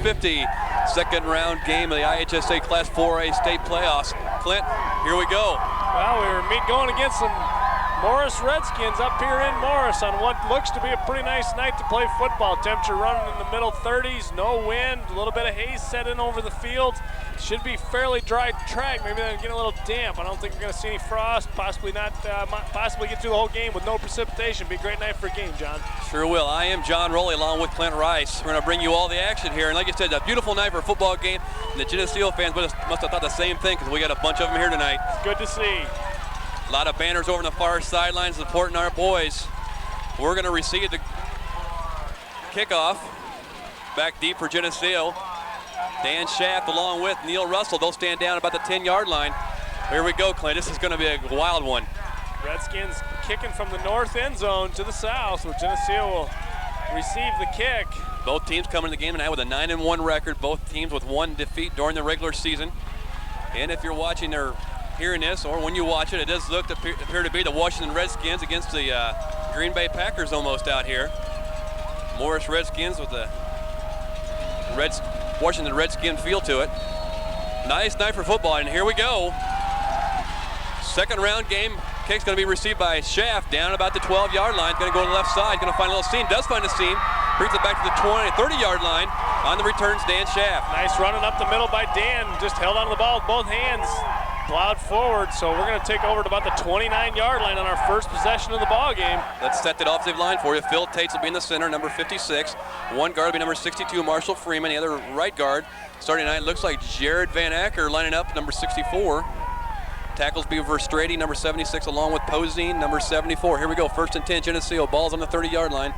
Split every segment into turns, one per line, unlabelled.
50. Second round game of the IHSA Class 4A state playoffs. Clint, here we go.
Well, we were going against some Morris Redskins up here in Morris on what looks to be a pretty nice night to play football. Temperature running in the middle 30s, no wind, a little bit of haze set in over the field. Should be fairly dry track. Maybe they'll get a little damp. I don't think we're going to see any frost. Possibly get through the whole game with no precipitation. Be a great night for a game, John.
Sure will. I am John Rowley along with Clint Rice. We're going to bring you all the action here. And like you said, a beautiful night for a football game. And the Geneseo fans must have thought the same thing because we got a bunch of them here tonight.
It's good to see.
A lot of banners over on the far sidelines supporting our boys. We're going to receive the kickoff. Back deep for Geneseo. Dan Schaff along with Neil Russell. They'll stand down about the 10-yard line. Here we go, Clint. This is going to be a wild one.
Redskins kicking from the north end zone to the south, where Geneseo will receive the kick.
Both teams coming to the game tonight with a 9-1 record. Both teams with one defeat during the regular season. And if you're watching or hearing this, or when you watch it, it does appear to be the Washington Redskins against the Green Bay Packers almost out here. Morris Redskins with the Washington Redskin feel to it. Nice night for football, and here we go. Second round game. Kick's going to be received by Schaff down about the 12-yard line. Going to go to the left side. Going to find a little seam. Does find a seam. Brings it back to the 30-yard line. On the returns, Dan Schaff.
Nice running up the middle by Dan. Just held onto the ball with both hands. Plowed forward, so we're going to take over to about the 29-yard line on our first possession of the ball game.
Let's set that offensive line for you. Phil Tates will be in the center, number 56. One guard will be number 62, Marshall Freeman. The other right guard, starting tonight, looks like Jared Van Acker lining up, number 64. Tackles be Verstrady, number 76, along with Posine, number 74. Here we go, 1st and 10, Geneseo. Ball's on the 30-yard line.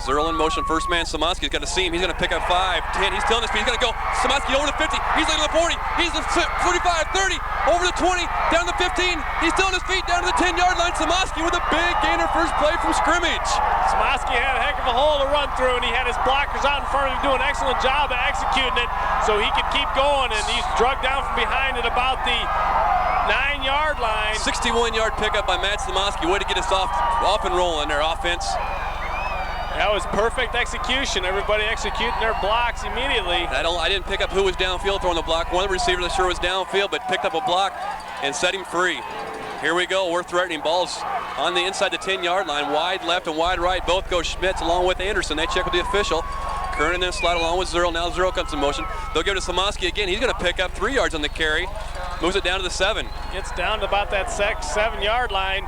Zerl in motion, first man, Samaski's got a seam. He's going to pick up 5, 10. He's telling us he's going to go. Samaski over the 50. He's looking at the 40. He's the 45, 30, over the 20, down to the 15. He's still on his feet, down to the 10-yard line. Samaski with a big gainer first play from scrimmage.
Samaski had a heck of a hole to run through, and he had his blockers out in front of him doing an excellent job of executing it so he could keep going, and he's drugged down from behind at about the 9-yard line.
61-yard pickup by Matt Samaski. Way to get us off and rolling their offense.
That was perfect execution. Everybody executing their blocks immediately.
I didn't pick up who was downfield throwing the block. One of the receivers I'm sure was downfield, but picked up a block and set him free. Here we go. We're threatening balls on the inside the 10-yard line. Wide left and wide right. Both go Schmitz along with Anderson. They check with the official. Kernan then slide along with Zerl. Now Zerl comes in motion. They'll give it to Samaski again. He's going to pick up 3 yards on the carry. Moves it down to the 7.
Gets down to about that 7-yard line.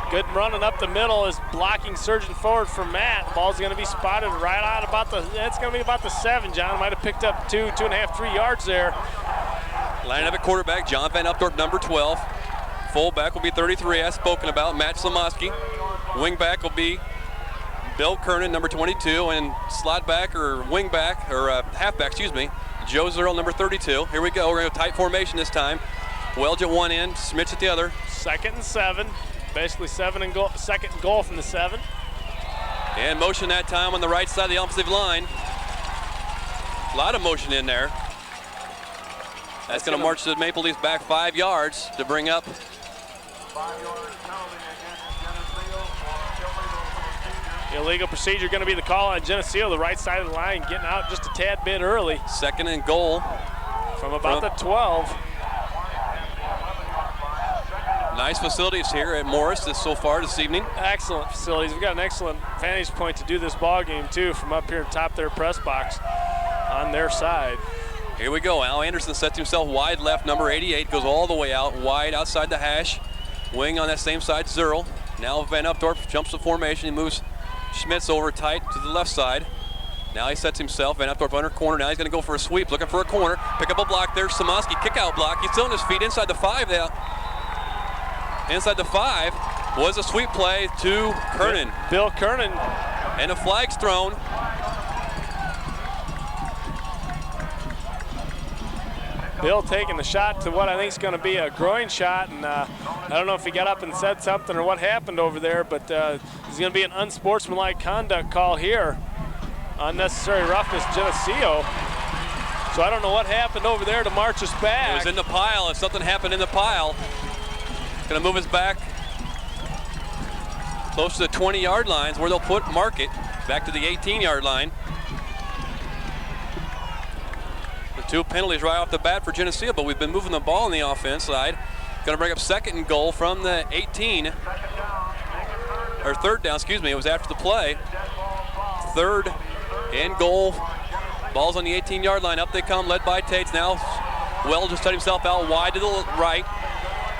Good running up the middle is blocking, surging forward for Matt. Ball's going to be spotted right out about it's going to be about the 7. John might have picked up 2.5, 3 yards there.
Lining up at quarterback, John Van Updorp, number 12. Fullback will be 33, as spoken about, Matt Samaski. Wingback will be Bill Kernan, number 22, and slot back or wingback, or halfback, excuse me, Joe Zerl, number 32. Here we go. We're going to go tight formation this time. Welch at one end, Smith at the other.
2nd and 7. Basically 2nd and goal from the 7.
And motion that time on the right side of the offensive line. A lot of motion in there. That's going to march the Maple Leafs back 5 yards to bring up.
Illegal procedure going to be the call on Geneseo, the right side of the line, getting out just a tad bit early.
2nd and goal.
From about the 12.
Nice facilities here at Morris so far this evening.
Excellent facilities. We've got an excellent vantage point to do this ball game too from up here atop their press box on their side.
Here we go. Al Anderson sets himself wide left, number 88, goes all the way out, wide outside the hash. Wing on that same side, Zerl. Now Van Updorp jumps the formation. He moves Schmitz over tight to the left side. Now he sets himself, Van Updorp under corner. Now he's going to go for a sweep, looking for a corner. Pick up a block there. Samaski, kick out block. He's still on his feet inside the 5 there. Inside the 5 was a sweep play to Kernan.
Bill Kernan.
And a flag's thrown.
Bill taking the shot to what I think is going to be a groin shot, and I don't know if he got up and said something or what happened over there, but there's going to be an unsportsmanlike conduct call here. Unnecessary roughness, Geneseo. So I don't know what happened over there to march us back.
It was in the pile, and something happened in the pile. Going to move us back close to the 20-yard lines where they'll mark it back to the 18-yard line. 2 penalties right off the bat for Geneseo, but we've been moving the ball on the offense side. Going to bring up 2nd and goal from the 18, or 3rd down, excuse me. It was after the play. 3rd and goal. Ball's on the 18-yard line. Up they come, led by Tates. Now Wells just set himself out wide to the right.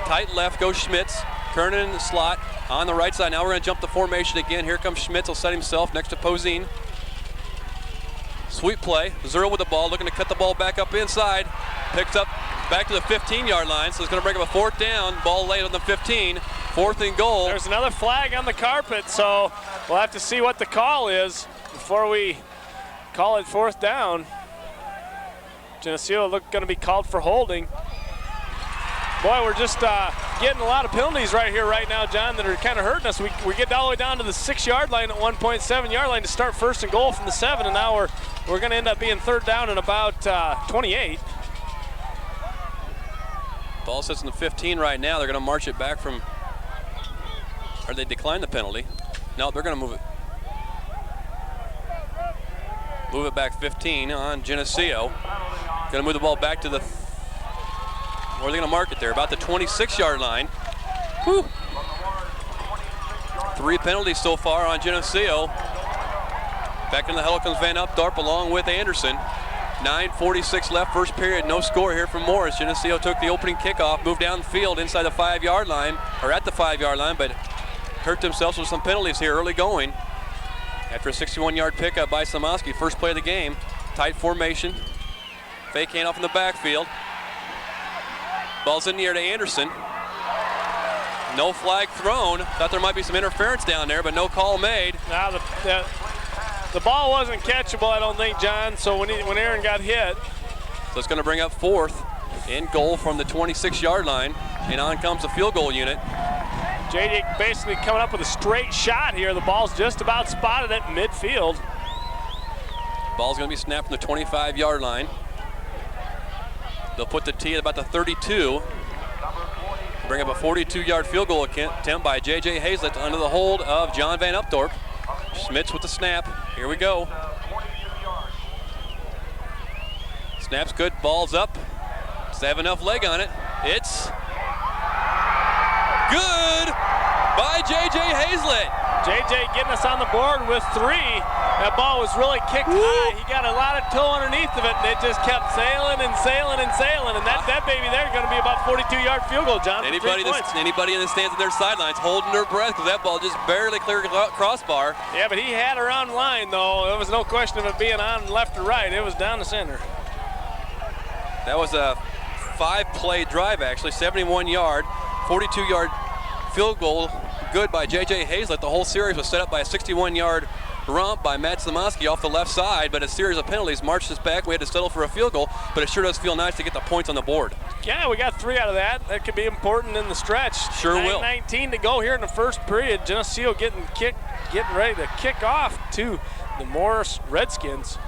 Tight left goes Schmitz. Kernan in the slot on the right side. Now we're going to jump the formation again. Here comes Schmitz. Will set himself next to Posine. Sweep play. Zero with the ball, looking to cut the ball back up inside. Picks up back to the 15-yard line, so it's going to bring up a 4th down. Ball laid on the 15. 4th and goal.
There's another flag on the carpet, so we'll have to see what the call is before we call it 4th down. Geneseo going to be called for holding. Boy, we're just getting a lot of penalties right here right now, John, that are kind of hurting us. We get all the way down to the 6-yard line at 1.7-yard line to start 1st and goal from the 7, and now we're going to end up being 3rd down and about 28.
Ball sits in the 15 right now. They're going to march it back from, or they decline the penalty. No, they're going to move it. Move it back 15 on Geneseo. Going to move the ball back to the, where are they going to mark it there? About the 26-yard line. Whew. 3 penalties so far on Geneseo. Back in the huddle comes Van Updorp along with Anderson. 9:46 left, first period, no score here from Morris. Geneseo took the opening kickoff, moved down the field inside the 5-yard line, or at the 5-yard line, but hurt themselves with some penalties here early going. After a 61-yard pickup by Samoski, first play of the game. Tight formation. Fake handoff in the backfield. Ball's in the air to Anderson. No flag thrown. Thought there might be some interference down there, but no call made.
Now the ball wasn't catchable, I don't think, John, so when Aaron got hit.
So it's going to bring up 4th and goal from the 26-yard line, and on comes the field goal unit.
JJ basically coming up with a straight shot here. The ball's just about spotted at midfield.
Ball's going to be snapped from the 25-yard line. They'll put the tee at about the 32. Bring up a 42-yard field goal attempt by J.J. Hazlett under the hold of John Van Updorp. Schmitz with the snap. Here we go. Snap's good. Ball's up. Does it have enough leg on it? It's good by J.J. Hazlett.
J.J. getting us on the board with 3. That ball was really kicked high. He got a lot of toe underneath of it, and it just kept sailing and sailing and sailing. And that baby there is going to be about 42-yard field goal, John.
Anybody in the stands at their sidelines holding their breath because that ball just barely cleared crossbar.
Yeah, but he had her on line, though. There was no question of it being on left or right. It was down the center.
That was a 5-play drive, actually, 71-yard, 42-yard field goal. Good by J.J. Hazlett. The whole series was set up by a 61-yard romp by Matt Samoski off the left side, but a series of penalties marched us back. We had to settle for a field goal, but it sure does feel nice to get the points on the board.
Yeah, we got 3 out of that. That could be important in the stretch.
Sure will.
9:19 to go here in the first period. Geneseo getting ready to kick off to the Morris Redskins.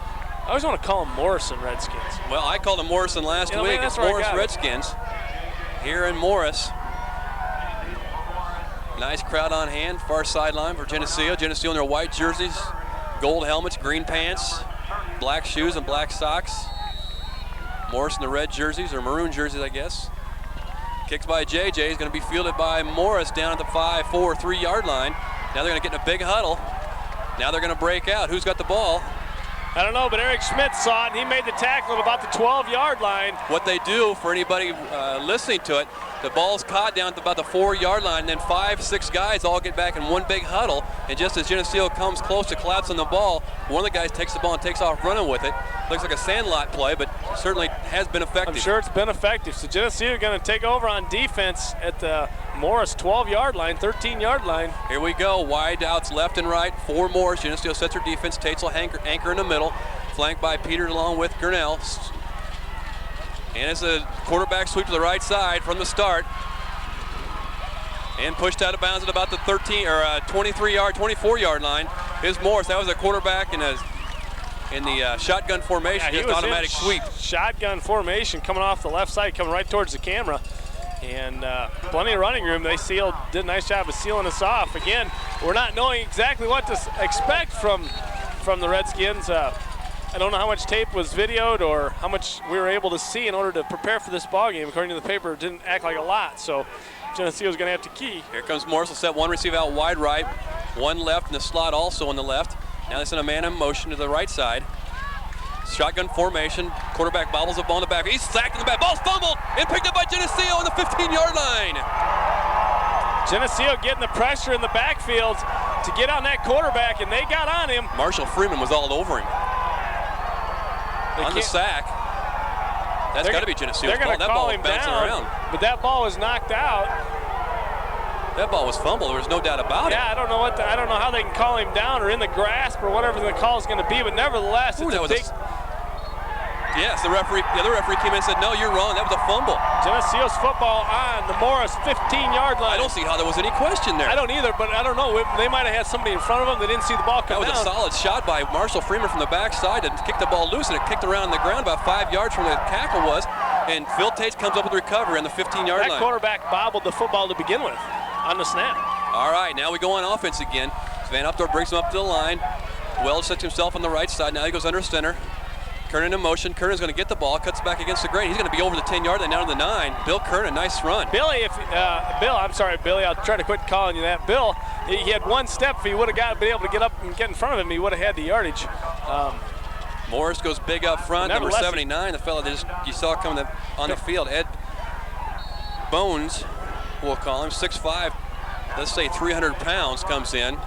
I always want to call them Morrison Redskins.
Well, I called them Morrison last week. It's Morris Redskins here in Morris. Nice crowd on hand, far sideline for Geneseo. Geneseo in their white jerseys, gold helmets, green pants, black shoes and black socks. Morris in the red jerseys, or maroon jerseys, I guess. Kicks by JJ, is going to be fielded by Morris down at the 5, 4, 3-yard line. Now they're going to get in a big huddle. Now they're going to break out. Who's got the ball?
I don't know, but Eric Schmidt saw it, and he made the tackle at about the 12-yard line.
What they do, for anybody listening to it, the ball's caught down at about the 4-yard line, and then 5, 6 guys all get back in one big huddle, and just as Geneseo comes close to collapsing the ball, one of the guys takes the ball and takes off running with it. Looks like a sandlot play, but certainly has been effective.
I'm sure it's been effective. So Geneseo going to take over on defense at the Morris 12-yard line, 13-yard line.
Here we go, wide outs left and right for Morris. Geneseo sets her defense. Tates will anchor in the middle, flanked by Peters along with Gurnell. And it's a quarterback sweep to the right side from the start. And pushed out of bounds at about the 24-yard line is Morris. That was a quarterback in the shotgun formation,
yeah,
just automatic sweep.
Shotgun formation coming off the left side, coming right towards the camera. And plenty of running room. They did a nice job of sealing us off. Again, we're not knowing exactly what to expect from the Redskins. I don't know how much tape was videoed or how much we were able to see in order to prepare for this ball game. According to the paper, it didn't act like a lot, so Geneseo's going to have to key.
Here comes Morris. Will set one receiver out wide right, one left in the slot also on the left. Now they send a man in motion to the right side. Shotgun formation. Quarterback bobbles the ball in the back. He's sacked in the back. Ball's fumbled and picked up by Geneseo on the 15-yard line.
Geneseo getting the pressure in the backfield to get on that quarterback, and they got on him.
Marshall Freeman was all over him. On the sack. That's got to be Geneseo's ball.
They're going to call him down,
around.
but that ball was knocked out.
That ball was fumbled. There was no doubt about it.
Yeah, I don't know how they can call him down or in the grasp or whatever the call is going to be, but nevertheless, it's a big.
Yes, the other referee came in and said, no, you're wrong. That was a fumble.
Geneseo's football on the Morris 15-yard line.
I don't see how there was any question there.
I don't either, but I don't know. They might have had somebody in front of them. They didn't see the ball come down.
That was a solid shot by Marshall Freeman from the backside to kick the ball loose, and it kicked around the ground about 5 yards from where the tackle was. And Phil Tates comes up with the recovery on the 15-yard line.
That quarterback bobbled the football to begin with on the snap.
All right, now we go on offense again. Van Updorp brings him up to the line. Wells sets himself on the right side. Now he goes under center. Kernan in motion. Kernan's going to get the ball, cuts back against the grain. He's going to be over the 10-yard line, down to the 9. Bill Kernan, nice run.
Billy, I'm sorry, Billy. I'll try to quit calling you that. Bill, he had one step. If he would have been able to get up and get in front of him, he would have had the yardage.
Morris goes big up front. Number 79, the fellow that you saw coming on the field, Ed Bones, we'll call him, 6'5", let's say 300 pounds, comes in.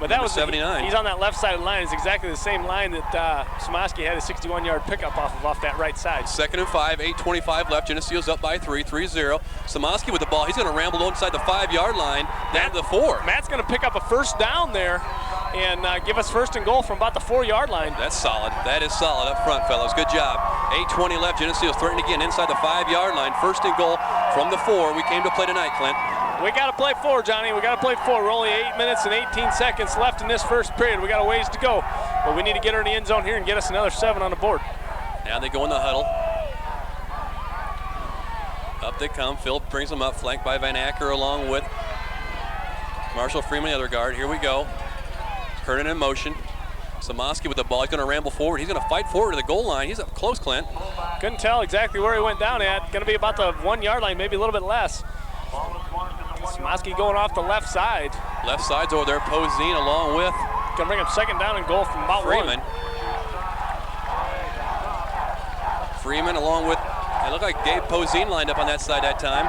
But that was
79.
He's on that left side of the line. It's exactly the same line that Smoski had a 61-yard pickup off that right side.
2nd and 5, 8:25 left. Geneseo's up by 3-0. Smoski with the ball. He's going to ramble inside the 5-yard line down to the 4.
Matt's going to pick up a first down there and give us 1st and goal from about the 4-yard line.
That's solid. That is solid up front, fellas. Good job. 8:20 left. Geneseo's threatening again inside the 5-yard line. 1st and goal from the 4. We came to play tonight, Clint.
We got to play 4, Johnny. We got to play 4. We're only 8 minutes and 18 seconds left in this first period. We got a ways to go, but we need to get her in the end zone here and get us another 7 on the board.
Now they go in the huddle. Up they come. Phil brings them up, flanked by Van Acker along with Marshall Freeman, the other guard. Here we go. Kernan in motion. Smoski with the ball. He's going to ramble forward. He's going to fight forward to the goal line. He's up close, Clint.
Couldn't tell exactly where he went down at. Going to be about the 1-yard line, maybe a little bit less. Smoski going off the left side.
Left side's over there. Poseen along with.
Gonna bring him 2nd down and goal from about
Freeman.
1.
Freeman along with, it looked like Gabe Poseen lined up on that side that time.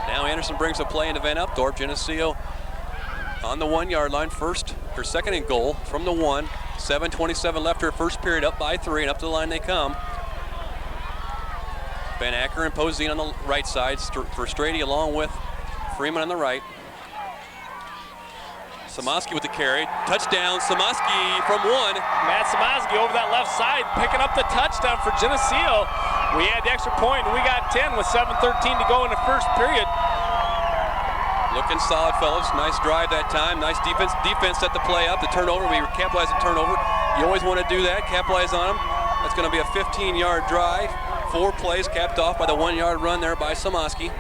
Now Anderson brings a play into Van Updorp. Geneseo on the 1-yard line. 2nd and goal from the 1. 7:27 left her first period, up by 3, and up to the line they come. Van Acker and Poseen on the right side for Strady along with Freeman on the right. Smoski with the carry. Touchdown, Smoski from 1.
Matt Smoski over that left side, picking up the touchdown for Geneseo. We had the extra point, and we got 10 with 7:13 to go in the first period.
Looking solid, fellas. Nice drive that time. Nice defense. Defense set the play up. The turnover, we capitalized the turnover. You always want to do that, capitalize on them. That's going to be a 15-yard drive. 4 plays capped off by the 1-yard run there by Smoski.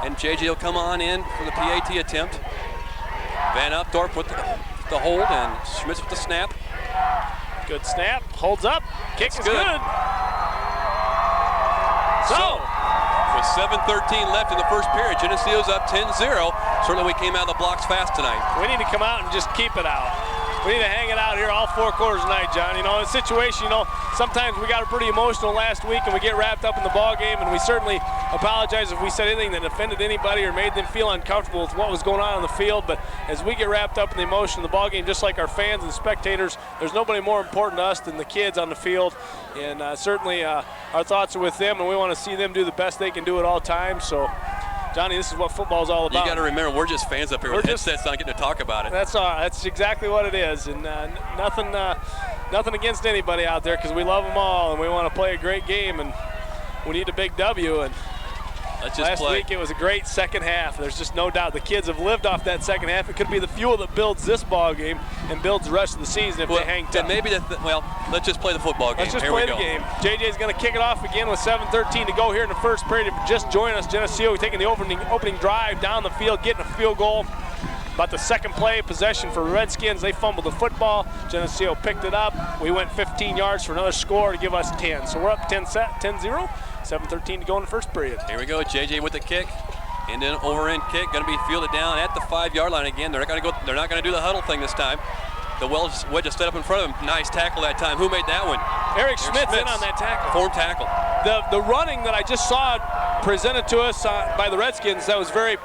And JJ will come on in for the PAT attempt. Van Updorp with the hold, and Schmitz with the snap.
Good snap, holds up, kick is good. So,
with 7:13 left in the first period, Geneseo's up 10-0. Certainly we came out of the blocks fast tonight.
We need to come out and just keep it out. We need to hang it out here all 4 quarters tonight, John. You know, in a situation, sometimes we got pretty emotional last week and we get wrapped up in the ball game, and we certainly apologize if we said anything that offended anybody or made them feel uncomfortable with what was going on the field. But as we get wrapped up in the emotion of the ball game, just like our fans and spectators, there's nobody more important to us than the kids on the field. And certainly our thoughts are with them, and we want to see them do the best they can do at all times. So, Johnny, this is what football's all about.
You got to remember, we're just fans up here with headsets, not getting to talk about it.
That's exactly what it is, and nothing against anybody out there, because we love them all and we want to play a great game, and we need a big W. And last week it was a great 2nd half. There's just no doubt the kids have lived off that 2nd half. It could be the fuel that builds this ball game and builds the rest of the season if they hang tough.
Maybe let's just play the football game.
Let's just play the game. JJ's going to kick it off again with 7:13 to go here in the first period. If you just join us, Geneseo taking the opening drive down the field, getting a field goal. About the second play possession for Redskins. They fumbled the football. Geneseo picked it up. We went 15 yards for another score to give us 10. So we're up 10-0, 7:13 to go in the first period.
Here we go, JJ with the kick. And then over-end kick, going to be fielded down at the 5-yard line again. They're not going to go. They're not going to do the huddle thing this time. The wedge is set up in front of him. Nice tackle that time. Who made that one?
Eric Schmidt's in on that tackle.
Form tackle.
The running that I just saw presented to us by the Redskins, that was very.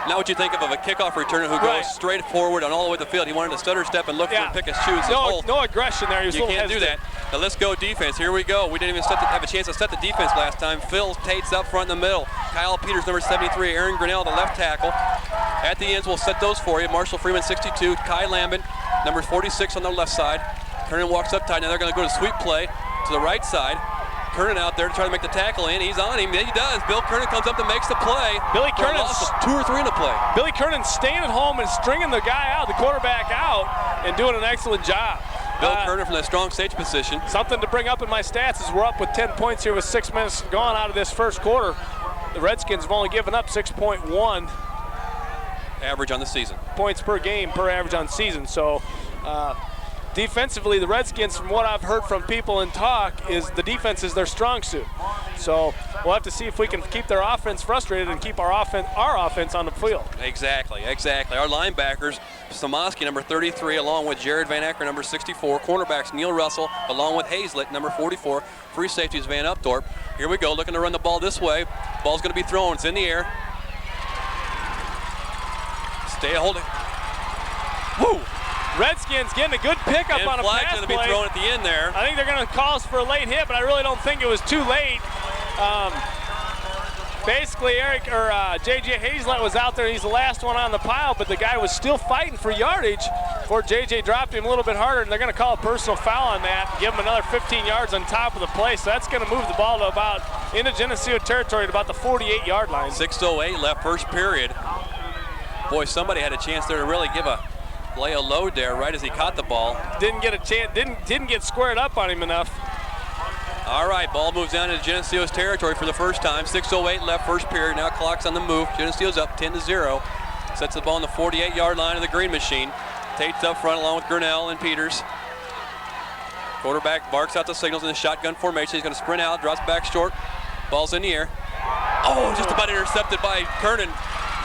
Now what you think of a kickoff returner who goes straight forward and all the way to the field. He wanted to stutter step and look for and pick his shoes.
No aggression there. He was
you can't do that. Now let's go defense. Here we go. We didn't even have a chance to set the defense last time. Phil Tate's up front in the middle. Kyle Peters, number 73. Aaron Grinnell, the left tackle. At the ends, we'll set those for you. Marshall Freeman, 62. Kai Lambin, number 46 on the left side. Kernan walks up tight. Now they're going to go to sweep play to the right side. Kernan out there to try to make the tackle in. He's on him. Yeah, he does. Bill Kernan comes up and makes the play.
Billy Kernan,
2 or 3 in the play.
Billy Kernan staying at home and stringing the guy out, the quarterback out, and doing an excellent job.
Bill Kernan from that strong safety position.
Something to bring up in my stats is we're up with 10 points here with 6 minutes gone out of this first quarter. The Redskins have only given up 6.1
average on the season.
Points per game per average on season. So defensively, the Redskins, from what I've heard from people in talk, is the defense is their strong suit. So we'll have to see if we can keep their offense frustrated and keep our offense on the field.
Exactly. Our linebackers, Samoski, number 33, along with Jared Van Acker, number 64. Cornerbacks, Neil Russell, along with Hazlett, number 44. Free safeties, Van Updorp. Here we go, looking to run the ball this way. Ball's going to be thrown. It's in the air. Stay holding. Woo!
Redskins getting a good pickup on a pass play.
Going to be thrown at the end there.
I think they're going to call us for a late hit, but I really don't think it was too late. Basically, J.J. Hazlett was out there. He's the last one on the pile, but the guy was still fighting for yardage before J.J. dropped him a little bit harder, and they're going to call a personal foul on that and give him another 15 yards on top of the play. So that's going to move the ball to about into Geneseo territory at about the 48-yard line.
6:08 left, first period. Boy, somebody had a chance there to really lay a load there right as he caught the ball.
Didn't get a chance, didn't get squared up on him enough.
All right, ball moves down into Geneseo's territory for the first time. 6:08 left, first period. Now clock's on the move. Geneseo's up 10-0. Sets the ball on the 48-yard line of the green machine. Tate's up front along with Grinnell and Peters. Quarterback barks out the signals in the shotgun formation. He's going to sprint out, drops back short. Ball's in the air. Oh, just about intercepted by Kernan.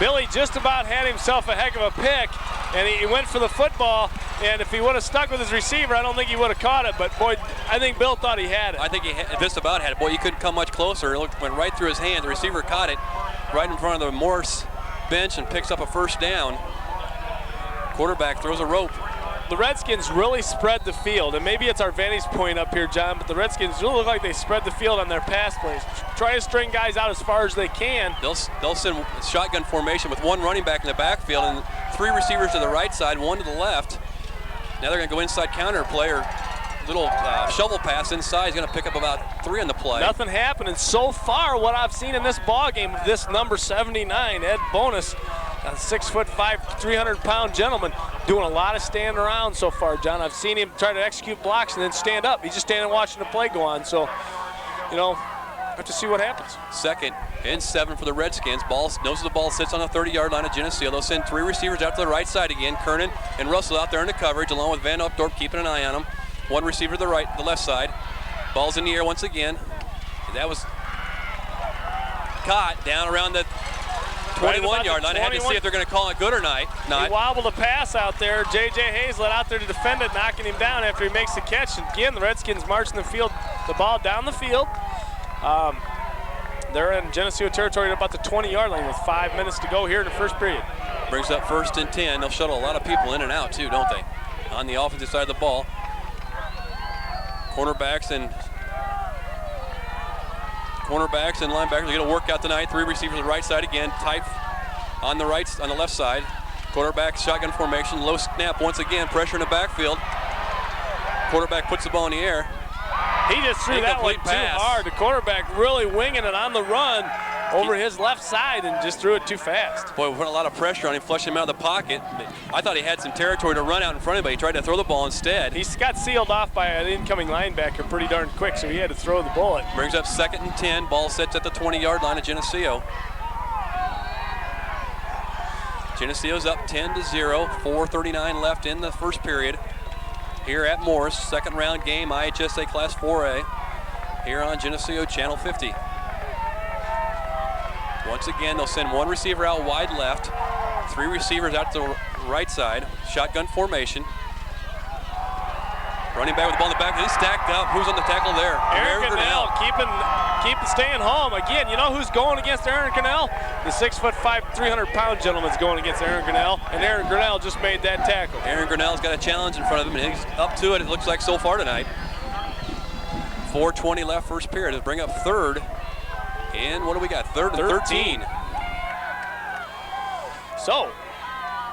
Billy just about had himself a heck of a pick, and he went for the football, and if he would have stuck with his receiver, I don't think he would have caught it, but boy, I think Bill thought he had it.
I think he just about had it. Boy, he couldn't come much closer. It went right through his hand. The receiver caught it right in front of the Morse bench and picks up a first down. Quarterback throws a rope.
The Redskins really spread the field, and maybe it's our vantage point up here, John, but the Redskins really look like they spread the field on their pass plays. Try to string guys out as far as they can.
They'll send shotgun formation with one running back in the backfield and 3 receivers to the right side, 1 to the left. Now they're going to go inside counter play or little shovel pass inside. He's going to pick up about 3 on the play.
Nothing happening so far. What I've seen in this ball game, this number 79, Ed Bonus, a 6'5", 300-pound gentleman, doing a lot of standing around so far, John. I've seen him try to execute blocks and then stand up. He's just standing watching the play go on. So, have to see what happens.
2nd and 7 for the Redskins. Nose of the ball sits on the 30-yard line of Geneseo. They'll send 3 receivers out to the right side again. Kernan and Russell out there in the coverage, along with Van Updorp keeping an eye on him. 1 receiver to the left side. Ball's in the air once again. That was caught down around the 21-yard line. I had to see if they're going to call it good or not.
He wobbled a pass out there. J.J. Hazlett out there to defend it, knocking him down after he makes the catch. And again, the Redskins marching the ball down the field. They're in Geneseo territory at about the 20-yard line with 5 minutes to go here in the first period.
Brings up 1st and 10. They'll shuttle a lot of people in and out too, don't they? On the offensive side of the ball. Cornerbacks and linebackers are going to work out tonight. 3 receivers on the right side again. Tight on the left side. Quarterback shotgun formation. Low snap once again. Pressure in the backfield. Quarterback puts the ball in the air.
He just threw that one too hard. The quarterback really winging it on the run over his left side and just threw it too fast.
Boy, we put a lot of pressure on him, flushing him out of the pocket. I thought he had some territory to run out in front of him, but he tried to throw the ball instead.
He got sealed off by an incoming linebacker pretty darn quick, so he had to throw the bullet.
Brings up 2nd and 10. Ball sets at the 20-yard line of Geneseo. Geneseo's up 10-0, 4:39 left in the first period. Here at Morris, second round game, IHSA Class 4A, here on Geneseo Channel 50. Once again, they'll send one receiver out wide left, three receivers out to the right side, shotgun formation. Running back with the ball in the back, he's stacked up. Who's on the tackle there?
Aaron Grinnell keeping staying home. Again, you know who's going against Aaron Grinnell? The 6'5", 300-pound gentleman's going against Aaron Grinnell, and Aaron Grinnell just made that tackle.
Aaron Grinnell's got a challenge in front of him, and he's up to it, it looks like, so far tonight. 4:20 left first period. Let's bring up third. And what do we got? Third and 13.
So,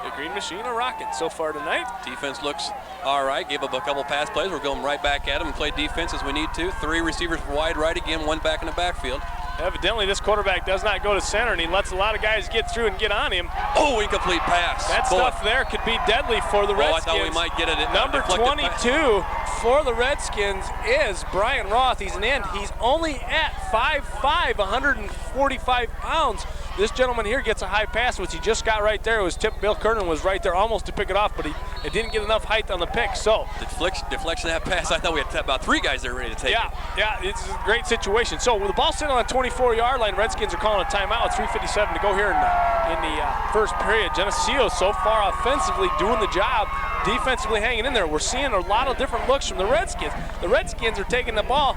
the Green Machine are rocking so far tonight.
Defense looks all right. Gave up a couple pass plays. We're going right back at them and play defense as we need to. Three receivers wide right again, one back in the backfield.
Evidently, this quarterback does not go to center, and he lets a lot of guys get through and get on him.
Oh, incomplete pass.
That stuff there could be deadly for the Redskins.
I thought we might get it.
Number 22 for the Redskins is Brian Roth. He's an end. He's only at 5'5", 145 pounds. This gentleman here gets a high pass, which he just got right there. It was tipped. Bill Kernan was right there almost to pick it off, but it didn't get enough height on the pick. So
deflection of that pass, I thought we had about three guys there ready to take it.
Yeah, it's a great situation. So with the ball sitting on the 24-yard line, Redskins are calling a timeout with 3:57 to go here in the first period. Geneseo so far offensively doing the job, defensively hanging in there. We're seeing a lot of different looks from the Redskins. The Redskins are taking the ball.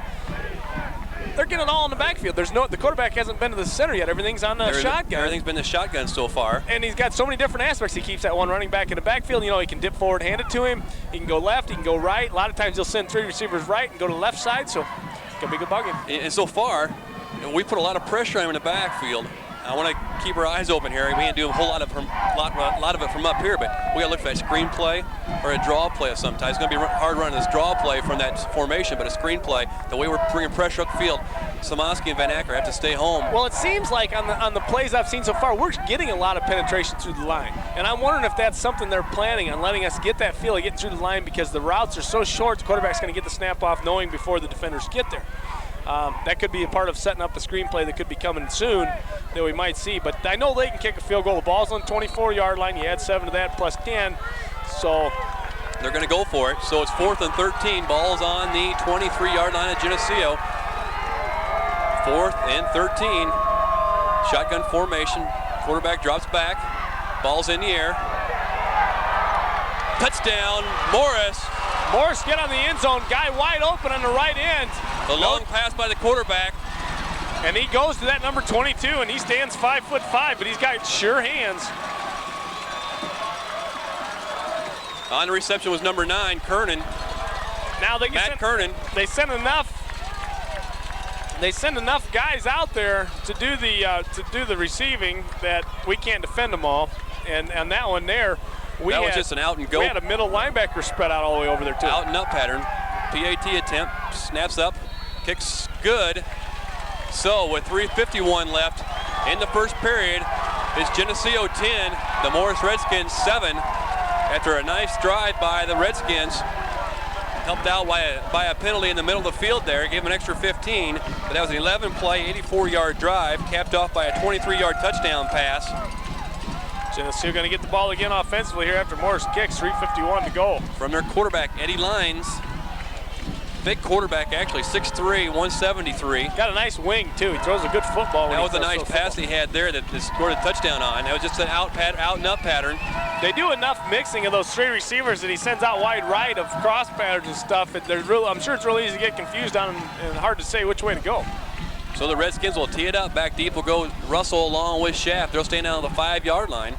They're getting it all in the backfield. The quarterback hasn't been to the center yet. Everything's on the shotgun.
Everything's been the shotgun so far.
And he's got so many different aspects. He keeps that one running back in the backfield. You know, he can dip forward, hand it to him. He can go left, he can go right. A lot of times he'll send three receivers right and go to the left side, so it can be a good ball game.
And so far, we put a lot of pressure on him in the backfield. I want to keep our eyes open here. We ain't doing a whole lot of it from up here, but we got to look for that screen play or a draw play of some type. It's going to be hard running this draw play from that formation, but a screen play, the way we're bringing pressure up the field, Samansky and Van Acker have to stay home.
Well, it seems like on the plays I've seen so far, we're getting a lot of penetration through the line. And I'm wondering if that's something they're planning on, letting us get that feel of getting through the line, because the routes are so short, the quarterback's going to get the snap off knowing before the defenders get there. That could be a part of setting up a screenplay that could be coming soon that we might see. But I know they can kick a field goal. The ball's on the 24-yard line. You add 7 to that plus 10. So
they're going to go for it. So it's 4th and 13. Ball's on the 23-yard line of Geneseo. 4th and 13. Shotgun formation. Quarterback drops back. Ball's in the air. Touchdown, Morris.
Morris get on the end zone. Guy wide open on the right end.
A long pass by the quarterback.
And he goes to that number 22, and he stands 5'5", but he's got sure hands.
On the reception was number 9, Kernan.
Now
Matt Kernan.
They send enough guys out there to do the receiving that we can't defend them all. And on that one there,
that was just an out and go.
We had a middle linebacker spread out all the way over there too.
Out and up pattern. PAT attempt, snaps up, kicks good. So with 3:51 left in the first period, it's Geneseo 10, the Morris Redskins 7. After a nice drive by the Redskins, helped out by a penalty in the middle of the field there, gave them an extra 15. But that was an 11-play, 84-yard drive, capped off by a 23-yard touchdown pass.
Geneseo going to get the ball again offensively here after Morris kicks, 3:51 to go.
From their quarterback, Eddie Lines. Big quarterback, actually, 6'3", 173.
Got a nice wing, too. He throws a good football.
That was a nice pass he had there that scored a touchdown on. That was just an out and up pattern.
They do enough mixing of those three receivers that he sends out wide right of cross patterns and stuff. I'm sure it's really easy to get confused on and hard to say which way to go.
So the Redskins will tee it up. Back deep will go Russell along with Schaff. They'll stay down on the 5-yard line.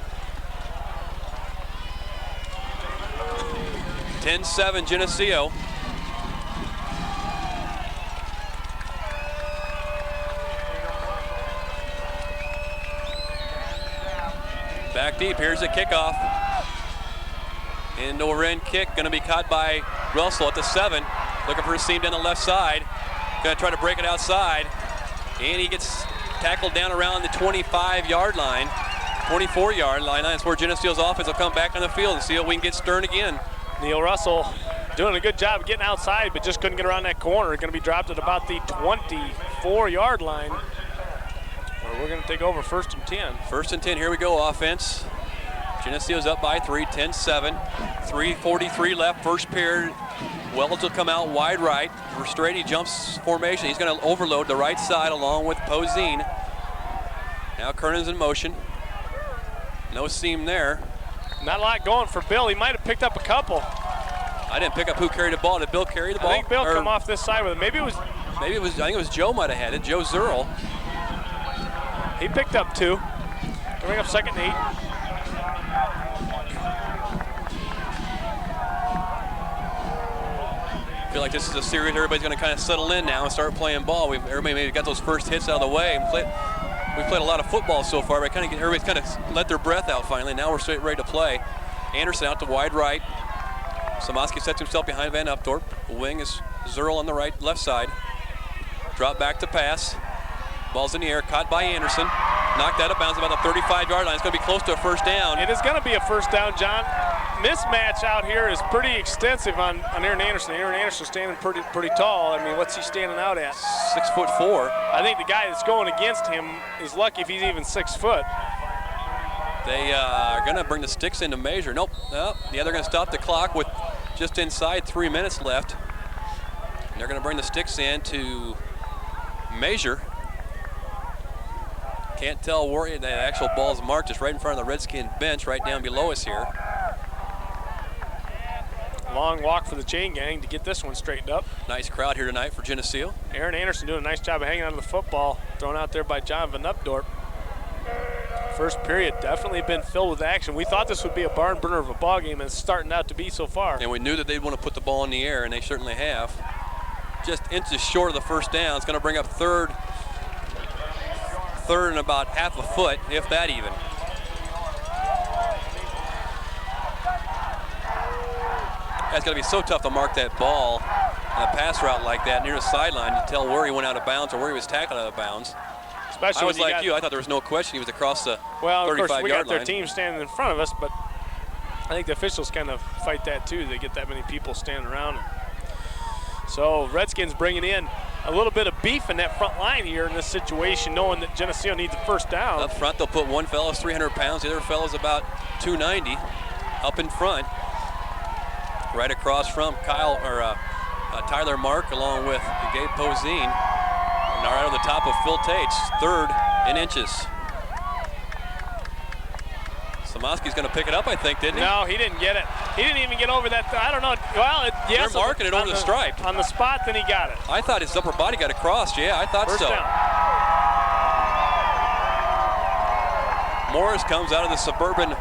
10-7 Geneseo. Back deep, here's the kickoff. End over end kick, gonna be caught by Russell at the 7. Looking for a seam down the left side. Gonna try to break it outside. And he gets tackled down around the 25-yard line, 24-yard line. That's where Geneseo's offense will come back on the field and see if we can get Stern again.
Neil Russell doing a good job of getting outside, but just couldn't get around that corner. Gonna be dropped at about the 24-yard line. We're going to take over 1st and 10.
1st and 10, here we go, offense. Geneseo's up by 3, 10-7. 3:43 left, first period. Wells will come out wide right. Verstrady jumps formation. He's going to overload the right side along with Poseen. Now Kernan's in motion. No seam there.
Not a lot going for Bill. He might have picked up a couple.
I didn't pick up who carried the ball. Did Bill carry the ball?
I think Bill come off this side with it. Maybe it was.
I think it was Joe might have had it. Joe Zerl.
He picked up 2. Bring up 2nd and 8.
I feel like this is a series everybody's going to kind of settle in now and start playing ball. Everybody maybe got those first hits out of the way. We played a lot of football so far, but everybody's kind of let their breath out finally. Now we're straight ready to play. Anderson out to wide right. Samoski sets himself behind Van Updorp. The wing is Zerl on the left side. Drop back to pass. Ball's in the air, caught by Anderson. Knocked out of bounds about the 35-yard line. It's going to be close to a first down.
It is going to be a first down, John. Mismatch out here is pretty extensive on Aaron Anderson. Aaron Anderson standing pretty tall. I mean, what's he standing out at?
6'4".
I think the guy that's going against him is lucky if he's even 6 foot.
They are going to bring the sticks in to measure. Nope. Yeah, they're going to stop the clock with just inside 3 minutes left. And they're going to bring the sticks in to measure. Can't tell where the actual ball's marked, just right in front of the Redskin bench, right down below us here.
Long walk for the chain gang to get this one straightened up.
Nice crowd here tonight for Geneseo.
Aaron Anderson doing a nice job of hanging onto the football, thrown out there by John Van Updorp. First period definitely been filled with action. We thought this would be a barn burner of a ball game, and it's starting out to be so far.
And we knew that they'd want to put the ball in the air, and they certainly have. Just inches short of the first down. It's going to bring up third and about half a foot, if that even. It's going to be so tough to mark that ball on a pass route like that near the sideline to tell where he went out of bounds or where he was tackled out of bounds.
Especially
I was like you. I thought there was no question he was across the 35-yard line.
Well, of course, we got their team standing in front of us, but I think the officials kind of fight that too. They get that many people standing around. So Redskins bringing in a little bit of beef in that front line here in this situation, knowing that Geneseo needs a first down.
Up front, they'll put one fellow's 300 pounds. The other fellow's about 290 up in front. Right across from Tyler Mark along with Gabe Poseen. And right on the top of Phil Tates, 3rd in inches. Samoski's going to pick it up, I think, didn't he?
No, he didn't get it. He didn't even get over that. I don't know. Well, yes.
They're marking it over the stripe.
On the spot, then he got it.
I thought his upper body got across. Yeah, I thought
First
so.
down.
Morris comes out of the suburban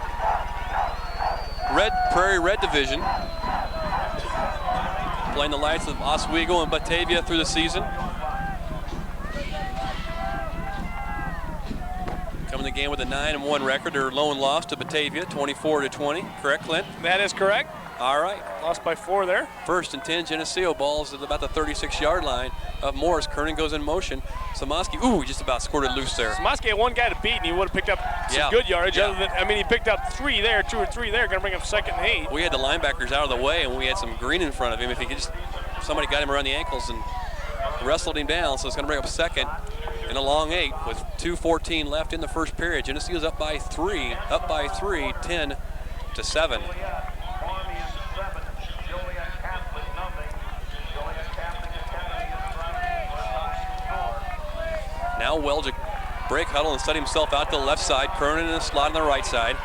Prairie Red Division. Playing the likes of Oswego and Batavia through the season. Coming the game with a 9-1 record. Their lone loss to Batavia, 24-20. Correct, Clint?
That is correct.
All right.
Lost by 4 there.
1st and 10, Geneseo. Ball's at about the 36-yard line of Morris. Kernan goes in motion. Samoski, he just about squirted loose there.
Samoski had one guy to beat, and he would have picked up some good yardage.
Yeah.
Other than, he picked up 3 there, 2 or 3 there. Going to bring up 2nd and 8.
We had the linebackers out of the way, and we had some green in front of him. If he could somebody got him around the ankles and wrestled him down, so it's going to bring up 2nd and a long 8 with 2:14 left in the first period. Geneseo's up by 3, 10-7. Now Wells break huddle and set himself out to the left side. Kernan in the slot on the right side.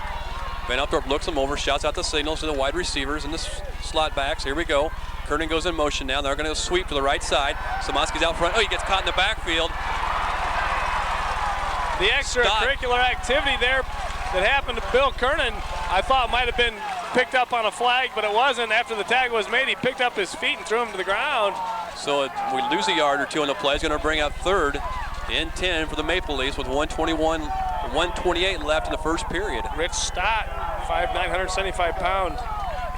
Van Updorp looks him over, shouts out the signals to the wide receivers and the slot backs. Here we go. Kernan goes in motion now. They're going to sweep to the right side. Samoski's out front. He gets caught in the backfield.
The extracurricular activity there that happened to Bill Kernan, I thought might have been picked up on a flag, but it wasn't. After the tag was made, he picked up his feet and threw him to the ground.
So we lose a yard or two on the play. It's going to bring up 3rd and 10 for the Maple Leafs with 128 left in the first period.
Rich Stott, 5'9", 175 pounds,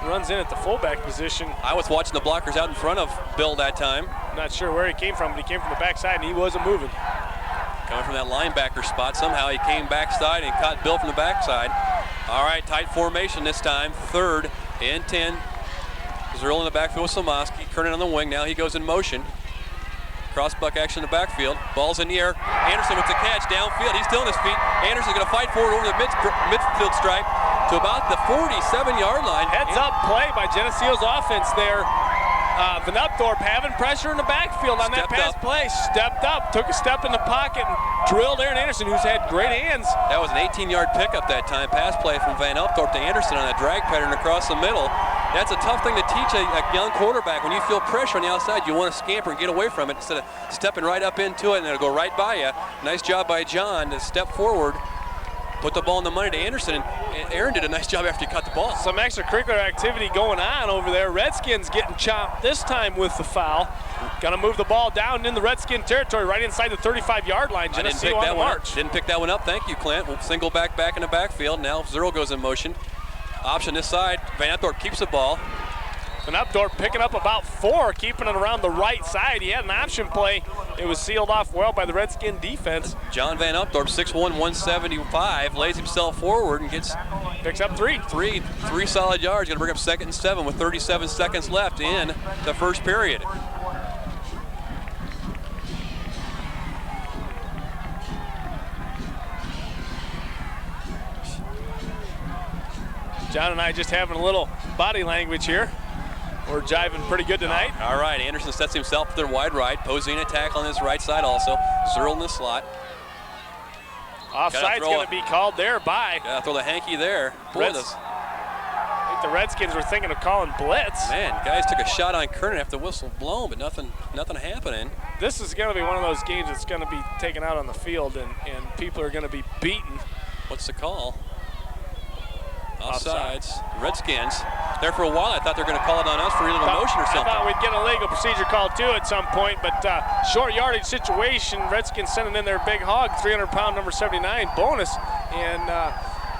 runs in at the fullback position.
I was watching the blockers out in front of Bill that time.
Not sure where he came from, but he came from the backside, and he wasn't moving.
Coming from that linebacker spot, somehow he came backside and caught Bill from the backside. All right, tight formation this time. 3rd and 10. Zerl in the backfield with Samoski. Kernan on the wing. Now he goes in motion. Cross-buck action in the backfield. Ball's in the air. Anderson with the catch downfield. He's still on his feet. Anderson's going to fight forward over the midfield stripe. to about the 47-yard line.
Heads up play by Geneseo's offense there. Van Upthorp having pressure in the backfield on that pass play. Stepped up, took a step in the pocket, and drilled Aaron Anderson, who's had great hands.
That was an 18-yard pickup that time. Pass play from Van Upthorp to Anderson on a drag pattern across the middle. That's a tough thing to teach a young quarterback. When you feel pressure on the outside, you want to scamper and get away from it instead of stepping right up into it and it'll go right by you. Nice job by John to step forward, put the ball in the money to Anderson, and Aaron did a nice job after he caught the ball.
Some extracurricular activity going on over there. Redskins getting chopped this time with the foul. Gonna move the ball down in the Redskin territory, right inside the 35-yard line. Geneseo on the march.
Didn't pick that one up. Thank you, Clint. We'll single back in the backfield. Now Zero goes in motion. Option this side. Van Upthorp keeps the ball.
Van Upthorp picking up about 4, keeping it around the right side. He had an option play. It was sealed off well by the Redskin defense.
John Van Upthorp, 6'1", 175, lays himself forward and
picks up 3.
Three solid yards. Going to bring up 2nd and 7 with 37 seconds left in the first period.
John and I just having a little body language here. We're jiving pretty good tonight.
All right, Anderson sets himself to their wide right. Posing a tackle on his right side also. Zerl in the slot.
Offside's going to be called there by.
Gotta throw the hanky there. Boy,
I think the Redskins were thinking of calling blitz.
Man, guys took a shot on Kernan after the whistle blown, but nothing happening.
This is going to be one of those games that's going to be taken out on the field, and people are going to be beaten.
What's the call? Offsides. Redskins. There for a while, I thought they were going to call it on us for illegal motion or something.
I thought we'd get a legal procedure call too at some point, but short yardage situation. Redskins sending in their big hog, 300-pound number 79 bonus, and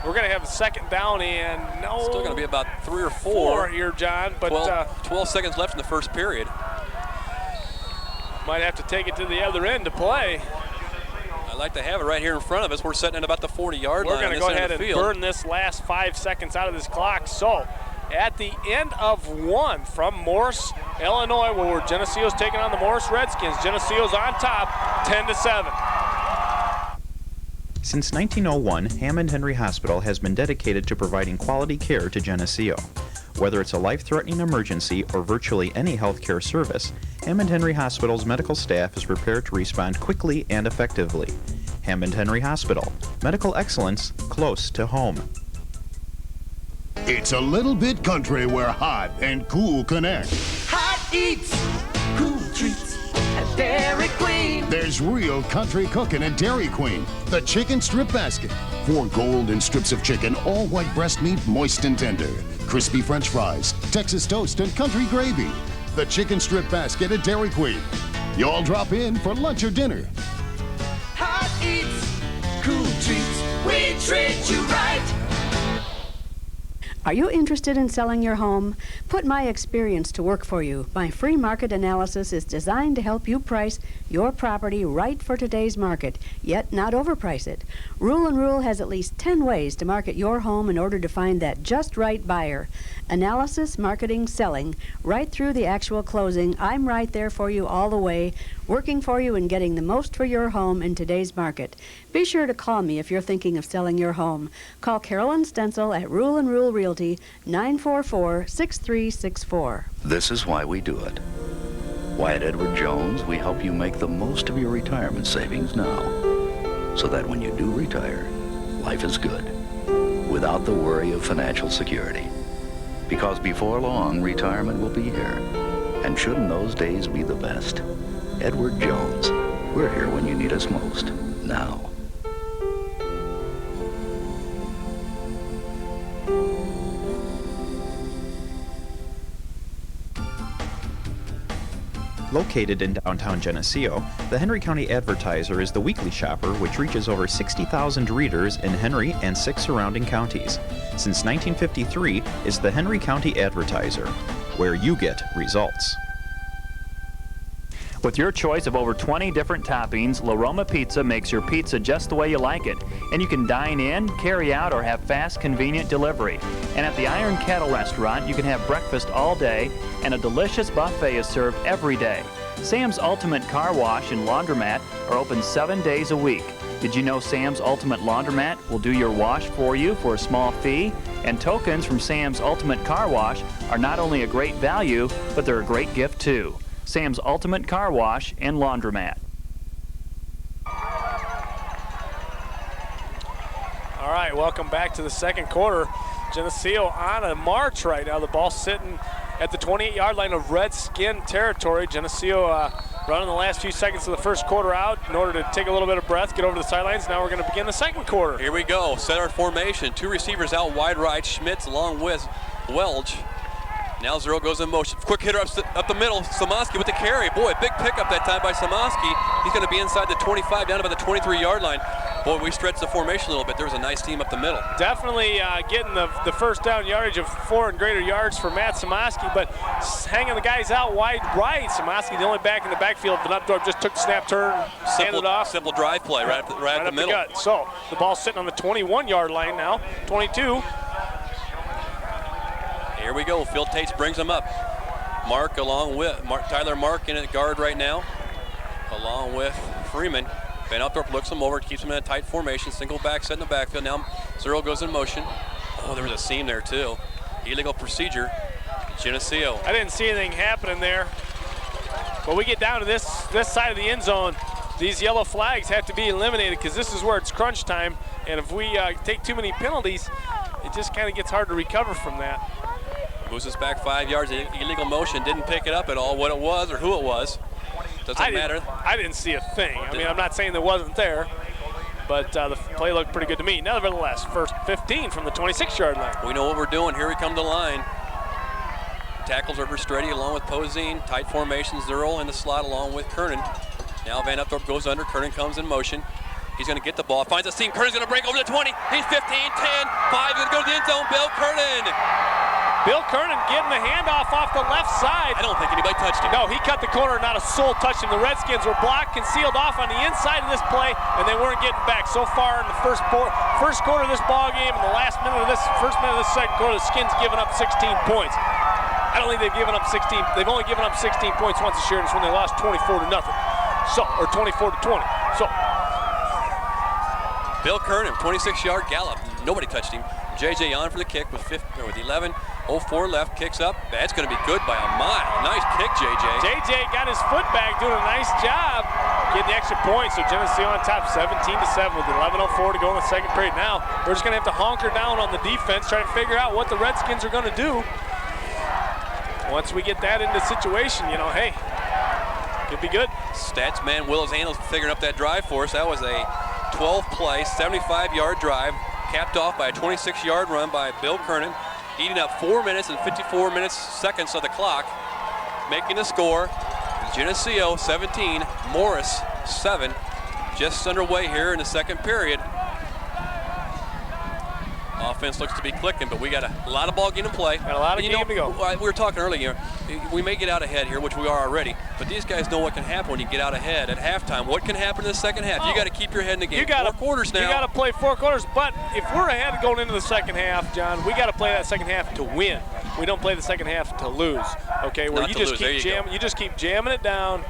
we're going to have a 2nd down and
still going to be about 3 or
4 here, John. But
12 seconds left in the first period.
Might have to take it to the other end to play.
I'd like to have it right here in front of us. We're sitting at about the 40-yard line.
We're going to go ahead and burn this last 5 seconds out of this clock. So, at the end of 1 from Morris, Illinois, where Geneseo's taking on the Morris Redskins. Geneseo's on top, 10-7.
Since 1901, Hammond Henry Hospital has been dedicated to providing quality care to Geneseo. Whether it's a life-threatening emergency or virtually any healthcare service, Hammond Henry Hospital's medical staff is prepared to respond quickly and effectively. Hammond Henry Hospital, medical excellence close to home.
It's a little bit country where hot and cool connect.
Hot eats, cool treats at Dairy Queen.
There's real country cooking at Dairy Queen. The chicken strip basket. 4 golden strips of chicken, all white breast meat, moist and tender. Crispy French fries, Texas toast, and country gravy. The chicken strip basket at Dairy Queen. You all drop in for lunch or dinner.
Hot eats, cool treats, we treat you right.
Are you interested in selling your home? Put my experience to work for you. My free market analysis is designed to help you price your property right for today's market, yet not overprice it. Rule & Rule has at least 10 ways to market your home in order to find that just right buyer. Analysis, marketing, selling, right through the actual closing. I'm right there for you all the way, working for you and getting the most for your home in today's market. Be sure to call me if you're thinking of selling your home. Call Carolyn Stencil at Rule & Rule Realty, 944-6364.
This is why we do it. Why at Edward Jones, we help you make the most of your retirement savings now, so that when you do retire, life is good, without the worry of financial security. Because before long, retirement will be here, and shouldn't those days be the best? Edward Jones, we're here when you need us most, now.
Located in downtown Geneseo, the Henry County Advertiser is the weekly shopper which reaches over 60,000 readers in Henry and 6 surrounding counties. Since 1953, it's the Henry County Advertiser, where you get results.
With your choice of over 20 different toppings, La Roma Pizza makes your pizza just the way you like it. And you can dine in, carry out, or have fast, convenient delivery. And at the Iron Kettle Restaurant, you can have breakfast all day, and a delicious buffet is served every day. Sam's Ultimate Car Wash and Laundromat are open 7 days a week. Did you know Sam's Ultimate Laundromat will do your wash for you for a small fee? And tokens from Sam's Ultimate Car Wash are not only a great value, but they're a great gift too. Sam's Ultimate Car Wash and Laundromat.
All right, welcome back to the second quarter. Geneseo on a march right now. The ball sitting at the 28-yard line of Redskin territory. Geneseo running the last few seconds of the first quarter out in order to take a little bit of breath, get over to the sidelines. Now we're going to begin the second quarter.
Here we go. Center formation. Two receivers out wide right. Schmitz along with Welch. Now Zero goes in motion. Quick hitter up the middle. Samoski with the carry. Boy, big pickup that time by Samoski. He's going to be inside the 25, down about the 23-yard line. Boy, we stretched the formation a little bit. There was a nice team up the middle.
Definitely getting the first down yardage of 4 and greater yards for Matt Samoski, but hanging the guys out wide right. Samoski, the only back in the backfield. Van Updorp just took the snap, turn, handed off.
Simple drive play right at the middle.
Gut. So the ball's sitting on the 21-yard line now, 22.
Here we go. Phil Tates brings him up. Mark along with Tyler Mark in at guard right now, along with Freeman. Van Updorp looks him over, keeps him in a tight formation, single back set in the backfield. Now Zero goes in motion. Oh, there was a seam there too. Illegal procedure. Geneseo.
I didn't see anything happening there. But we get down to this side of the end zone. These yellow flags have to be eliminated because this is where it's crunch time. And if we take too many penalties, it just kind of gets hard to recover from that.
Moves us back 5 yards. Illegal motion. Didn't pick it up at all, what it was or who it was. Doesn't matter.
I didn't see a thing. I mean, I'm not saying there wasn't there, but the play looked pretty good to me. Nevertheless, first 15 from the 26-yard line.
We know what we're doing. Here we come to the line. Tackles are Verstrady along with Poseen. Tight formations, Zero in the slot along with Kernan. Now Van Updorp goes under. Kernan comes in motion. He's going to get the ball. Finds a seam. Kernan's going to break over the 20. He's 15, 10, 5. He's going to go to the end zone. Bill Kernan.
Bill Kernan getting the handoff off the left side.
I don't think anybody touched him.
No, he cut the corner, not a soul touched him. The Redskins were blocked, concealed off on the inside of this play, and they weren't getting back. So far in the first quarter of this ball game, and the first minute of this second quarter, the Skins given up 16 points. I don't think they've given up 16. They've only given up 16 points once this year, and it's when they lost 24-0. So, or 24-20. So,
Bill Kernan, 26-yard gallop. Nobody touched him. JJ on for the kick with 11. 04 left, kicks up. That's going to be good by a mile. Nice kick, JJ.
JJ got his foot back, doing a nice job getting the extra point. So Geneseo on top, 17-7 with 11:04 to go in the second period. Now we're just going to have to hunker down on the defense, try to figure out what the Redskins are going to do. Once we get that into the situation, you know, hey, could be good.
Stats man Willis Handles figuring up that drive for us. That was a 12-play, 75-yard drive, capped off by a 26-yard run by Bill Kernan, eating up 4 minutes and 54 seconds of the clock, making the score. Geneseo 17, Morris 7. Just underway here in the second period. Offense looks to be clicking, but we got a lot of ball game to play.
Got a lot of game to go.
We were talking earlier, we may get out ahead here, which we are already, but these guys know what can happen when you get out ahead at halftime. What can happen in the second half? You got to keep your head in the game. 4 quarters now.
You got to play 4 quarters, but if we're ahead going into the second half, John, we got to play that second half to win. We don't play the second half to lose. Okay, where you just keep jamming it down.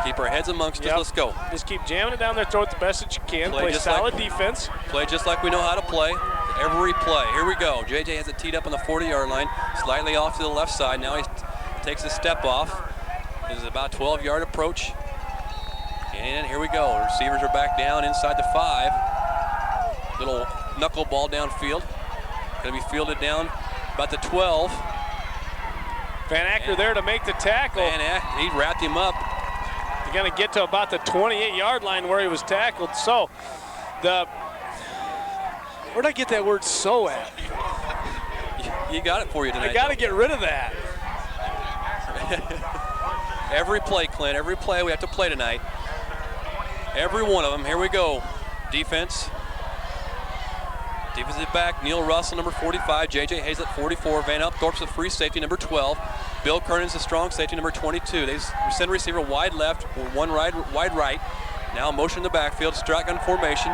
Keep our heads amongst us. Let's go.
Just keep jamming it down there, throw it the best that you can. Play solid defense.
Play just like we know how to play. Every play. Here we go. JJ has it teed up on the 40-yard line, slightly off to the left side. Now he takes a step off. This is about a 12-yard approach. And here we go. The receivers are back down inside the 5. Little knuckleball downfield. Going to be fielded down about the 12.
Van Acker there to make the tackle.
Van Acker, he wrapped him up.
He's going to get to about the 28-yard line where he was tackled. So, where'd I get that word "so" at?
You got it for you tonight.
I got to get rid of that.
Every play, Clint, every play we have to play tonight. Every one of them. Here we go. Defense. Defensive back, Neil Russell, number 45. J.J. Hayes at 44. Van Updorp's a free safety, number 12. Bill Kernan's a strong safety, number 22. They send receiver wide left, wide right. Now motion in the backfield, shotgun formation.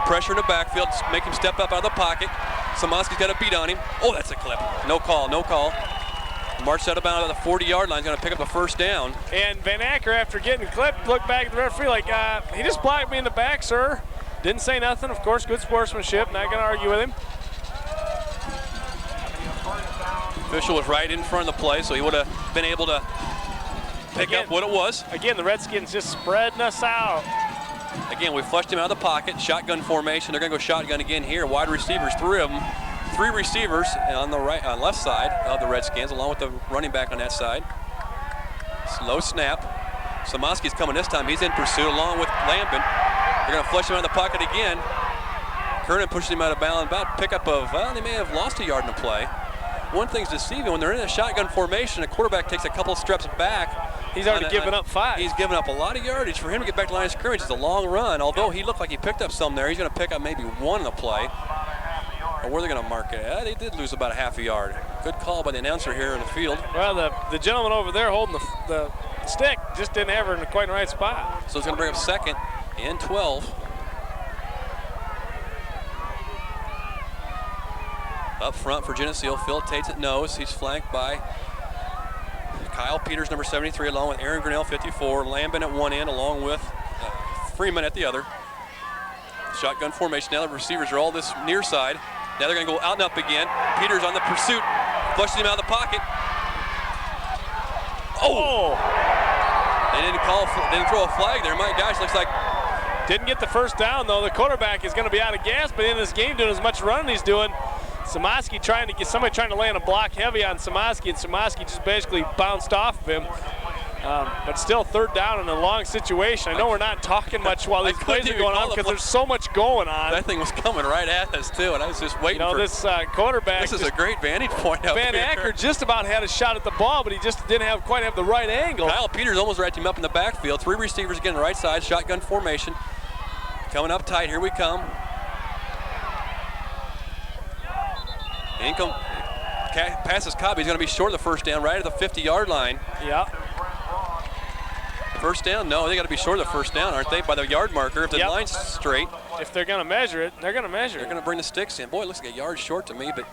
Pressure in the backfield, make him step up out of the pocket. Samoski's got a beat on him. Oh, that's a clip. No call, no call. Marched out about the 40-yard line, is going to pick up the first down.
And Van Acker, after getting clipped, looked back at the referee like, he just blocked me in the back, sir. Didn't say nothing, of course, good sportsmanship, not going to argue with him.
Official was right in front of the play, so he would have been able to pick up what it was.
Again, the Redskins just spreading us out.
Again, we flushed him out of the pocket, shotgun formation. They're going to go shotgun again here. Wide receivers, three of them. Three receivers on the left side of the Redskins, along with the running back on that side. Slow snap. Samaski's coming this time. He's in pursuit along with Lambin. They're going to flush him out of the pocket again. Kernan pushes him out of bounds. About pickup of, well, they may have lost a yard in the play. One thing's deceiving, when they're in a shotgun formation, a quarterback takes a couple steps back.
He's already given up 5.
He's given up a lot of yardage. For him to get back to the line of scrimmage, it's a long run. Although he looked like he picked up some there, he's going to pick up maybe 1 in the play. Or where are they going to mark it? They did lose about a half a yard. Good call by the announcer here in the field.
Well, the gentleman over there holding the stick just didn't have her in quite the right spot.
So it's going to bring up 2nd and 12. Up front for Geneseo, Phil Tates at nose. He's flanked by Kyle Peters, number 73, along with Aaron Grinnell, 54. Lambin at one end, along with Freeman at the other. Shotgun formation. Now the receivers are all this near side. Now they're going to go out and up again. Peters on the pursuit, flushes him out of the pocket. Oh! They didn't throw a flag there. My gosh, looks like.
Didn't get the first down though. The quarterback is going to be out of gas, but in this game doing as much running he's doing. Samaski trying to land a block heavy on Samaski, and Samaski just basically bounced off of him. But still 3rd down in a long situation. I know we're not talking much while these plays are going on because there's so much going on.
That thing was coming right at us too, and I was just waiting for
this quarterback.
This is a great vantage point up
Van
here.
Acker just about had a shot at the ball, but he just didn't quite have the right angle.
Kyle Peters almost wrapped him up in the backfield. 3 receivers again, right side, shotgun formation. Coming up tight, here we come. Income passes Cobb. He's going to be short of the first down, right at the 50-yard line.
Yeah.
First down? No, they got to be short of the first down, aren't they? By the yard marker. If the line's straight.
If they're going to measure it, they're going to measure it.
They're going to bring the sticks in. Boy, it looks like a yard short to me, but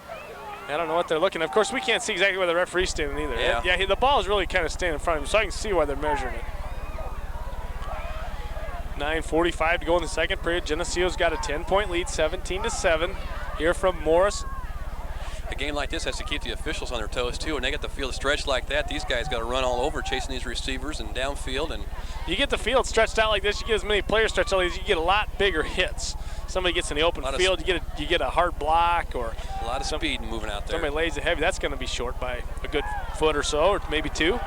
I don't know what they're looking at. Of course, we can't see exactly where the referee's standing either.
Yeah.
The ball is really kind of standing in front of him, so I can see why they're measuring it. 9:45 to go in the second period. Geneseo's got a 10-point lead, 17-7. Here from Morris.
A game like this has to keep the officials on their toes too. When they get the field stretched like that, these guys got to run all over chasing these receivers and downfield. And
you get the field stretched out like this, you get as many players stretched out like this, you get a lot bigger hits. Somebody gets in the open field, you get a hard block or
a lot of speed moving out there.
Somebody lays it heavy, that's going to be short by a good foot or so, or maybe 2.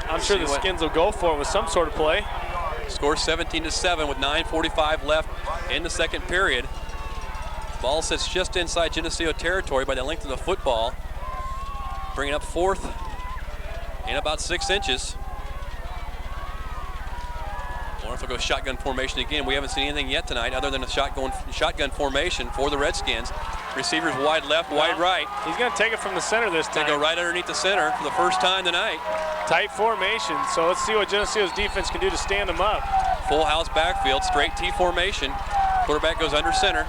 I'm sure the Skins will go for it with some sort of play.
Score 17-7 with 9:45 left in the second period. Ball sits just inside Geneseo territory by the length of the football. Bringing up 4th in about 6 inches. Or if they'll go shotgun formation again. We haven't seen anything yet tonight other than a shotgun formation for the Redskins. Receivers wide left, wide right.
He's going to take it from the center this time.
They go right underneath the center for the first time tonight.
Tight formation, so let's see what Geneseo's defense can do to stand them up.
Full house backfield, straight T formation. Quarterback goes under center.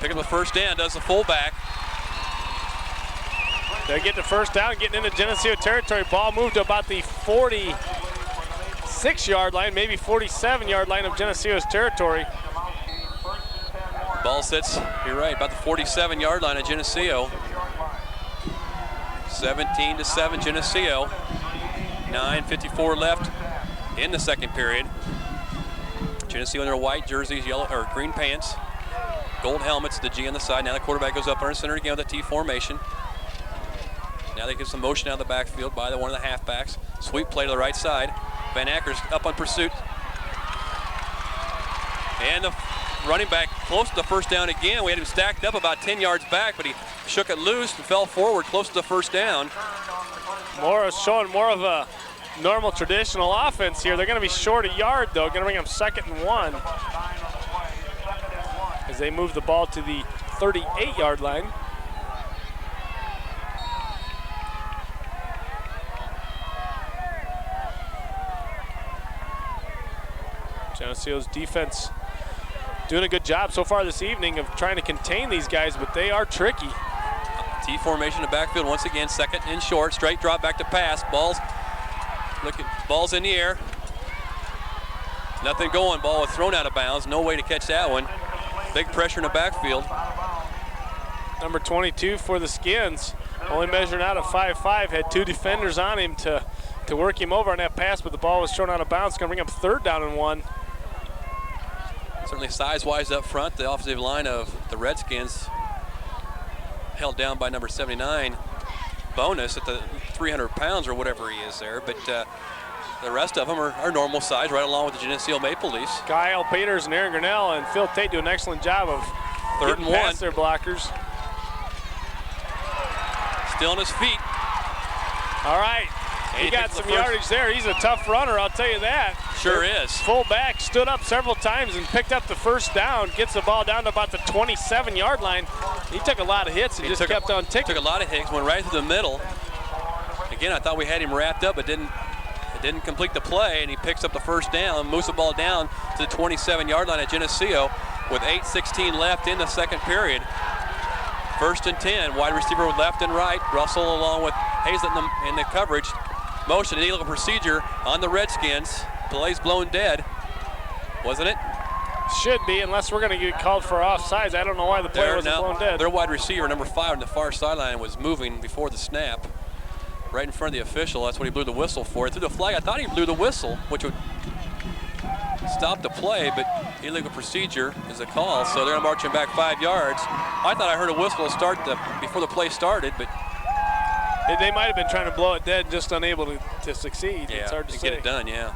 Pick up the first down, does the fullback.
They get the first down, getting into Geneseo territory. Ball moved to about the 46-yard line, maybe 47-yard line of Geneseo's territory.
Ball sits, you're right, about the 47-yard line of Geneseo. 17-7 Geneseo. 9:54 left in the second period. Geneseo in their white jerseys, yellow or green pants. Gold helmets, the G on the side. Now the quarterback goes up under center again with a T formation. Now they get some motion out of the backfield by one of the halfbacks. Sweep play to the right side. Van Acker's up on pursuit. And the running back close to the first down again. We had him stacked up about 10 yards back, but he shook it loose and fell forward close to the first down.
Morris showing more of a normal traditional offense here. They're going to be short a yard though. Going to bring them 2nd and 1. As they move the ball to the 38-yard line. Geneseo's defense doing a good job so far this evening of trying to contain these guys, but they are tricky.
T formation in the backfield once again, 2nd and short, straight drop back to pass. Ball's in the air. Nothing going, ball was thrown out of bounds, no way to catch that one. Big pressure in the backfield.
Number 22 for the Skins, only measuring out at 5'5", had 2 defenders on him to work him over on that pass, but the ball was thrown out of bounds. Going to bring up 3rd down and 1.
Certainly size-wise up front, the offensive line of the Redskins held down by number 79, Bonus, at the 300 pounds or whatever he is there, but the rest of them are normal size, right along with the Geneseo Maple Leafs.
Kyle Peters and Aaron Grinnell and Phil Tate do an excellent job of
3rd and 1.
Past their blockers.
Still on his feet.
All right, he got some yardage there. He's a tough runner, I'll tell you that.
Sure is.
Fullback stood up several times and picked up the 1st down, gets the ball down to about the 27-yard line. He took a lot of hits and just kept on ticking.
Took a lot of hits, went right through the middle. Again, I thought we had him wrapped up, but didn't complete the play, and he picks up the 1st down, moves the ball down to the 27-yard line at Geneseo with 8:16 left in the 2nd period. 1st and 10, wide receiver left and right. Russell along with Hazlett in the coverage. Motion, illegal procedure on the Redskins. Play's blown dead, wasn't it?
Should be, unless we're going to get called for offsides. I don't know why the play wasn't blown dead.
Their wide receiver, number 5 on the far sideline, was moving before the snap. Right in front of the official, that's what he blew the whistle for. He threw the flag, I thought he blew the whistle, which would stop the play, but illegal procedure is a call, so they're marching back 5 yards. I thought I heard a whistle start before the play started, but
they might have been trying to blow it dead, just unable to succeed.
Yeah,
it's hard to
get it done, yeah.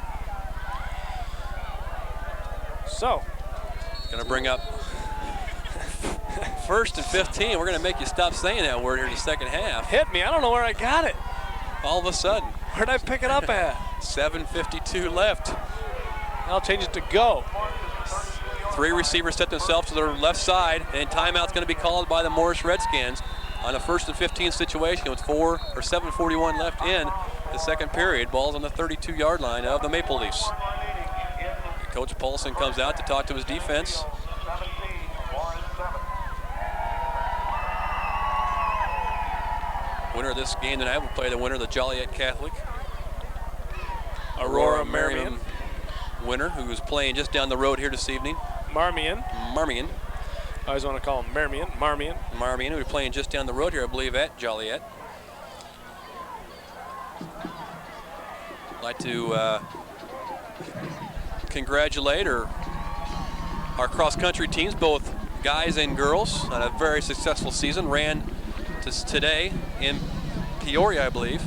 So,
gonna bring up 1st and 15. We're gonna make you stop saying that word here in the 2nd half.
Hit me, I don't know where I got it.
All of a sudden.
Where'd I pick it up at?
7:52 left.
I'll change it to go.
3 receivers set themselves to their left side, and timeout's going to be called by the Morris Redskins on a 1st and 15 situation with 7:41 left in the 2nd period. Ball's on the 32-yard line of the Maple Leafs. Coach Paulson comes out to talk to his defense. Winner of this game tonight will play the winner of the Joliet Catholic. Aurora Merriman winner, who is playing just down the road here this evening.
Marmion.
I
always want to call him Marmion,
who are playing just down the road here, I believe, at Joliet. I'd like to congratulate our cross-country teams, both guys and girls, on a very successful season. Ran to today in Peoria, I believe.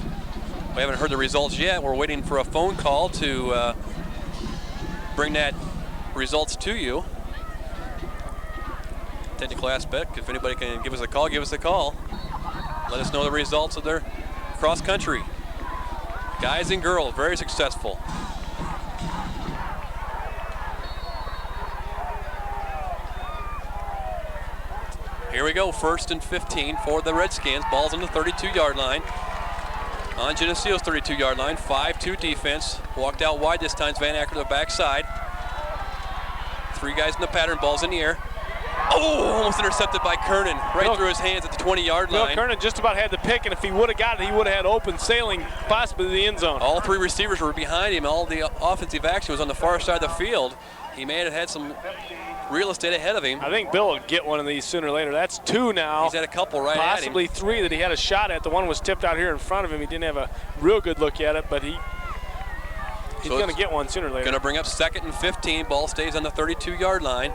We haven't heard the results yet. We're waiting for a phone call to bring that results to you. Technical aspect, if anybody can give us a call, give us a call. Let us know the results of their cross country. Guys and girls, very successful. Here we go, 1st and 15 for the Redskins. Ball's on the 32-yard line. On Geneseo's 32-yard line, 5-2 defense. Walked out wide this time, Van Acker to the backside. 3 guys in the pattern, ball's in the air. Oh, almost intercepted by Kernan, right through his hands at the 20-yard line.
Bill Kernan just about had the pick, and if he would have got it, he would have had open sailing, possibly to the end zone.
All 3 receivers were behind him. All the offensive action was on the far side of the field. He may have had some real estate ahead of him.
I think Bill will get one of these sooner or later. That's 2 now.
He's had a couple right at him.
Possibly 3 that he had a shot at. The one was tipped out here in front of him. He didn't have a real good look at it, but he's going to get one sooner or later.
Going to bring up 2nd and 15. Ball stays on the 32-yard line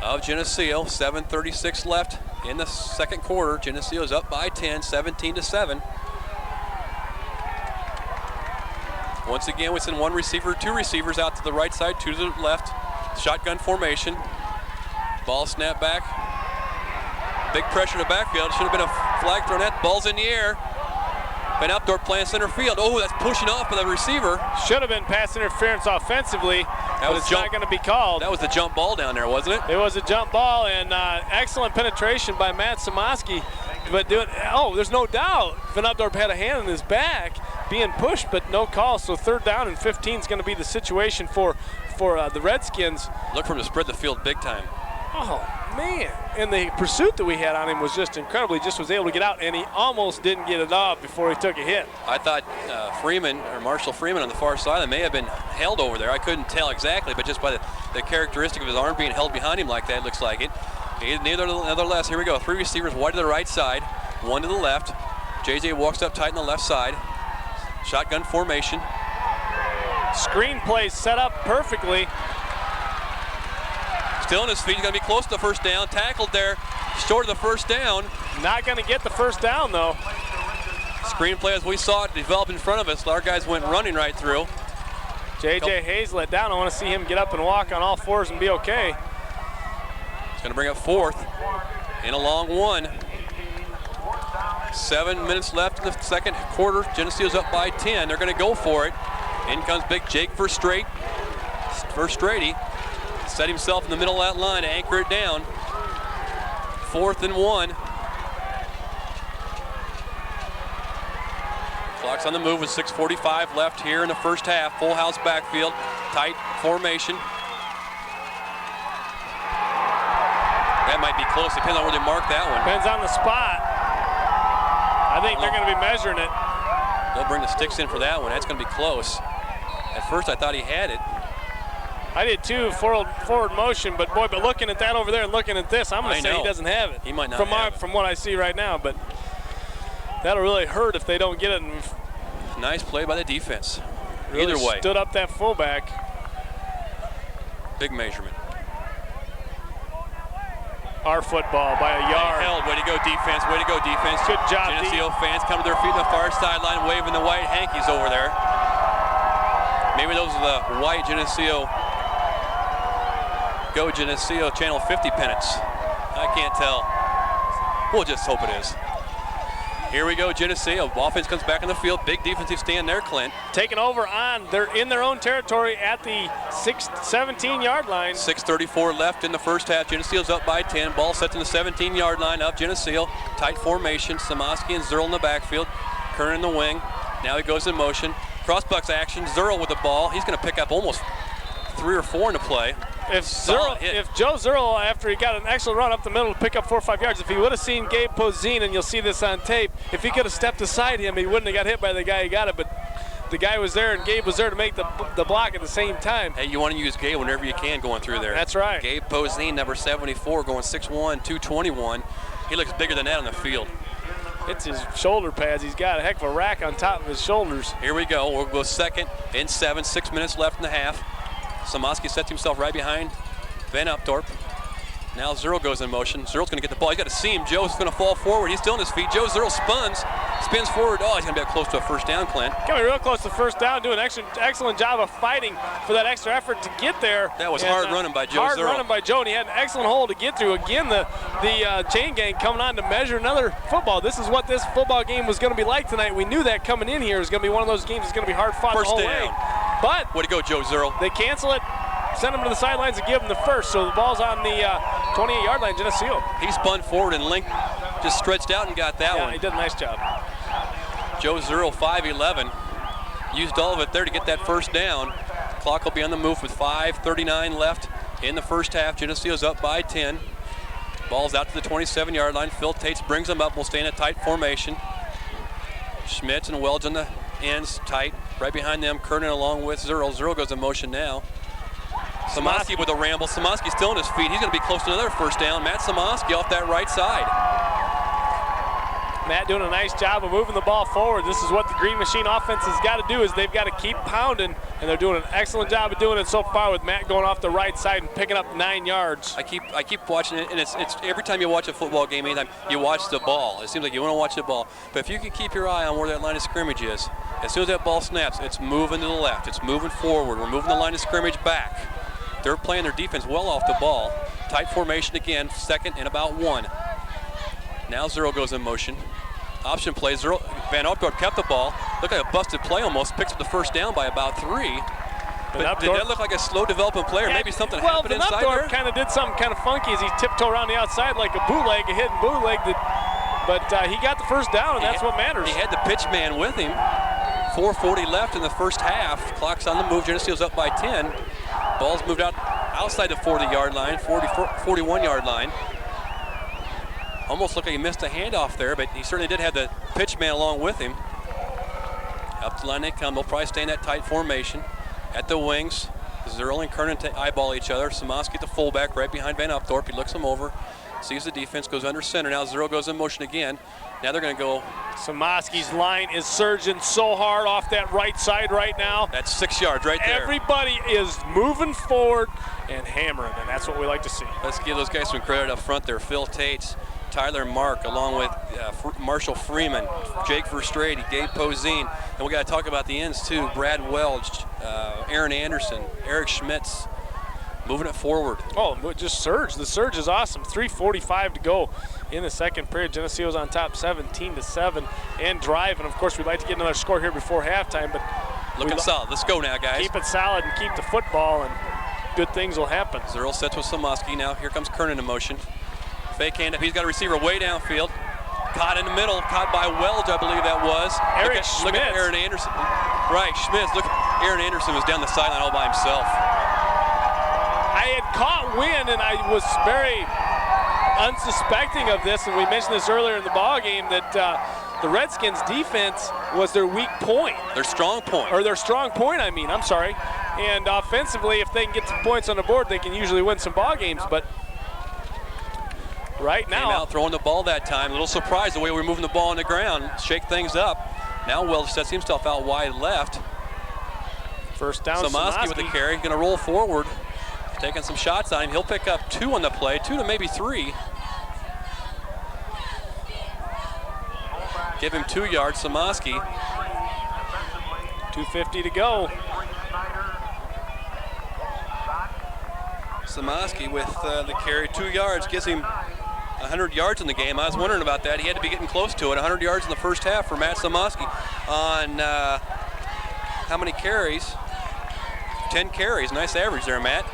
of Geneseo. 7:36 left in the 2nd quarter. Geneseo's up by 10, 17-7. Once again, we send 1 receiver, 2 receivers out to the right side, 2 to the left. Shotgun formation. Ball snap back. Big pressure in the backfield. Should have been a flag thrown at. Ball's in the air. Van Updorp playing center field. Oh, that's pushing off by the receiver.
Should have been pass interference offensively. That was not going to be called.
That was the jump ball down there, wasn't it?
It was a jump ball, and excellent penetration by Matt Samoski. But there's no doubt Van Updorp had a hand in his back, being pushed, but no call. So 3rd down and 15 is going to be the situation for the Redskins.
Look for him to spread the field big time.
Oh, man. And the pursuit that we had on him was just incredible. He just was able to get out, and he almost didn't get it off before he took a hit.
I thought Freeman, or Marshall Freeman on the far side, may have been held over there. I couldn't tell exactly, but just by the characteristic of his arm being held behind him like that, it looks like it. Nevertheless, here we go. 3 receivers wide to the right side, 1 to the left. JJ walks up tight on the left side. Shotgun formation.
Screen play set up perfectly.
Still on his feet. He's going to be close to the first down. Tackled there, short of the first down.
Not going to get the first down, though.
Screen play as we saw it develop in front of us. Our guys went running right through.
JJ Hayes let down. I want to see him get up and walk on all fours and be okay.
He's going to bring up 4th and a long 1. 7 minutes left in the second quarter. Geneseo's up by 10. They're going to go for it. In comes big Jake Verstrate. Verstrate set himself in the middle of that line to anchor it down. 4th and 1. Clock's on the move with 6:45 left here in the first half. Full house backfield, tight formation. That might be close, depends on where they mark that one.
Depends on the spot. I think they're going to be measuring it.
They'll bring the sticks in for that one. That's going to be close. At first I thought he had it.
I did too, forward motion, but boy, looking at that over there and looking at this, I'm going to say he doesn't have it.
He might not have it.
From what I see right now, but that'll really hurt if they don't get it.
Nice play by the defense.
Really
Either way.
Stood up that fullback.
Big measurement.
Our football by a yard.
Held. Way to go defense. Way to go defense.
Good job,
Geneseo fans come to their feet on the far sideline waving the white hankies over there. Maybe those are the white Geneseo Go Geneseo Channel 50 pennants. I can't tell. We'll just hope it is. Here we go, Geneseo. Offense comes back in the field. Big defensive stand there, Clint.
Taking over on, they're in their own territory at the 17-yard line.
6:34 left in the first half. Geneseo's up by 10. Ball set to the 17-yard line of Geneseo. Tight formation. Samoski and Zerl in the backfield. Kern in the wing. Now he goes in motion. Crossbucks action. Zerl with the ball. He's going to pick up almost 3 or 4 in the play.
If Joe Zerl, after he got an excellent run up the middle to pick up 4 or 5 yards, if he would have seen Gabe Posine, and you'll see this on tape, if he could have stepped aside him, he wouldn't have got hit by the guy who got it, but the guy was there and Gabe was there to make the block at the same time.
Hey, you want to use Gabe whenever you can going through there.
That's right.
Gabe Posine, number 74, going 6'1", 221. He looks bigger than that on the field.
It's his shoulder pads. He's got a heck of a rack on top of his shoulders.
Here we go. We'll go 2nd and 7, 6 minutes left in the half. Samoski sets himself right behind Van Updorp. Now Zerl goes in motion. Zerl's going to get the ball. He's got a seam. Joe's going to fall forward. He's still on his feet. Joe Zerl spins forward. Oh, he's going to be close to a first down, Clint.
Coming real close to first down, doing an excellent job of fighting for that extra effort to get there.
That was hard running by Joe
Hard
Zerl.
running by Joe, and he had an excellent hole to get through. Again, the chain gang coming on to measure another football. This is what this football game was going to be like tonight. We knew that coming in here. It was going to be one of those games that's going to be hard fought the whole way. But
way to go, Joe Zerl.
They cancel it. Send him to the sidelines and give him the first. So the ball's on the 28-yard line, Geneseo.
He spun forward and Link just stretched out and got that one.
Yeah, he did a nice job.
Joe Zerl, 5'11", used all of it there to get that first down. Clock will be on the move with 5:39 left in the first half. Geneseo's up by 10. Ball's out to the 27-yard line. Phil Tates brings them up. We'll stay in a tight formation. Schmitz and Welch on the ends, tight. Right behind them, Kernan along with Zerl. Zerl goes in motion now. Samoski with a ramble. Samoski still on his feet. He's going to be close to another first down. Matt Samoski off that right side.
Matt doing a nice job of moving the ball forward. This is what the Green Machine offense has got to do, is they've got to keep pounding, and they're doing an excellent job of doing it so far with Matt going off the right side and picking up 9 yards.
I keep watching it, and it's every time you watch a football game, anytime you watch the ball, it seems like you want to watch the ball. But if you can keep your eye on where that line of scrimmage is, as soon as that ball snaps, it's moving to the left. It's moving forward. We're moving the line of scrimmage back. They're playing their defense well off the ball. Tight formation again, 2nd and about 1. Now Zerl goes in motion. Option play, Zerl, Van Updorp kept the ball. Looked like a busted play almost, picks up the first down by about 3. But did that look like a slow developing play, or maybe something happened inside there?
Well, Van Updorp kind of did something kind of funky as he tiptoed around the outside like a bootleg, a hidden bootleg. But he got the first down, and that's what matters.
He had the pitch man with him. 4:40 left in the first half. Clock's on the move. Geneseo's up by 10. Ball's moved out outside the 40-yard line, 41-yard line. Almost looked like he missed a handoff there, but he certainly did have the pitch man along with him. Up the line they come. They'll probably stay in that tight formation. At the wings, Zerl and Kernan eyeball each other. Samaski, the fullback, right behind Van Upthorpe. He looks him over, sees the defense, goes under center. Now Zerl goes in motion again. Now they're going to go.
Samaski's line is surging so hard off that right side right now.
That's 6 yards right there.
Everybody is moving forward and hammering, and that's what we like to see.
Let's give those guys some credit up front there. Phil Tates, Tyler Mark, along with Marshall Freeman, Jake Verstrade, Gabe Poseen. And we got to talk about the ends too. Brad Welch, Aaron Anderson, Eric Schmitz, moving it forward.
Oh, just surge. The surge is awesome. 3:45 to go in the second period. Geneseo's on top 17-7 and driving. Of course, we'd like to get another score here before halftime, but
looking solid. Let's go now, guys.
Keep it solid and keep the football, and good things will happen.
Zerl sets with Samaski. Now here comes Kernan in motion. Fake hand up. He's got a receiver way downfield. Caught in the middle. Caught by Welch, I believe that was.
Eric Schmitz.
Look at Aaron Anderson. Right, Schmitz. Look, Aaron Anderson was down the sideline all by himself.
I had caught wind, and I was very unsuspecting of this, and we mentioned this earlier in the ball game that the Redskins' defense was their weak point.
Their strong point.
Or their strong point, I mean. I'm sorry. And offensively, if they can get some points on the board, they can usually win some ball games, but right now,
came out throwing the ball that time. A little surprised the way we're moving the ball on the ground. Shake things up. Now Welch sets himself out wide left.
First down,
Samaski with the carry. Going to roll forward. Taking some shots on him. He'll pick up 2 on the play, 2 to maybe 3. Give him 2 yards, Samaski.
2:50 to go.
Samaski with the carry, 2 yards, gives him 100 yards in the game. I was wondering about that. He had to be getting close to it. 100 yards in the first half for Matt Samaski on how many carries? 10 carries. Nice average there, Matt.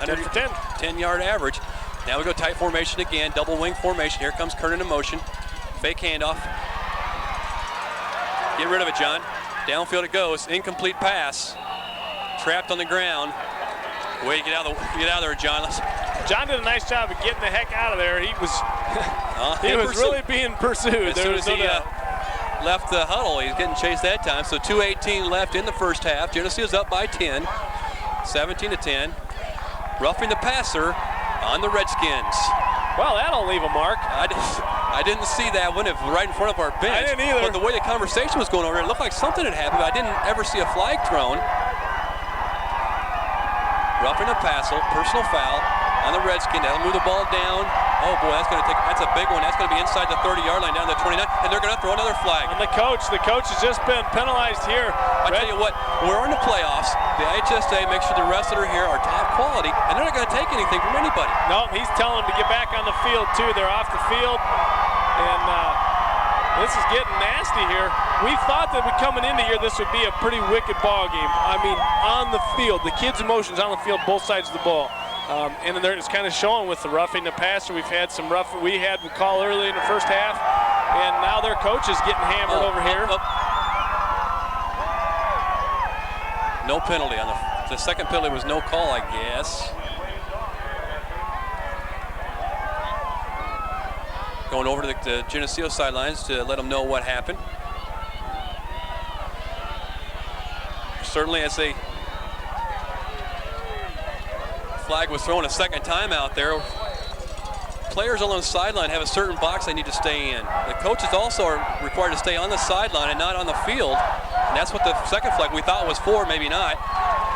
10 for 10.
10-yard average. Now we go tight formation again, double wing formation. Here comes Kernan in motion. Fake handoff. Get rid of it, John. Downfield it goes. Incomplete pass. Trapped on the ground. Way to get out of there, John.
John did a nice job of getting the heck out of there. He was he was really being pursued.
As soon as he left the huddle, he's getting chased that time. So 2:18 left in the first half. Geneseo's up by 10, 17-10. Roughing the passer on the Redskins.
Well, that'll leave a mark.
I didn't see that one right in front of our bench.
I didn't either.
But the way the conversation was going over, it looked like something had happened, but I didn't ever see a flag thrown. Roughing the passer, personal foul on the Redskins. That'll move the ball down. Oh boy, that's a big one. That's going to be inside the 30-yard line, down to the 29, and they're going to throw another flag.
And the coach has just been penalized here.
I tell you what, we're in the playoffs. The HSA makes sure the refs that are here are top quality, and they're not going to take anything from anybody.
No, he's telling them to get back on the field too. They're off the field, and this is getting nasty here. We thought that coming into here, this would be a pretty wicked ball game. I mean, on the field, the kids' emotions on the field, both sides of the ball. And then it's kind of showing with the roughing the passer. We had a call early in the first half, and now their coach is getting hammered over here.
No penalty on the second penalty was no call, I guess. Going over to the Geneseo sidelines to let them know what happened. Certainly, as a flag was thrown a second time out there, players along the sideline have a certain box they need to stay in. The coaches also are required to stay on the sideline and not on the field. And that's what the second flag we thought was for, maybe not.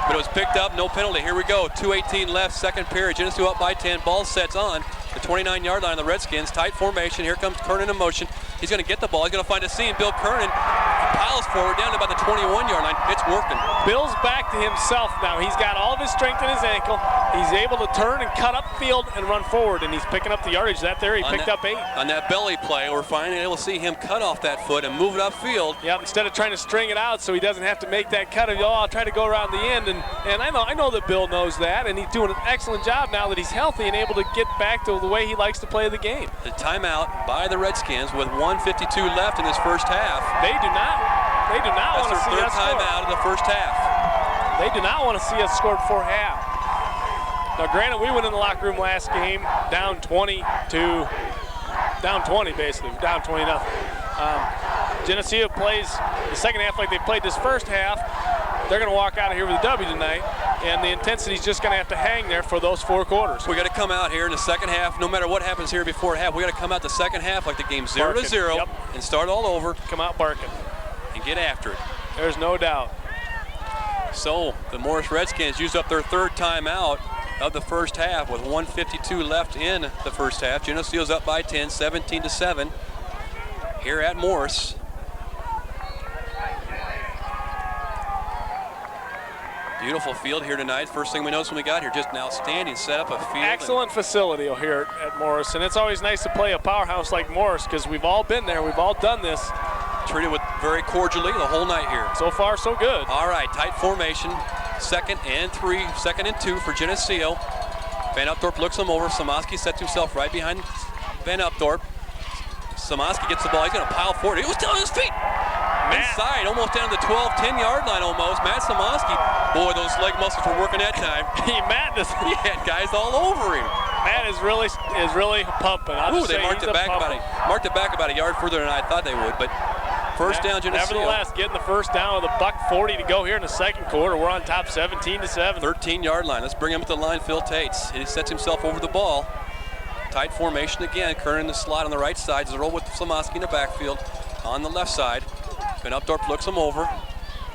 But it was picked up, no penalty. Here we go, 2:18 left, second period. Geneseo up by 10, ball sets on the 29-yard line of the Redskins. Tight formation, here comes Kernan in motion. He's going to get the ball, he's going to find a seam. Bill Kernan piles forward down to about the 21-yard line. It's working.
Bill's back to himself now. He's got all of his strength in his ankle. He's able to turn and cut upfield and run forward, and he's picking up the yardage. That there, he picked up 8.
On that belly play, we're finally able to see him cut off that foot and move it upfield.
Yep, instead of trying to string it out so he doesn't have to make that cut of, I'll try to go around the end. And I know that Bill knows that, and he's doing an excellent job now that he's healthy and able to get back to the way he likes to play the game.
The timeout by the Redskins with 1:52 left in this first half.
They do not want to see us score.
That's their third timeout of the first half.
They do not want to see us score before half. Now, granted, we went in the locker room last game down 20 basically, down 20 nothing. Geneseo plays the second half like they played this first half. They're going to walk out of here with a W tonight, and the intensity's just going to have to hang there for those 4 quarters.
We got to come out here in the second half, no matter what happens here before half. We got to come out the second half like the game's 0-0
Yep.
and start all over.
Come out barking.
And get after it.
There's no doubt.
So the Morris Redskins used up their 3rd timeout of the first half with 1:52 left in the first half. Geneseo's up by 10, 17-7 here at Morris. Beautiful field here tonight. First thing we noticed when we got here, just an outstanding setup of field.
Excellent facility here at Morris, and it's always nice to play a powerhouse like Morris because we've all been there, we've all done this.
Treated with very cordially the whole night here.
So far, so good.
All right, tight formation. 2nd and 3, 2nd and 2 for Geneseo. Van Upthorp looks him over. Samaski sets himself right behind Van Upthorp. Samaski gets the ball. He's going to pile forward. He was still on his feet. Inside, almost down to the 12, 10-yard line almost. Matt Samaski. Boy, those leg muscles were working that time.
Matt
he had guys all over him.
Matt is really pumping.
They marked it back about a yard further than I thought they would, but first down, Geneseo.
Nevertheless, getting the first down with a $1:40 to go here in the second quarter. We're on top 17-7.
13-yard line. Let's bring him to the line, Phil Tates. He sets himself over the ball. Tight formation again. Kernan in the slot on the right side. Zerl with Samaski in the backfield on the left side. Van Upthorp looks him over.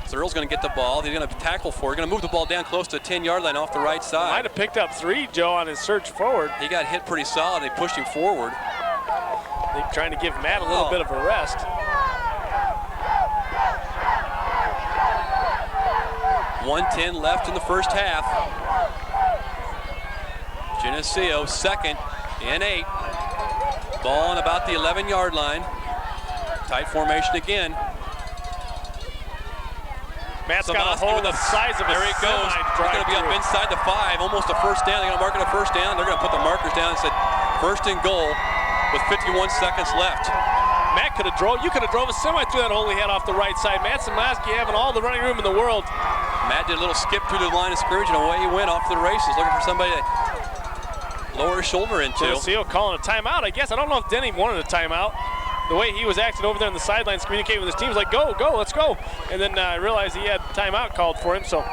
Zerl's going to get the ball. He's going to tackle for it. Going to move the ball down close to the 10-yard line off the right side.
Might have picked up 3, Joe, on his search forward.
He got hit pretty solid. They pushed him forward.
They're trying to give Matt a little bit of a rest.
1:10 left in the first half. Geneseo 2nd and 8. Ball on about the 11-yard line. Tight formation again.
Matt's got a hold of the size of his.
There he goes. He's going to be up inside the 5, almost a first down. They're going to mark it a first down. They're going to put the markers down and said first and goal with 51 seconds left.
Matt could have drove. You could have drove a semi through that hole he had off the right side. Matt Samaski having all the running room in the world.
Matt did a little skip through the line of scrimmage and away he went off to the races, looking for somebody to lower his shoulder into.
Geneseo calling a timeout, I guess. I don't know if Denny wanted a timeout. The way he was acting over there on the sidelines, communicating with his team, was like, go, let's go. And then I realized he had timeout called for him, so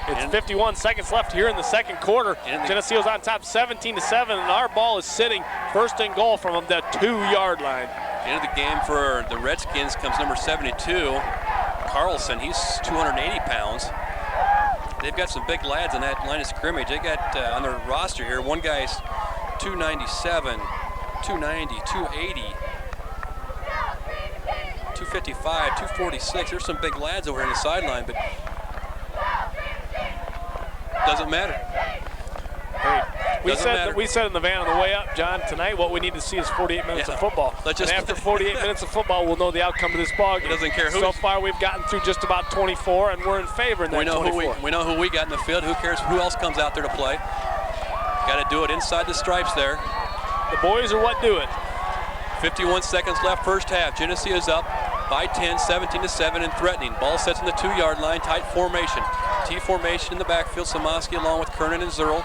it's 51 seconds left here in the second quarter. Geneseo's on top 17-7, and our ball is sitting first and goal from the 2-yard line.
End of the game for the Redskins comes number 72, Carlson. He's 280 pounds. They've got some big lads on that line of scrimmage. They got on their roster here, one guy's 297, 290, 280, 255, 246. There's some big lads over here on the sideline, but doesn't matter.
Hey, we said in the van on the way up, John, tonight what we need to see is 48 minutes of football. And after 48 minutes of football, we'll know the outcome of this ball game.
It doesn't care who.
So far, we've gotten through just about 24, and we're in favor in that 24.
We know who we got in the field. Who cares who else comes out there to play? Got to do it inside the stripes there.
The boys are what do it.
51 seconds left first half. Geneseo's up by 10, 17-7 and threatening. Ball sets in the 2-yard line, tight formation. T formation in the backfield. Samaski along with Kernan and Zerl.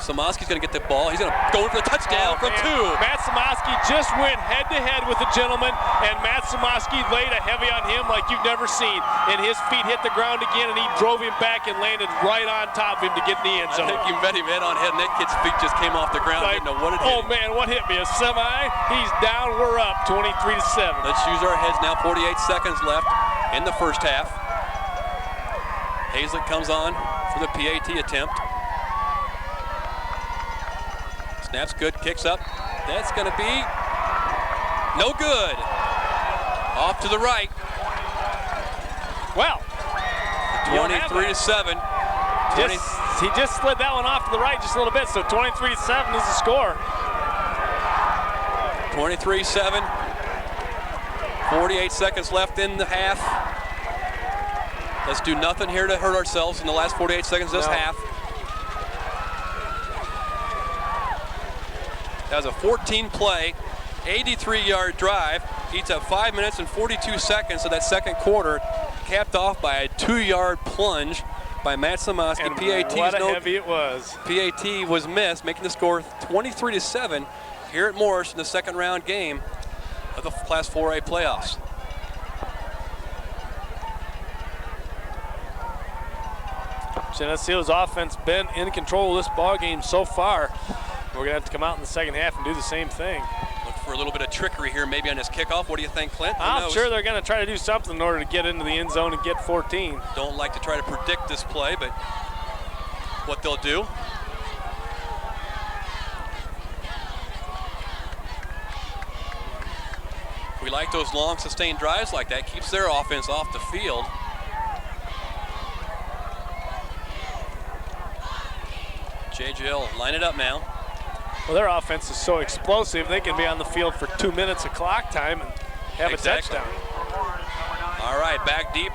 Samaski's going to get the ball. He's going to go for the touchdown from 2.
Matt Samaski just went head-to-head with the gentleman, and Matt Samaski laid a heavy on him like you've never seen. And his feet hit the ground again, and he drove him back and landed right on top of him to get in the end zone.
I think you met him head on head, and that kid's feet just came off the ground. I didn't know what it hit.
Oh, man, what hit me? A semi? He's down, we're up, 23-7.
Let's use our heads now. 48 seconds left in the first half. Hazlett comes on for the PAT attempt. Snaps good, kicks up. That's going to be no good. Off to the right.
Well,
23-7.
He just slid that one off to the right just a little bit, so 23-7 is the score.
23-7. 48 seconds left in the half. Let's do nothing here to hurt ourselves in the last 48 seconds of this half. That was a 14-play, 83-yard drive. Eats up 5 minutes and 42 seconds of that second quarter, capped off by a 2-yard plunge by Matt Samoski.
And
PAT
what a heavy it was.
PAT was missed, making the score 23-7 here at Morris in the second round game of the Class 4A playoffs.
Geneseo's offense been in control of this ball game so far. We're going to have to come out in the second half and do the same thing.
Look for a little bit of trickery here maybe on this kickoff. What do you think, Clint?
I'm sure they're going to try to do something in order to get into the end zone and get 14.
Don't like to try to predict this play, but what they'll do. We like those long sustained drives like that. Keeps their offense off the field. JGL line it up now.
Well, their offense is so explosive, they can be on the field for 2 minutes of clock time and have
Exactly.
a touchdown.
All right, back deep.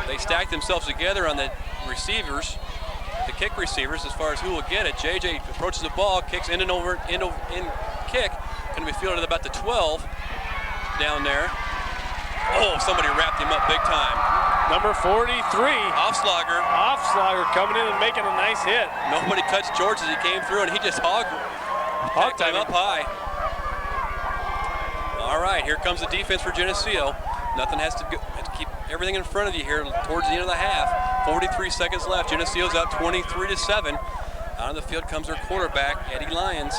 They stack themselves together on the receivers, the kick receivers, as far as who will get it. JJ approaches the ball, kicks in and over, in kick. Going to be fielded at about the 12 down there. Oh, somebody wrapped him up big time.
Number 43.
Offslogger.
Offslogger coming in and making a nice hit.
Nobody touched George as he came through, and he just hogged him up high. All right, here comes the defense for Geneseo. Nothing has to keep everything in front of you here towards the end of the half. 43 seconds left. Geneseo's up 23-7. Out on the field comes their quarterback, Eddie Lyons.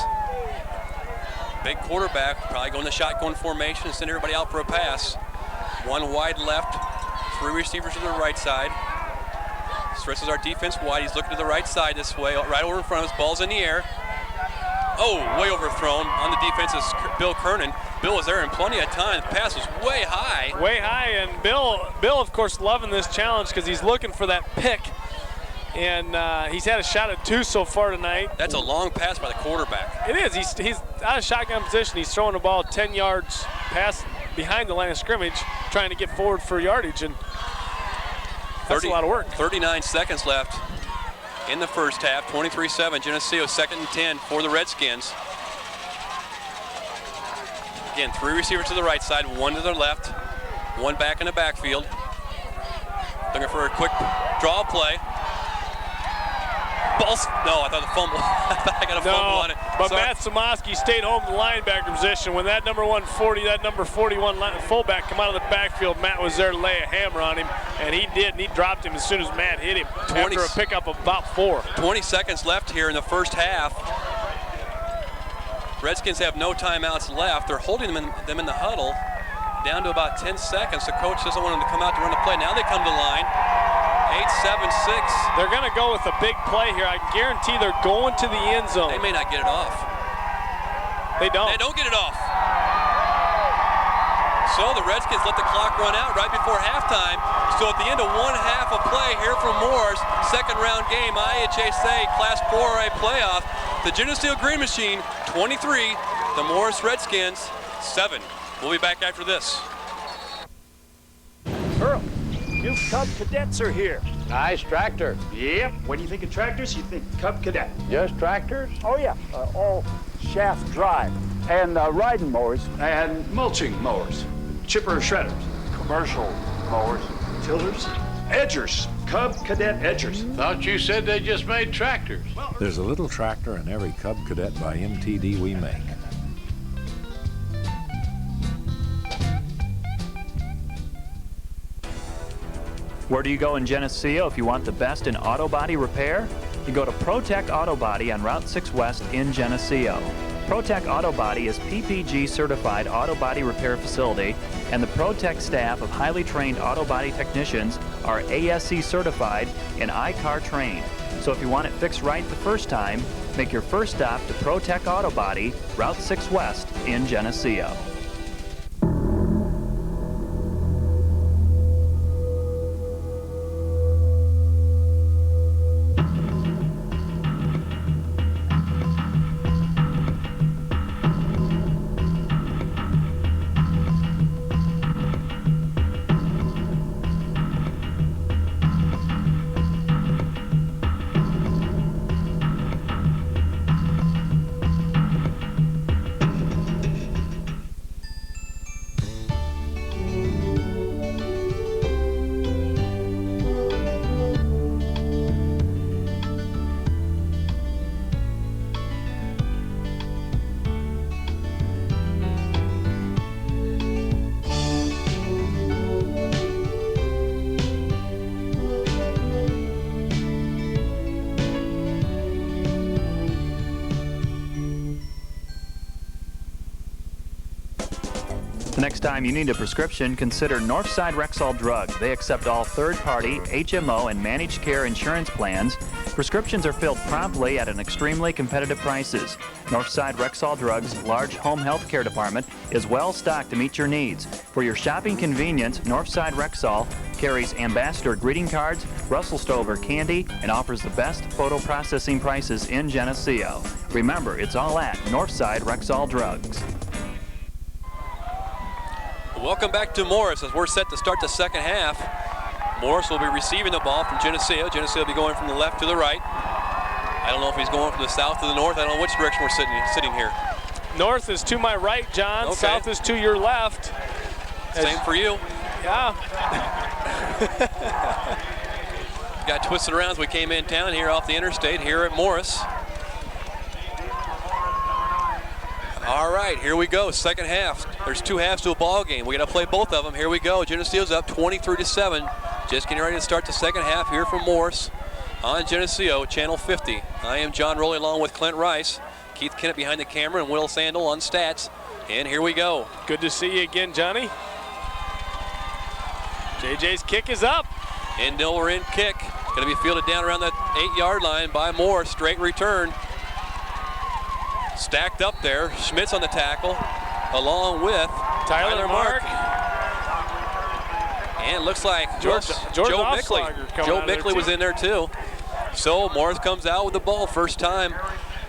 Big quarterback, probably going to shotgun formation and send everybody out for a pass. One wide left, 3 receivers to the right side. Stretches our defense wide. He's looking to the right side this way, right over in front of us. Ball's in the air. Oh, way overthrown. On the defense is Bill Kernan. Bill was there in plenty of time. The pass was way high.
Way high, and Bill, of course, loving this challenge because he's looking for that pick. And he's had a shot at 2 so far tonight.
That's a long pass by the quarterback.
It is. He's out of shotgun position. He's throwing the ball 10 yards past behind the line of scrimmage, trying to get forward for yardage, and that's a lot of work.
39 seconds left in the first half. 23-7. Geneseo 2nd and 10 for the Redskins. Again, 3 receivers to the right side, 1 to the left, 1 back in the backfield. Looking for a quick draw play. No, I thought the fumble. I got a fumble on it.
But
Sorry.
Matt Samoski stayed home in the linebacker position. When that number 140, that number 41 fullback come out of the backfield, Matt was there to lay a hammer on him, and he did, and he dropped him as soon as Matt hit him after a pickup of about 4.
20 seconds left here in the first half. Redskins have no timeouts left. They're holding them in the huddle down to about 10 seconds. The coach doesn't want them to come out to run the play. Now they come to line. 8-7-6.
They're going to go with a big play here. I guarantee they're going to the end zone.
They may not get it off.
They don't.
They don't get it off. So the Redskins let the clock run out right before halftime. So at the end of one half of play here from Moore's second round game, IHSA Class 4A playoff, the Geneseo Green Machine 23, the Morris Redskins 7. We'll be back after this.
Earl, new Cub cadets are here.
Nice tractor.
Yep. When you think of tractors, you think Cub Cadet.
Just tractors?
Oh, yeah. All shaft drive. And riding mowers. And mulching mowers. Chipper shredders. Commercial mowers. Tillers. Edgers. Cub Cadet edgers.
Thought you said they just made tractors.
There's a little tractor in every Cub Cadet by MTD we make.
Where do you go in Geneseo if you want the best in auto body repair? You go to ProTech Auto Body on Route 6 West in Geneseo. ProTech Auto Body is PPG certified auto body repair facility, and the ProTech staff of highly trained auto body technicians are ASC certified and I-CAR trained. So if you want it fixed right the first time, make your first stop to ProTech Auto Body, Route 6 West in Geneseo. Next time you need a prescription, consider Northside Rexall Drug. They accept all third-party, HMO, and managed care insurance plans. Prescriptions are filled promptly at an extremely competitive prices. Northside Rexall Drug's large home health care department is well stocked to meet your needs. For your shopping convenience, Northside Rexall carries ambassador greeting cards, Russell Stover candy, and offers the best photo processing prices in Geneseo. Remember, it's all at Northside Rexall Drugs.
Welcome back to Morris as we're set to start the second half. Morris will be receiving the ball from Geneseo. Geneseo will be going from the left to the right. I don't know if he's going from the south to the north. I don't know which direction we're sitting here.
North is to my right, John.
Okay.
South is to your left.
Same for you.
Yeah.
Got twisted around as we came in town here off the interstate here at Morris. All right, here we go, second half. There's 2 halves to a ball game. We got to play both of them. Here we go. Geneseo's up 23-7. Just getting ready to start the second half here from Morris on Geneseo, Channel 50. I am John Rowley along with Clint Rice, Keith Kennett behind the camera, and Will Sandel on stats. And here we go.
Good to see you again, Johnny. JJ's kick is up.
And we're in kick. Going to be fielded down around the 8-yard line by Morris. Straight return. Stacked up there. Schmitz on the tackle, along with Tyler Mark. And it looks like Joe Mickley. Joe Mickley was in there too. So Morris comes out with the ball first time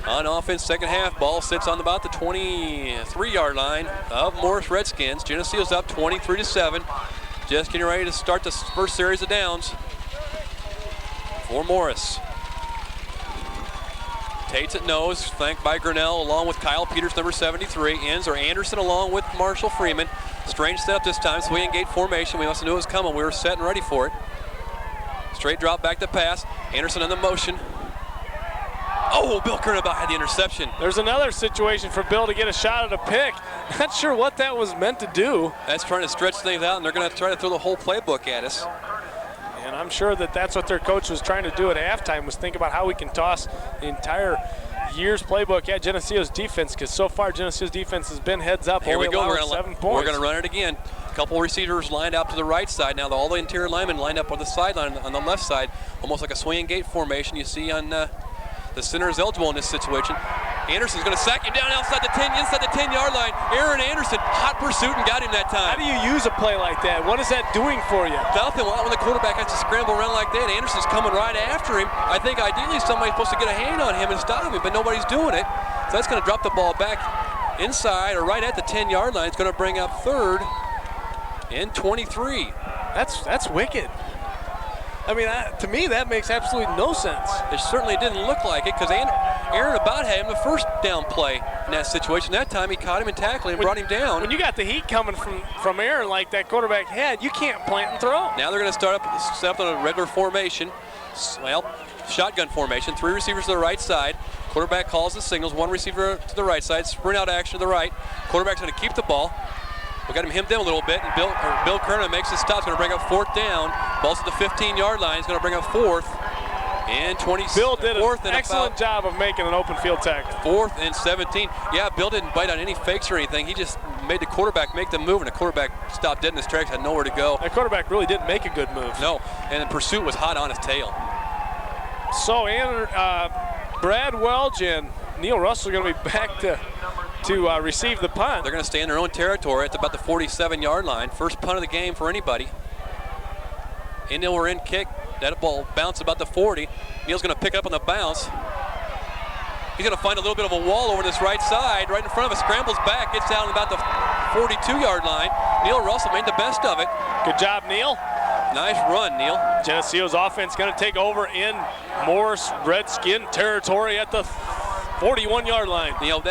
on offense, second half. Ball sits on about the 23-yard line of Morris Redskins. Geneseo's up 23-7. Just getting ready to start the first series of downs for Morris. Tate's at nose, flanked by Grinnell, along with Kyle Peters, number 73. Ends are Anderson along with Marshall Freeman. Strange setup this time, swing and gate formation. We must have knew it was coming. We were set and ready for it. Straight drop back to pass. Anderson on the motion. Oh, Bill Kern about had the interception.
There's another situation for Bill to get a shot at a pick. Not sure what that was meant to do.
That's trying to stretch things out, and they're going to try to throw the whole playbook at us.
And I'm sure that that's what their coach was trying to do at halftime, was think about how we can toss the entire year's playbook at Geneseo's defense, because so far Geneseo's defense has been heads up.
Here we go. We're
7 points.
We're going to run it again. A couple receivers lined out to the right side. Now all the interior linemen lined up on the sideline on the left side, almost like a swing and gate formation you see on the center is eligible in this situation. Anderson's going to sack him down inside the 10-yard line. Aaron Anderson, hot pursuit, and got him that time.
How do you use a play like that? What is that doing for you?
Nothing. When the quarterback has to scramble around like that, Anderson's coming right after him. I think ideally somebody's supposed to get a hand on him and stop him, but nobody's doing it. So that's going to drop the ball back inside or right at the 10-yard line. It's going to bring up third and 23.
That's wicked. I mean, to me, that makes absolutely no sense.
It certainly didn't look like it, because Aaron about had him the first down play in that situation. That time he caught him and tackled him and brought him down.
When you got the heat coming from Aaron like that quarterback had, you can't plant and throw.
Now they're going to set up on a regular formation. Well, shotgun formation. 3 receivers to the right side. Quarterback calls the signals. 1 receiver to the right side. Sprint out action to the right. Quarterback's going to keep the ball. We got him hemmed in a little bit, and Bill Kernan makes his stop. He's going to bring up 4th down. Ball's at the 15-yard line. He's going to bring up 4th and 20.
Bill did an excellent job of making an open field tackle.
4th and 17. Yeah, Bill didn't bite on any fakes or anything. He just made the quarterback make the move, and the quarterback stopped dead in his tracks, had nowhere to go.
That quarterback really didn't make a good move.
No, and the pursuit was hot on his tail.
So Brad Welch and Neil Russell are going to be back to receive the punt.
They're going to stay in their own territory at about the 47-yard line. First punt of the game for anybody. And then we're in kick. That ball bounced about the 40. Neil's going to pick up on the bounce. He's going to find a little bit of a wall over this right side, right in front of us. Scrambles back, gets down about the 42-yard line. Neil Russell made the best of it.
Good job, Neil.
Nice run, Neil.
Geneseo's offense going to take over in Morris Redskin territory at the 41-yard line.
You know,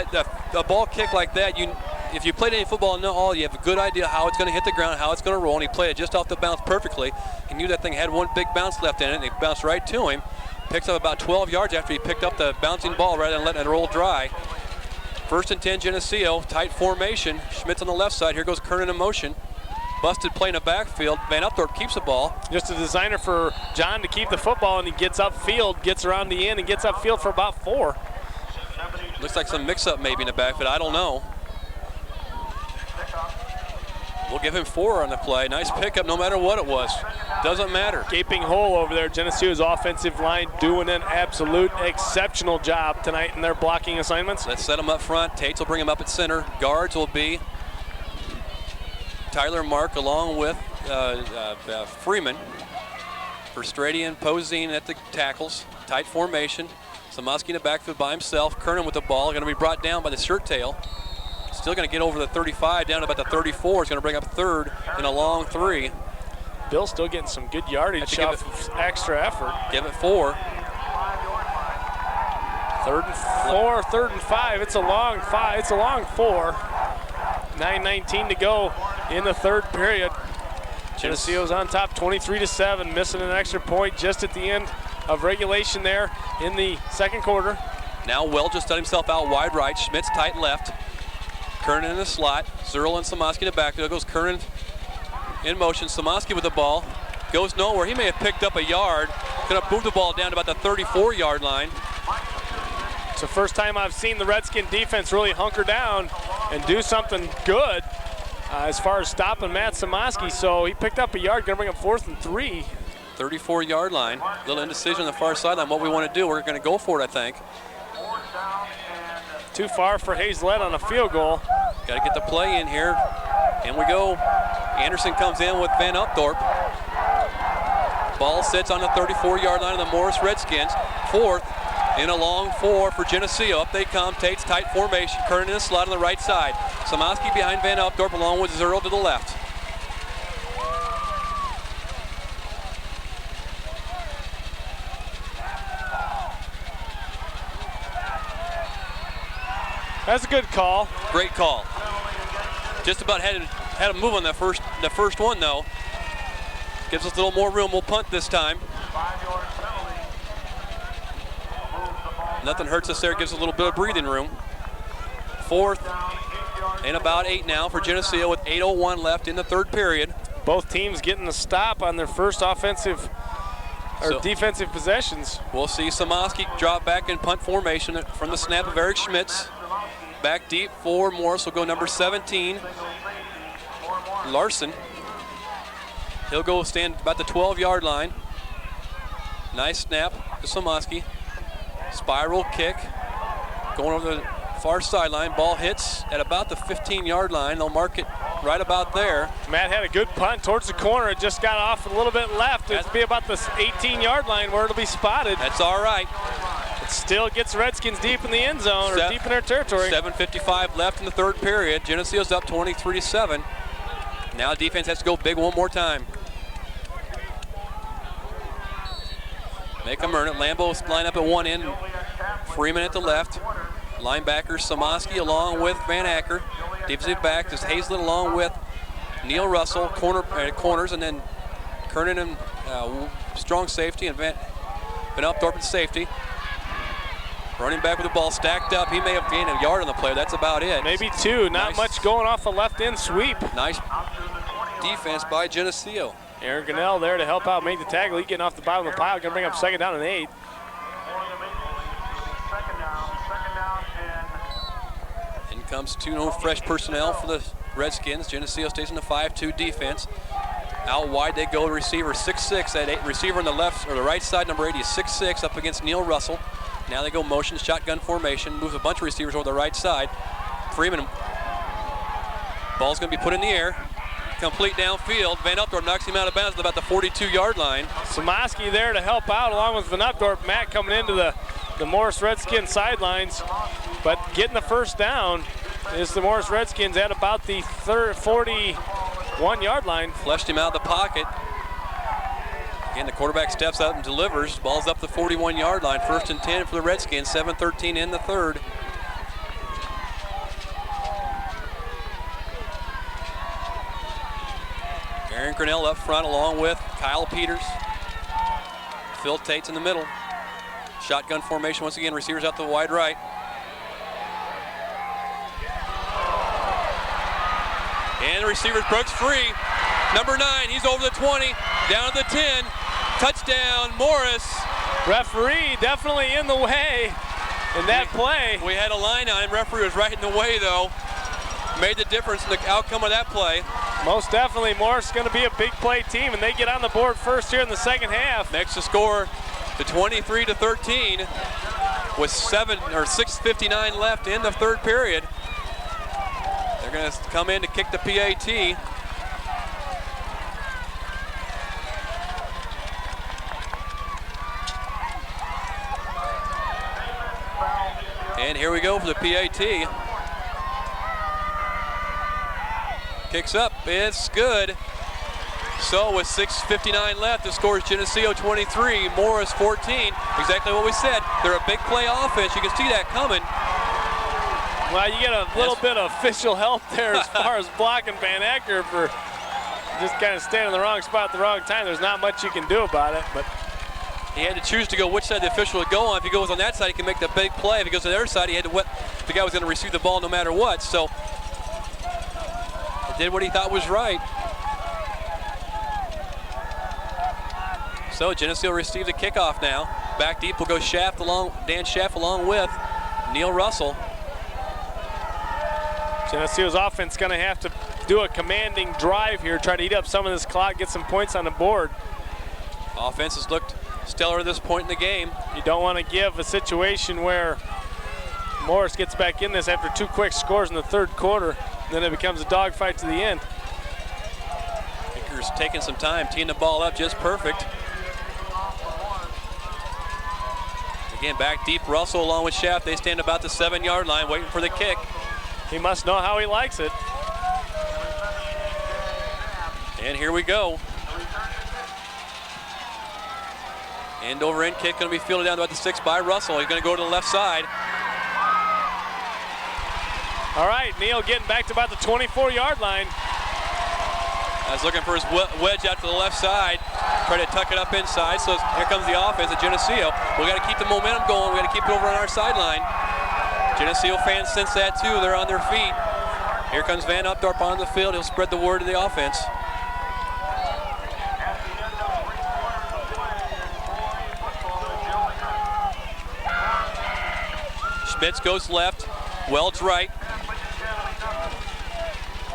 a ball kick like that, if you played any football at all, you have a good idea how it's going to hit the ground, how it's going to roll, and he played it just off the bounce perfectly. He knew that thing had one big bounce left in it, and it bounced right to him. Picks up about 12 yards after he picked up the bouncing ball rather than letting it roll dry. 1st and 10, Geneseo, tight formation. Schmitz on the left side. Here goes Kernan in motion. Busted play in the backfield. Van Upthorpe keeps the ball.
Just a designer for John to keep the football, and he gets upfield, gets around the end, and gets upfield for about 4.
Looks like some mix-up maybe in the backfield. I don't know. We'll give him 4 on the play. Nice pickup no matter what it was. Doesn't matter.
Gaping hole over there. Geneseo's offensive line doing an absolute exceptional job tonight in their blocking assignments.
Let's set him up front. Tates will bring him up at center. Guards will be Tyler Mark along with Freeman. Verstradian posing at the tackles. Tight formation. Samoski in the backfield by himself. Kernan with the ball. Going to be brought down by the shirt tail. Still going to get over the 35, down to about the 34. Is going to bring up 3rd in a long 3.
Bill still getting some good yardage off of extra effort.
Give it 4.
3rd and 4, 3rd and 5. It's a long 5. It's a long 4. 9:19 to go in the 3rd period. Geneseo's on top 23-7, missing an extra point just at the end of regulation there in the 2nd quarter.
Now Well just let himself out wide right. Schmitz tight left. Kernan in the slot. Zerl and Samoski in the backfield. Goes Kernan in motion. Samoski with the ball. Goes nowhere. He may have picked up a yard. Going to move the ball down to about the 34-yard line.
It's the first time I've seen the Redskin defense really hunker down and do something good as far as stopping Matt Samoski. So he picked up a yard. Going to bring up 4th and 3.
34-yard line. Little indecision on the far sideline. What we want to do, we're going to go for it, I think.
Too far for Hazlett on a field goal.
Got to get the play in here. And we go. Anderson comes in with Van Upthorpe. Ball sits on the 34-yard line of the Morris Redskins. 4th in a long 4 for Geneseo. Up they come. Tate's tight formation. Kernan in the slot on the right side. Samoski behind Van Upthorpe along with Zerl to the left.
That's a good call.
Great call. Just about had a move on the first one though. Gives us a little more room. We'll punt this time. Nothing hurts us there. Gives us a little bit of breathing room. 4th and about 8 now for Geneseo with 8:01 left in the 3rd period.
Both teams getting the stop on their first offensive or defensive possessions.
We'll see Samoski drop back in punt formation from the snap of Eric Schmitz. Back deep for Morris will go number 17, Larson. He'll go stand about the 12-yard line. Nice snap to Samoski. Spiral kick going over the far sideline. Ball hits at about the 15-yard line. They'll mark it right about there.
Matt had a good punt towards the corner. It just got off a little bit left. It'll be about the 18-yard line where it'll be spotted.
That's all right.
It still gets Redskins deep in the end zone or deep in their territory.
7:55 left in the 3rd period. Geneseo's up 23-7. Now defense has to go big one more time. Make them earn it. Lambeau line up at one end. Freeman at the left. Linebackers Samoski along with Van Acker. Defensive back is Hazlett along with Neil Russell. Corners, and then Kernan and strong safety, and Van Upthorpe at safety. Running back with the ball stacked up. He may have gained a yard on the play. That's about it.
Maybe 2. Not much going off a left end sweep.
Nice defense by Geneseo.
Aaron Gunnell there to help out, make the tackle. He getting off the bottom of the pile. Going to bring up 2nd down and 8.
In comes 2 fresh personnel for the Redskins. Geneseo stays in the 5-2 defense. Out wide they go to receiver 6'6". That receiver on the left or the right side, number 80 is 6'6", up against Neil Russell. Now they go motion shotgun formation, moves a bunch of receivers over the right side. Freeman, ball's going to be put in the air. Complete downfield. Van Upthorpe knocks him out of bounds at about the 42-yard line.
Samoski there to help out along with Van Upthorpe. Matt coming into the Morris Redskins sidelines, but getting the first down is the Morris Redskins at about the 41-yard line.
Flushed him out of the pocket. Again, the quarterback steps out and delivers. Ball's up the 41-yard line. 1st and 10 for the Redskins. 7:13 in the 3rd. Aaron Grinnell up front along with Kyle Peters. Phil Tate's in the middle. Shotgun formation once again. Receivers out to the wide right. And the receiver breaks free. Number 9, he's over the 20, down to the 10. Touchdown, Morris.
Referee definitely in the way in that play.
We had a line on him. Referee was right in the way, though. Made the difference in the outcome of that play.
Most definitely, Morris is going to be a big play team, and they get on the board first here in the second half.
Makes the score to 23-13 with 6:59 left in the third period. They're going to come in to kick the PAT. And here we go for the PAT. Kicks up, it's good. So with 6:59 left, the score is Geneseo 23, Morris 14. Exactly what we said. They're a big play offense. You can see that coming.
Well, you get a little bit of official help there as far as blocking Van Acker for just kind of standing in the wrong spot at the wrong time. There's not much you can do about it, but
he had to choose to go which side the official would go on. If he goes on that side, he can make the big play. If he goes to the other side, he had to the guy was going to receive the ball no matter what. So he did what he thought was right. So Geneseo received a kickoff now. Back deep will go Dan Schaff along with Neil Russell.
Geneseo's offense going to have to do a commanding drive here, try to eat up some of this clock, get some points on the board.
Offense has looked stellar at this point in the game.
You don't want to give a situation where Morris gets back in this after 2 quick scores in the third quarter, then it becomes a dogfight to the end.
Hicker's taking some time, teeing the ball up just perfect. Again, back deep, Russell along with Schaff. They stand about the 7-yard line waiting for the kick.
He must know how he likes it.
And here we go. End over end kick going to be fielded down about the 6 by Russell. He's going to go to the left side.
All right, Neil getting back to about the 24-yard line.
I was looking for his wedge out to the left side. Try to tuck it up inside. So here comes the offense at Geneseo. We got to keep the momentum going. We got to keep it over on our sideline. Geneseo fans sense that too. They're on their feet. Here comes Van Updorp on the field. He'll spread the word to the offense. Schmitz goes left. Welch right.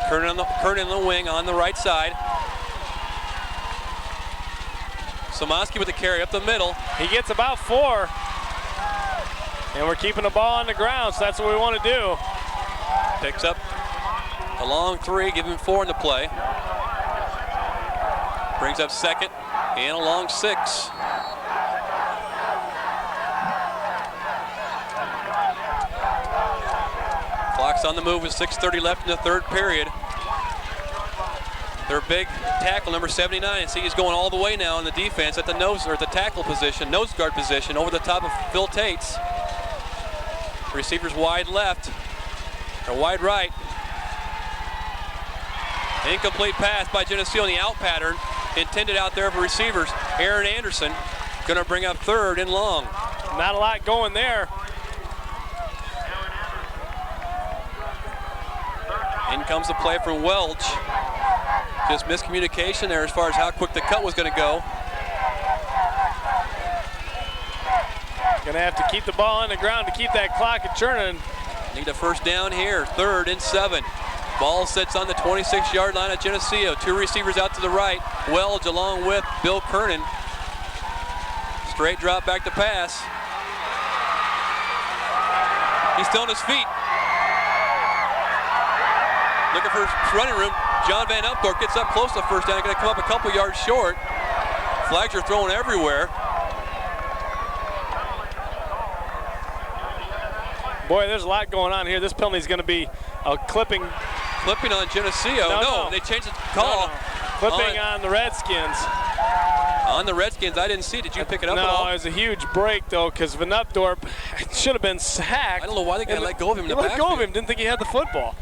Kernan in the wing on the right side. Somaski with the carry up the middle.
He gets about 4. And we're keeping the ball on the ground, so that's what we want to do.
Picks up a long 3, give him 4 in the play. Brings up 2nd and a long 6. Clock's on the move with 6:30 left in the third period. Their big tackle, number 79. See, he's going all the way now on the defense at the the tackle position, nose guard position, over the top of Phil Tates. Receivers wide left, or wide right. Incomplete pass by Geneseo in the out pattern, intended out there for receivers. Aaron Anderson gonna bring up 3rd and long.
Not a lot going there.
In comes the play from Welch. Just miscommunication there as far as how quick the cut was gonna go.
Gonna have to keep the ball on the ground to keep that clock churning.
Need a first down here, 3rd and 7. Ball sits on the 26-yard line at Geneseo. 2 receivers out to the right. Welch along with Bill Kernan. Straight drop back to pass. He's still on his feet. Looking for his running room. John Van Updorp gets up close to first down. Going to come up a couple yards short. Flags are thrown everywhere.
Boy, there's a lot going on here. This penalty is going to be a clipping.
Clipping on Geneseo. No, they changed the call.
No. Clipping on the Redskins.
On the Redskins, I didn't see. Did you pick it up at all?
No, it was a huge break, though, because Van Updorp should have been sacked.
I don't know why they got to let go of him in the backfield.
Let go of him. Didn't think he had the football.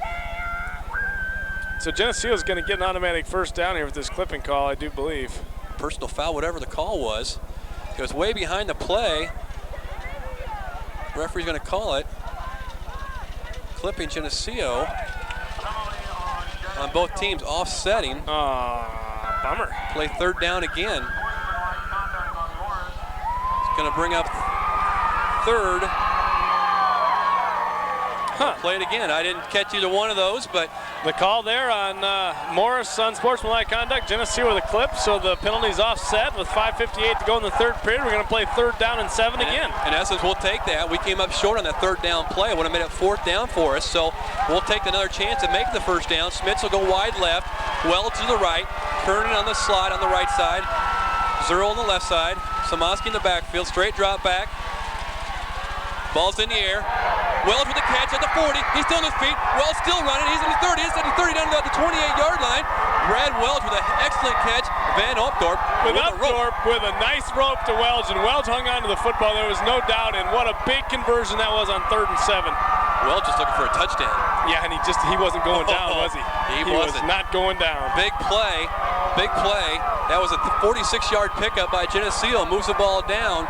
So Geneseo is going to get an automatic first down here with this clipping call, I do believe.
Personal foul, whatever the call was. It was way behind the play. The referee's going to call it. Clipping Geneseo on both teams, offsetting.
Bummer.
Play 3rd down again. It's going to bring up 3rd. Play it again. I didn't catch either one of those, but
The call there on Morris unsportsmanlike conduct. Geneseo with a clip, so the penalty's offset with 5:58 to go in the third period. We're going to play 3rd down and 7 again.
In essence, we'll take that. We came up short on that 3rd down play. It would have made it 4th down for us, so we'll take another chance at making the 1st down. Smits will go wide left, Wells to the right, Kernan on the slot on the right side, Zerl on the left side, Samoski in the backfield, straight drop back. Ball's in the air. Wells with the catch at the 40. He's still on his feet. Wells still running. He's in the 30. He's in the 30 down to the 28-yard line. Brad Wells with an excellent catch. Van Opdorp
with a nice rope to Welch, and Welch hung on to the football. There was no doubt, and what a big conversion that was on 3rd and 7.
Welch just looking for a touchdown.
Yeah, and he wasn't going down, was he?
He
was
wasn't.
not going down.
Big play. Big play. That was a 46-yard pickup by Geneseo. Moves the ball down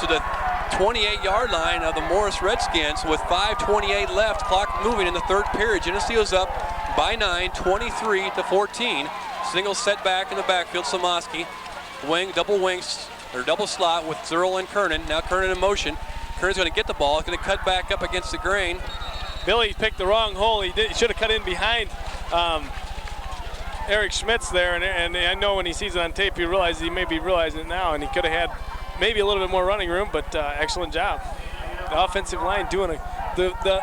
to the 28-yard line of the Morris Redskins with 5:28 left. Clock moving in the 3rd period. Geneseo's up by 9, 23-14. Single setback in the backfield. Samoski, double slot with Zerl and Kernan. Now Kernan in motion. Kernan's going to get the ball. He's going to cut back up against the grain.
Billy picked the wrong hole. He should have cut in behind Eric Schmitz there, and I know when he sees it on tape, he may be realizing it now, and he could have had maybe a little bit more running room, but excellent job. The offensive line doing the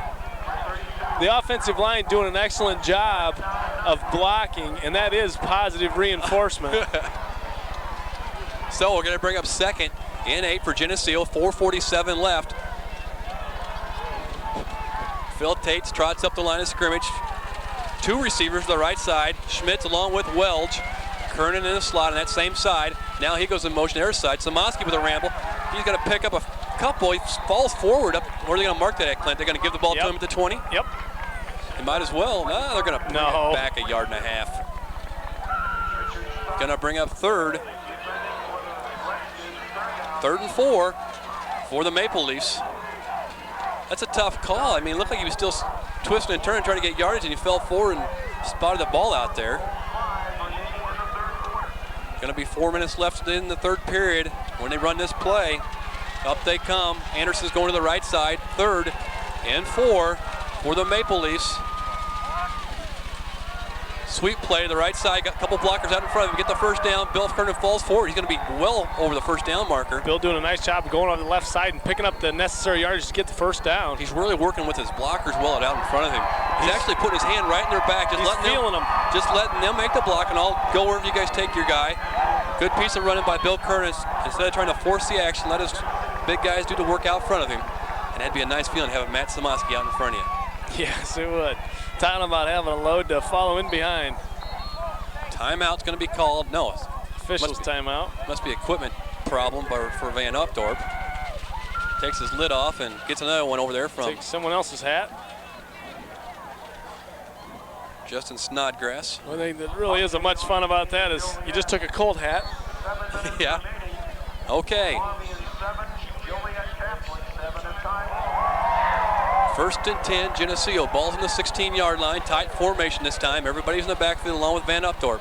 offensive line doing an excellent job of blocking, and that is positive reinforcement.
So we're going to bring up 2nd and 8 for Geneseo. 4:47 left. Phil Tates trots up the line of scrimmage. 2 receivers to the right side. Schmitz along with Welch. Kernan in the slot on that same side. Now he goes in motion their side. Samoski with a ramble. He's going to pick up a couple. He falls forward. Where are they going to mark that at, Clint? They're going to give the ball to him at the 20?
Yep.
They might as well. No, they're going to bring it back 1.5 yards. Going to bring up 3rd. 3rd and 4 for the Maple Leafs. That's a tough call. I mean, it looked like he was still twisting and turning, trying to get yardage, and he fell forward and spotted the ball out there. Going to be 4 minutes left in the 3rd period when they run this play. Up they come. Anderson's going to the right side. 3rd and 4 for the Maple Leafs. Sweep play to the right side. Got a couple blockers out in front of him. Get the 1st down. Bill Kernan falls forward. He's going to be well over the 1st down marker.
Bill doing a nice job of going on the left side and picking up the necessary yardage to get the 1st down.
He's really working with his blockers well out in front of him. He's actually putting his hand right in their back. Just letting them make the block, and I'll go wherever you guys take your guy. Good piece of running by Bill Kernan. Instead of trying to force the action, let his big guys do the work out in front of him. And that'd be a nice feeling having Matt Samoski out in front of you.
Yes, it would. Talking about having a load to follow in behind.
Timeout's going to be called. No.
Official's timeout.
Must be equipment problem for Van Opdorp. Takes his lid off and gets another one over there from
Takes someone else's hat.
Justin Snodgrass.
One thing that really isn't much fun about that is you just took a cold hat.
Yeah. Okay. 1st and 10, Geneseo. Ball's on the 16-yard line. Tight formation this time. Everybody's in the backfield along with Van Opdorp.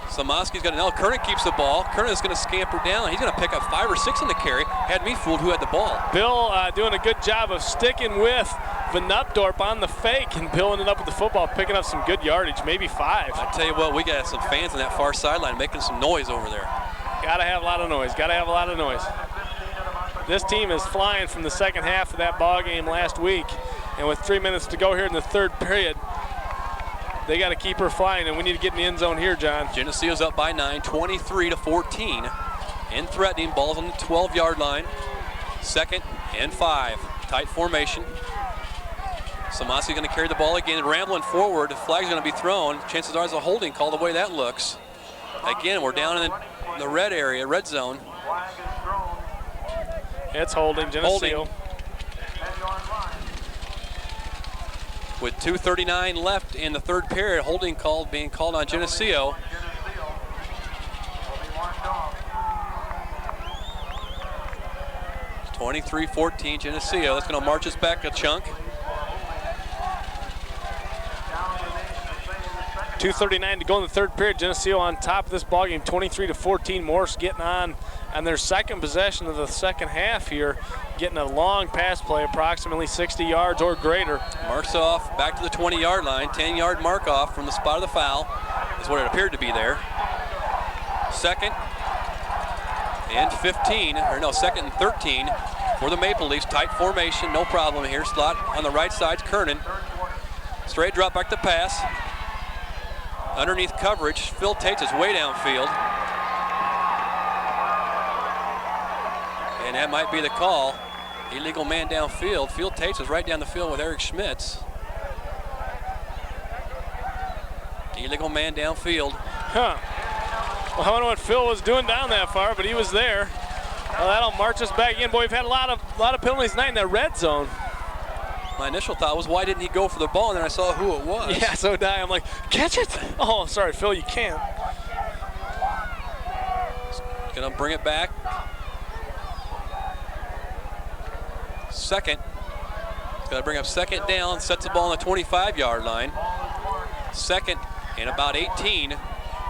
Samoski's got an Kernan keeps the ball. Kernan is going to scamper down. He's going to pick up 5 or 6 on the carry. Had me fooled who had the ball.
Bill doing a good job of sticking with Van Opdorp on the fake and Bill ended up with the football, picking up some good yardage, maybe 5.
I tell you what, we got some fans on that far sideline making some noise over there.
Gotta have a lot of noise. Gotta have a lot of noise. This team is flying from the 2nd half of that ball game last week, and with 3 minutes to go here in the 3rd period, they got to keep her flying, and we need to get in the end zone here, John.
Geneseo's up by 9, 23-14, and threatening. Ball's on the 12-yard line. 2nd and 5. Tight formation. Samoski going to carry the ball again, rambling forward. The flag's going to be thrown. Chances are it's a holding call the way that looks. Again, we're down in the red area, red zone.
It's holding, Geneseo.
With 2:39 left in the 3rd period, holding call being called on Geneseo. It's 23-14 Geneseo. That's going to march us back a chunk.
2:39 to go in the 3rd period. Geneseo on top of this ballgame, 23-14. Morris getting on on their second possession of the second half here, getting a long pass play, approximately 60 yards or greater.
Marks off back to the 20-yard line. 10-yard mark off from the spot of the foul is what it appeared to be there. Second and 15, or no, second and 13 for the Maple Leafs. Tight formation, no problem here. Slot on the right side's Kernan. Straight drop back to pass. Underneath coverage, Phil Tates is way downfield. And that might be the call. Illegal man downfield. Phil Tates is right down the field with Eric Schmitz. Illegal man downfield.
Huh. Well, I don't know what Phil was doing down that far, but he was there. Well, that'll march us back in. Boy, we've had a lot of penalties tonight in that red zone.
My initial thought was, why didn't he go for the ball? And then I saw who it was.
Yeah, so did I. I'm like, catch it. Oh, sorry, Phil, you can't.
Gonna bring it back. Second. Gonna bring up second down, sets the ball on the 25-yard line. Second and about 18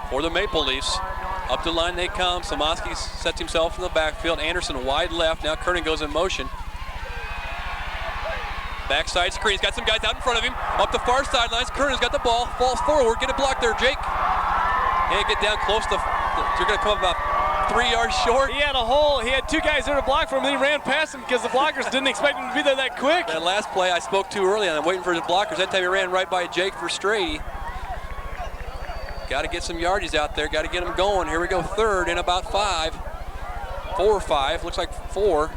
for the Maple Leafs. Up the line they come. Samoski sets himself in the backfield. Anderson wide left. Now Kernan goes in motion. Backside screen. He's got some guys out in front of him. Up the far sidelines. Kernan's got the ball. Falls forward. Get it blocked there, Jake. And get down close to. You're going to come up about 3 yards short.
He had a hole. He had two guys there to block for him, and he ran past him because the blockers didn't expect him to be there that quick.
That last play I spoke to early, and I'm waiting for his blockers. That time he ran right by Jake Verstrady. Got to get some yardages out there. Got to get them going. Here we go. Third and about 5. 4 or 5. Looks like 4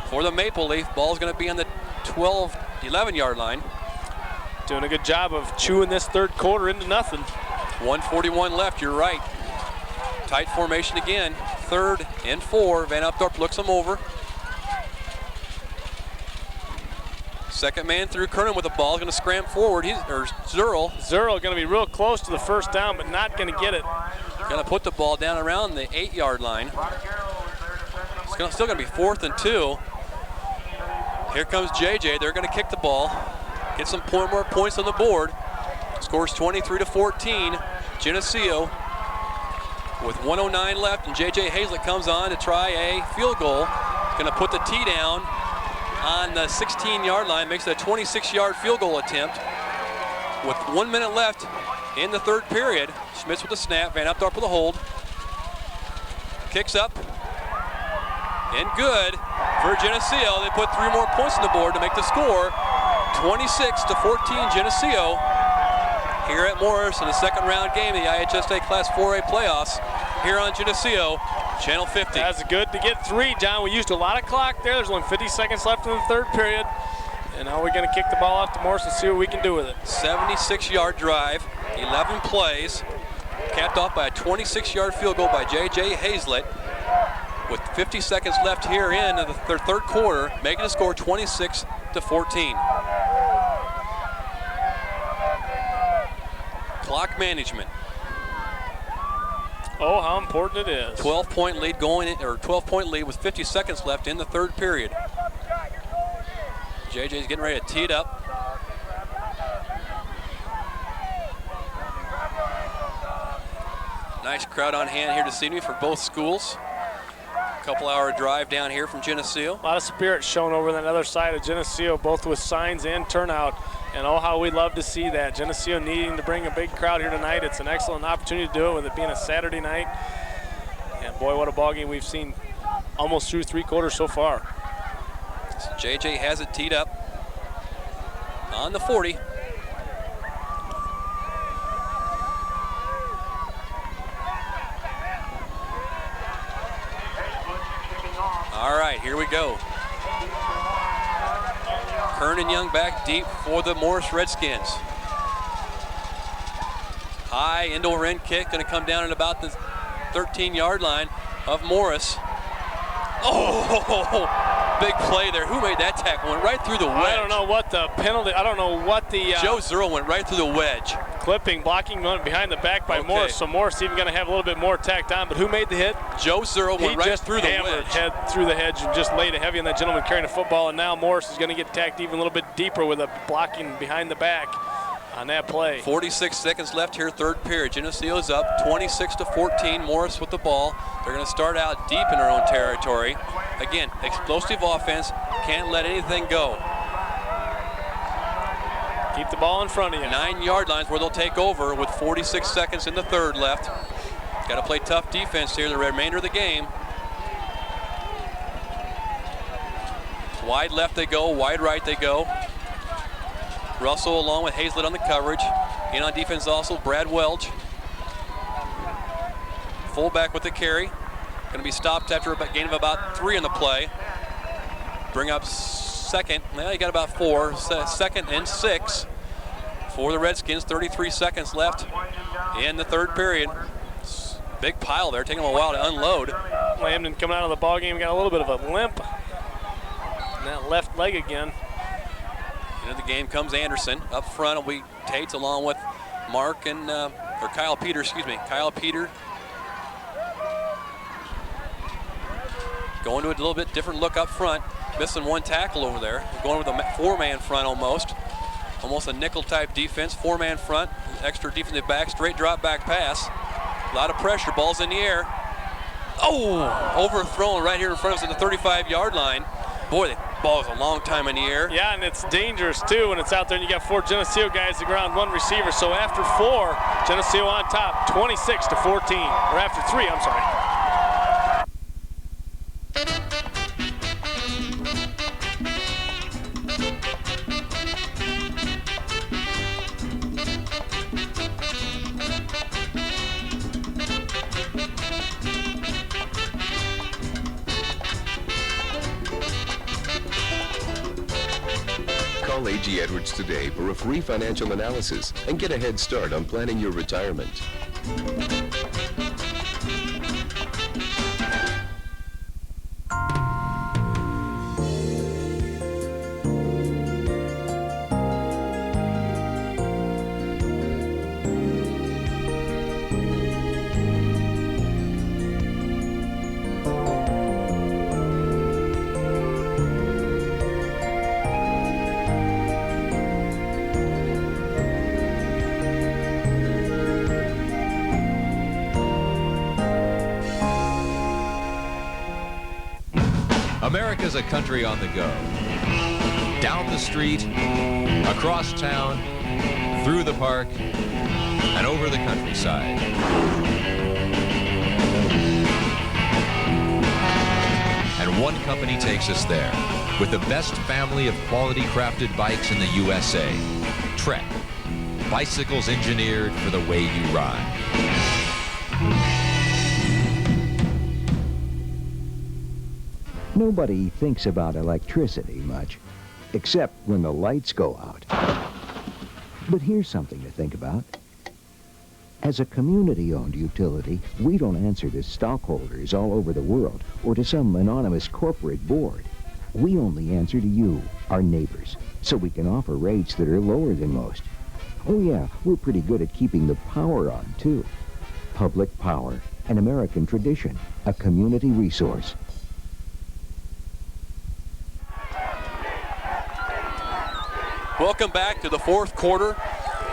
for the Maple Leaf. Ball's going to be on the 11-yard line.
Doing a good job of chewing this third quarter into nothing.
1:41 left. You're right. Tight formation again. 3rd and 4. Van Updorp looks him over. Second man through. Kernan with the ball. Going to scram forward. Zerl.
Zerl going to be real close to the first down, but not going to get it.
Going to put the ball down around the 8-yard line. It's still going to be 4th and 2. Here comes JJ. They're going to kick the ball. Get some more points on the board. Scores 23-14. Geneseo with 1:09 left, and JJ Hazlett comes on to try a field goal. Going to put the tee down on the 16-yard line, makes it a 26-yard field goal attempt. With 1 minute left in the third period, Schmitz with the snap, Van Updorp with a hold. Kicks up, and good for Geneseo. They put 3 more points on the board to make the score 26-14 Geneseo here at Morris in the second round game of the IHSA Class 4A playoffs here on Geneseo Channel 50.
That's good to get 3, John. We used a lot of clock there. There's only 50 seconds left in the third period. And now we're going to kick the ball off to Morris and see what we can do with it.
76-yard drive, 11 plays, capped off by a 26-yard field goal by J.J. Hazlett. With 50 seconds left here in the third quarter, making the score 26-14. Clock management.
Oh, how important it is.
12-point lead going in, or 12-point lead with 50 seconds left in the third period. JJ's getting ready to tee it up. Nice crowd on hand here this evening for both schools. Couple-hour drive down here from Geneseo.
A lot of spirit shown over on the other side of Geneseo, both with signs and turnout. And oh, how we love to see that. Geneseo needing to bring a big crowd here tonight. It's an excellent opportunity to do it with it being a Saturday night. And boy, what a ball game we've seen almost through 3 quarters so far.
So JJ has it teed up on the 40. All right, here we go. Kernan Young back deep for the Morris Redskins. High into a end kick, going to come down at about the 13-yard line of Morris. Oh, big play there. Who made that tackle? Went right through the wedge.
I don't know what the penalty, I don't know what the...
Joe Zerl went right through the wedge.
Clipping, blocking behind the back by Morris, so Morris even going to have a little bit more tacked on, but who made the hit?
Joe Zerl went right through the wedge.
Head through the hedge and just laid it heavy on that gentleman carrying the football, and now Morris is going to get tacked even a little bit deeper with a blocking behind the back. on that play.
46 seconds left here, third period. Geneseo's up 26-14. Morris with the ball. They're going to start out deep in their own territory. Again, explosive offense. Can't let anything go.
Keep the ball in front of you.
9-yard lines where they'll take over with 46 seconds in the third left. Got to play tough defense here the remainder of the game. Wide left they go, wide right they go. Russell along with Hazlett on the coverage. In on defense also Brad Welch. Fullback with the carry. Going to be stopped after a gain of about 3 in the play. Bring up second. Well, you got about 4. Second and 6 for the Redskins. 33 seconds left in the third period. Big pile there, taking them a while to unload.
Lambden coming out of the ball game, got a little bit of a limp. And that left leg again.
Into the game comes Anderson. Up front will be Tates along with Mark and, or Kyle Peter, excuse me. Kyle Peter. Going to a little bit different look up front. Missing one tackle over there. Going with a 4-man front almost. Almost a nickel type defense. 4-man front, extra defensive back, straight drop back pass. A lot of pressure, ball's in the air. Oh, overthrown right here in front of us at the 35-yard line. Boy, the ball is a long time in the air.
Yeah, and it's dangerous too when it's out there and you got 4 Geneseo guys to ground, 1 receiver. So after 4, Geneseo on top, 26-14. Or after 3, I'm sorry.
Call A.G. Edwards today for a free financial analysis and get a head start on planning your retirement.
America's a country on the go. Down the street, across town, through the park, and over the countryside. And one company takes us there with the best family of quality crafted bikes in the USA. Trek. Bicycles engineered for the way you ride.
Nobody thinks about electricity much, except when the lights go out. But here's something to think about. As a community-owned utility, we don't answer to stockholders all over the world or to some anonymous corporate board. We only answer to you, our neighbors, so we can offer rates that are lower than most. Oh yeah, we're pretty good at keeping the power on, too. Public power, an American tradition, a community resource.
Welcome back to the fourth quarter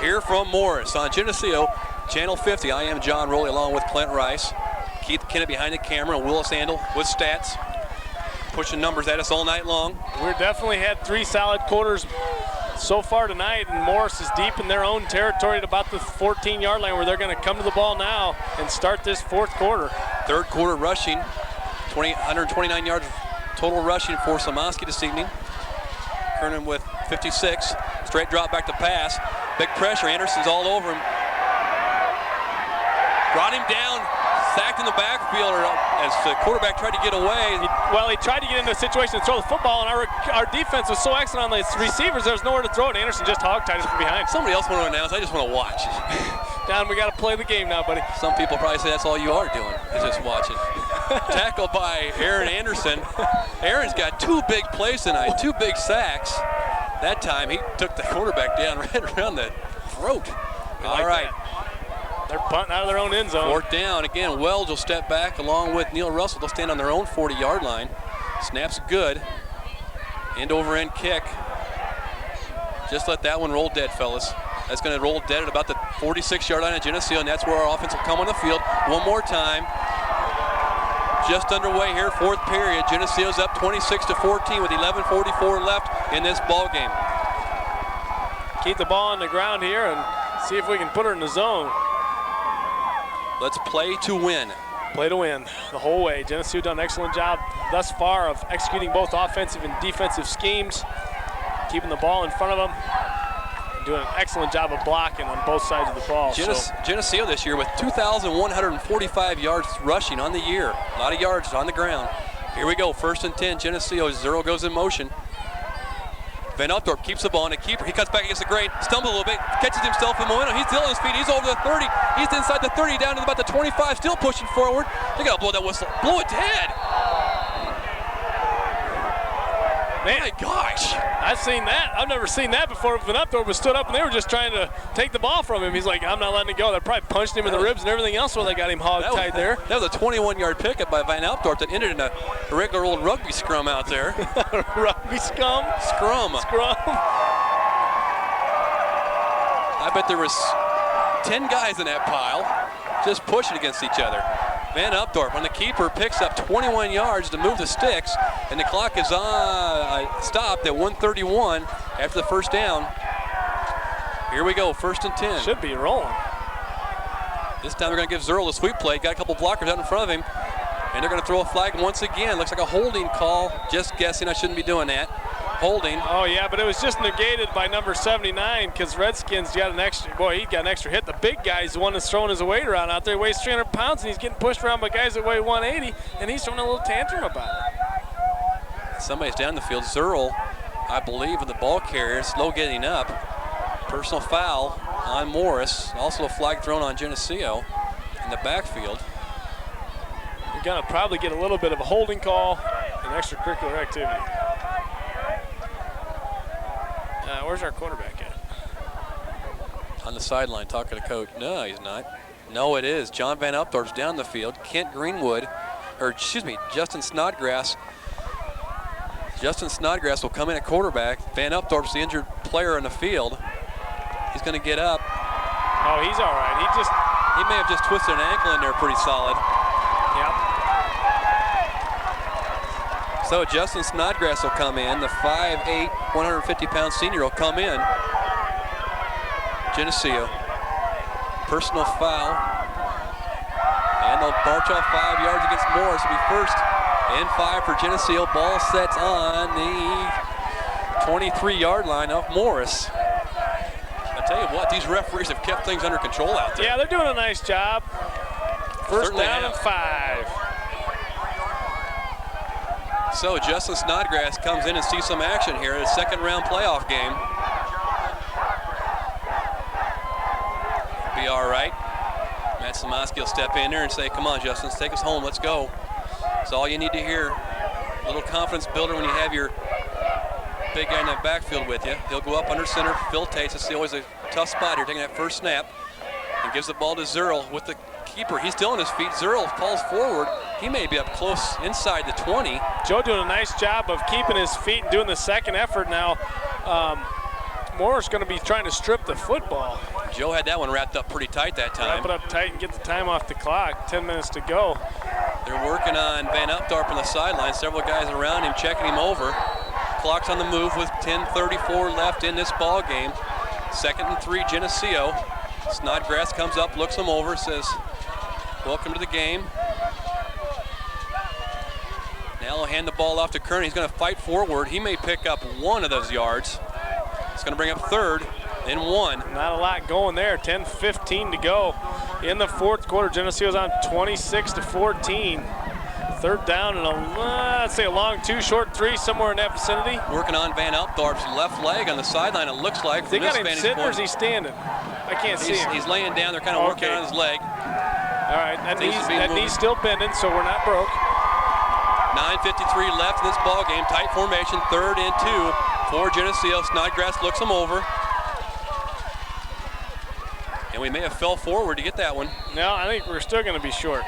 here from Morris on Geneseo, Channel 50. I am John Rowley along with Clint Rice. Keith Kennett behind the camera and Willis Handel with stats. Pushing numbers at us all night long.
We've definitely had 3 solid quarters so far tonight, and Morris is deep in their own territory at about the 14-yard line where they're going to come to the ball now and start this fourth quarter.
Third quarter rushing, 129 yards total rushing for Samansky this evening. Kernan with 56, straight drop back to pass. Big pressure, Anderson's all over him. Brought him down, sacked in the backfield as the quarterback tried to get away.
He tried to get into a situation to throw the football, and our defense was so excellent on the receivers, there was nowhere to throw it. Anderson just hog-tied it from behind.
Somebody else want to announce, I just want to watch.
Don, we got to play the game now, buddy.
Some people probably say that's all you are doing, is just watching. Tackled by Aaron Anderson. Aaron's got 2 big plays tonight, 2 big sacks. That time he took the quarterback down right around the throat. All right.
They're punting out of their own end zone.
4th down. Again, Wells will step back along with Neil Russell. They'll stand on their own 40-yard line. Snap's good. End-over-end kick. Just let that one roll dead, fellas. That's going to roll dead at about the 46-yard line of Geneseo, and that's where our offense will come on the field. One more time. Just underway here, fourth period. Geneseo's up 26-14 with 11:44 left in this ball game.
Keep the ball on the ground here and see if we can put her in the zone.
Let's play to win.
Play to win the whole way. Geneseo done an excellent job thus far of executing both offensive and defensive schemes, keeping the ball in front of them, and doing an excellent job of blocking on both sides of the ball.
Geneseo this year with 2,145 yards rushing on the year. A lot of yards on the ground. Here we go, 1st and 10, Geneseo. Zero goes in motion. Van Updorp keeps the ball on a keeper. He cuts back against the grain, stumbles a little bit, catches himself in momentum. He's still on his feet. He's over the 30. He's inside the 30, down to about the 25, still pushing forward. They got to blow that whistle. Blow it dead.
Man,
my gosh.
I've seen that. I've never seen that before. Van Updorp was stood up and they were just trying to take the ball from him. He's like, I'm not letting it go. They probably punched him in the ribs and everything else while they got him hog-tied there.
That was a 21-yard pickup by Van Updorp that ended in a regular old rugby scrum out there.
Rugby scrum?
Scrum. I bet there was 10 guys in that pile just pushing against each other. Van Updorp on the keeper picks up 21 yards to move the sticks, and the clock is stopped at 1:31 after the first down. Here we go, 1st and 10.
Should be rolling.
This time they're going to give Zerl a sweep play. Got a couple blockers out in front of him, and they're going to throw a flag once again. Looks like a holding call. Just guessing, I shouldn't be doing that. Holding.
Oh yeah, but it was just negated by number 79 because Redskins got an extra, he got an extra hit. The big guy's the one that's throwing his weight around out there. He weighs 300 pounds and he's getting pushed around by guys that weigh 180, and he's throwing a little tantrum about it.
Somebody's down the field. Zerl, I believe, with the ball carrier, slow getting up. Personal foul on Morris. Also a flag thrown on Geneseo in the backfield.
You're gonna probably get a little bit of a holding call and extracurricular activity. Where's our quarterback at?
On the sideline talking to coach. No, he's not. No, it is. John Van Updorp's down the field. Kent Greenwood, Justin Snodgrass. Justin Snodgrass will come in at quarterback. Van Updorp's the injured player in the field. He's going to get up.
Oh, he's all right.
He may have just twisted an ankle in there pretty solid.
Yep.
So Justin Snodgrass will come in. The 5'8", 150-pound senior will come in. Geneseo. Personal foul. And they'll march off 5 yards against Morris. It'll be 1st and 5 for Geneseo. Ball sets on the 23-yard line of Morris. I tell you what, these referees have kept things under control out there.
Yeah, they're doing a nice job. First down and 5.
So Justin Snodgrass comes in and sees some action here in a second-round playoff game. Be all right. Matt Samaski will step in there and say, come on, Justin, take us home. Let's go. That's all you need to hear. A little confidence builder when you have your big guy in that backfield with you. He'll go up under center. Phil Tates. It's always a tough spot here, taking that first snap. And gives the ball to Zerl with the keeper. He's still on his feet. Zerl falls forward. He may be up close inside the 20.
Joe doing a nice job of keeping his feet and doing the second effort now. Moore's going to be trying to strip the football.
Joe had that one wrapped up pretty tight that time.
Wrap it up tight and get the time off the clock. 10 minutes to go.
They're working on Van Updorp on the sideline. Several guys around him checking him over. Clock's on the move with 10:34 left in this ball game. 2nd and 3, Geneseo. Snodgrass comes up, looks him over, says, welcome to the game. Now he'll hand the ball off to Kearney. He's going to fight forward. He may pick up one of those yards. It's going to bring up 3rd and 1.
Not a lot going there. 10:15 to go in the 4th quarter. Geneseo's on 26-14. 3rd down and let's say a long 2, short 3, somewhere in that vicinity.
Working on Van Updorp's left leg on the sideline, it looks like.
They got him sitting or is he standing? I can't see him.
He's laying down. They're kind of working on his leg.
All right, that knee's still bending, so we're not broke.
9:53 left in this ball game. Tight formation, 3rd and 2 for Geneseo. Snodgrass looks him over. And we may have fell forward to get that one.
No, I think we're still going to be short.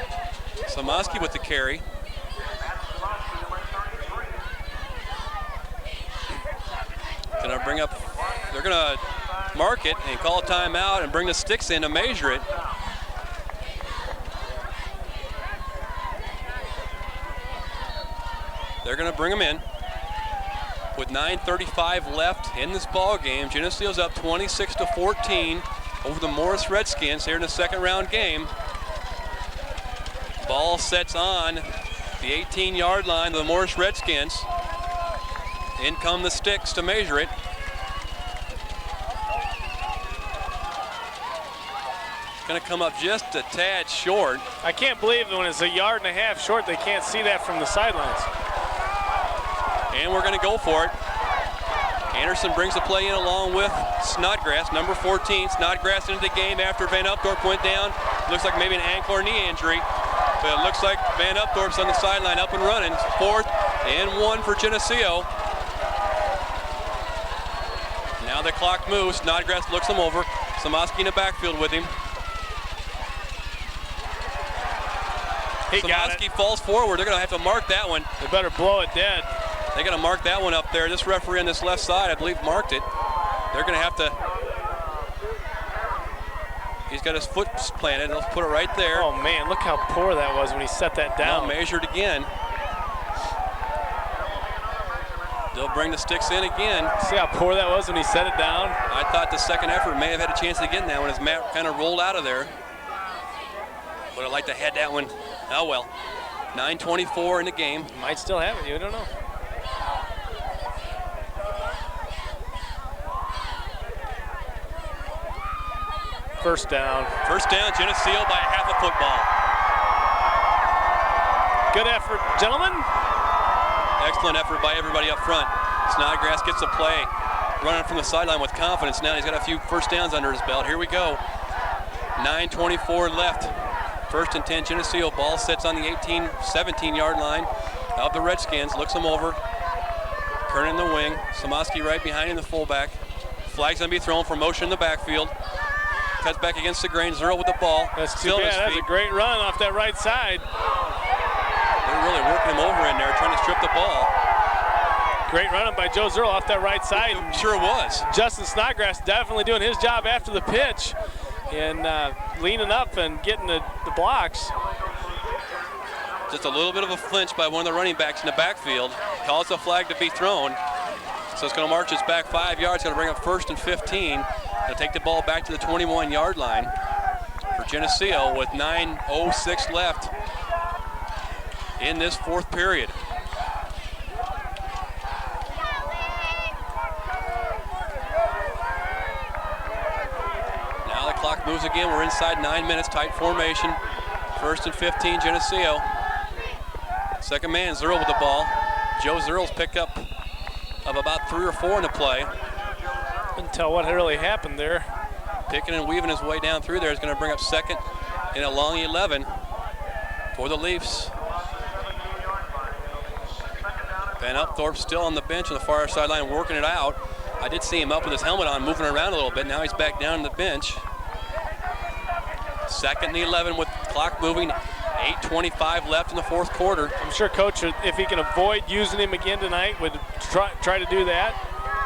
Samaski with the carry. Gonna bring up, they're gonna mark it and call a timeout and bring the sticks in to measure it. They're going to bring them in. With 9:35 left in this ball game, Geneseo's up 26-14 over the Morris Redskins here in the second round game. Ball sets on the 18-yard line of the Morris Redskins. In come the sticks to measure it. It's going to come up just a tad short.
I can't believe that when it's 1.5 yards short, they can't see that from the sidelines.
And we're going to go for it. Anderson brings the play in along with Snodgrass, number 14. Snodgrass into the game after Van Updorp went down. Looks like maybe an ankle or knee injury. But it looks like Van Updorp's on the sideline up and running. 4th and 1 for Geneseo. Now the clock moves. Snodgrass looks him over. Samoski in the backfield with him. Samoski falls forward. They're going to have to mark that one.
They better blow it dead.
They're going to mark that one up there. This referee on this left side, I believe, marked it. They're going to have to. He's got his foot planted. Let's put it right there.
Oh, man, look how poor that was when he set that down.
Now measured again. They'll bring the sticks in again.
See how poor that was when he set it down?
I thought the second effort may have had a chance to get in that one as Matt kind of rolled out of there. Would have liked to had that one. Oh, well. 9:24 in the game.
Might still have it. You don't know. First down.
First down, Geneseo by half a football.
Good effort, gentlemen.
Excellent effort by everybody up front. Snodgrass gets the play, running from the sideline with confidence. Now he's got a few first downs under his belt. Here we go. 9:24 left. 1st and 10, Geneseo. Ball sets on the 17-yard line of the Redskins. Looks them over. Kernan in the wing. Samoski right behind him, the fullback. Flag's going to be thrown for motion in the backfield. Cuts back against the grain. Zero with the ball.
That's too bad. That's a great run off that right side.
They're really working him over in there, trying to strip the ball.
Great running by Joe Zerl off that right side.
Sure was.
Justin Snodgrass definitely doing his job after the pitch and leaning up and getting the blocks.
Just a little bit of a flinch by one of the running backs in the backfield. Calls the flag to be thrown. So it's going to march us back 5 yards. Going to bring up 1st and 15. They'll take the ball back to the 21-yard line for Geneseo with 9:06 left in this 4th period. Now the clock moves again. We're inside 9 minutes, tight formation. 1st and 15, Geneseo. Second man, Zerl with the ball. Joe Zerl's picked up of about 3 or 4 in the play.
Couldn't tell what really happened there.
Picking and weaving his way down through there is going to bring up 2nd and a long 11 for the Leafs. Van Upthorpe still on the bench on the far sideline working it out. I did see him up with his helmet on, moving around a little bit. Now he's back down on the bench. 2nd and 11 with the clock moving. 8:25 left in the 4th quarter.
I'm sure Coach, if he can avoid using him again tonight, would try to do that.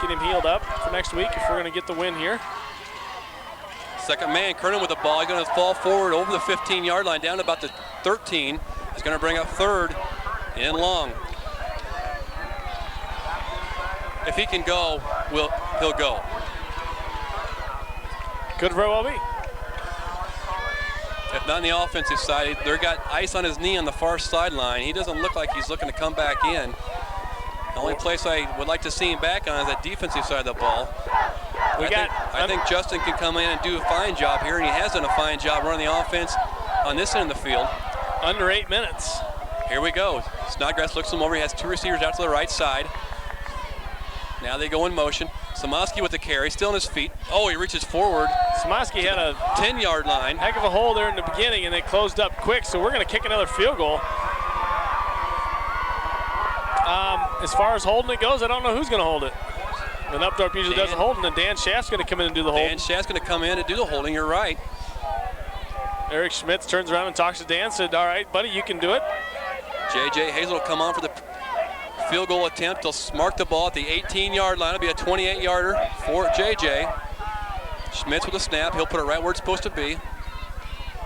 Get him healed up for next week if we're going to get the win here.
Second man, Kernan with the ball. He's going to fall forward over the 15-yard line down to about the 13. He's going to bring up 3rd and long. If he can go, he'll go.
Could very well be.
If not on the offensive side, they've got ice on his knee on the far sideline. He doesn't look like he's looking to come back in. The only place I would like to see him back on is that defensive side of the ball. I think Justin can come in and do a fine job here, and he has done a fine job running the offense on this end of the field.
Under 8 minutes.
Here we go. Snodgrass looks him over. He has 2 receivers out to the right side. Now they go in motion. Samoski with the carry, still on his feet. Oh, he reaches forward.
Samoski had a
10-yard line.
Heck of a hole there in the beginning, and they closed up quick, so we're going to kick another field goal. As far as holding it goes, I don't know who's going to hold it. Van Updorp usually does the holding, and Dan Schaff's going to come in and do the holding.
Dan Schaff's going to come in and do the holding, you're right.
Eric Schmitz turns around and talks to Dan, said, all right, buddy, you can do it.
J.J. Hazel will come on for the field goal attempt. They'll mark the ball at the 18-yard line. It'll be a 28-yarder for J.J. Schmitz with a snap. He'll put it right where it's supposed to be.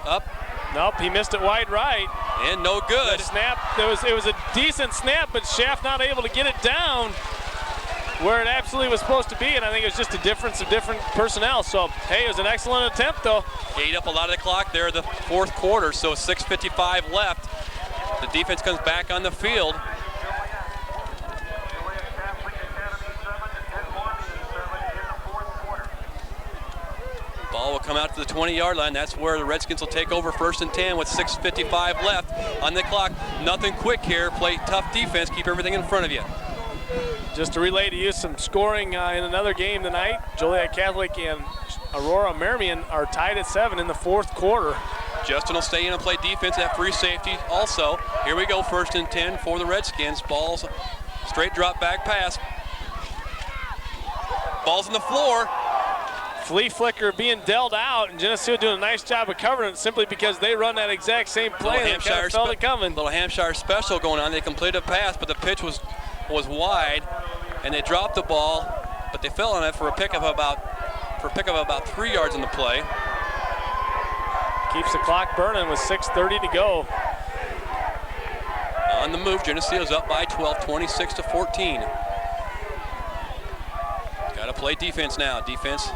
Up.
Nope, he missed it wide right.
And no good.
The snap, it was a decent snap, but Schaff not able to get it down where it absolutely was supposed to be, and I think it was just a difference of different personnel. So, hey, it was an excellent attempt, though.
Ate up a lot of the clock there, the fourth quarter, so 6:55 left. The defense comes back on the field. Ball will come out to the 20-yard line. That's where the Redskins will take over 1st and 10 with 6:55 left on the clock. Nothing quick here. Play tough defense. Keep everything in front of you.
Just to relay to you some scoring in another game tonight. Joliet Catholic and Aurora Marmion are tied at 7 in the fourth quarter.
Justin will stay in and play defense at free safety also. Here we go, 1st and 10 for the Redskins. Ball's straight drop back pass. Ball's on the floor.
Flea flicker being dealt out, and Geneseo doing a nice job of covering it simply because they run that exact same play and kind of felt it coming.
Little Hampshire special going on. They completed a pass, but the pitch was wide, and they dropped the ball, but they fell on it for a pickup of about 3 yards in the play.
Keeps the clock burning with 6:30 to go.
On the move, Geneseo's up by 12, 26-14. Got to play defense now. Defense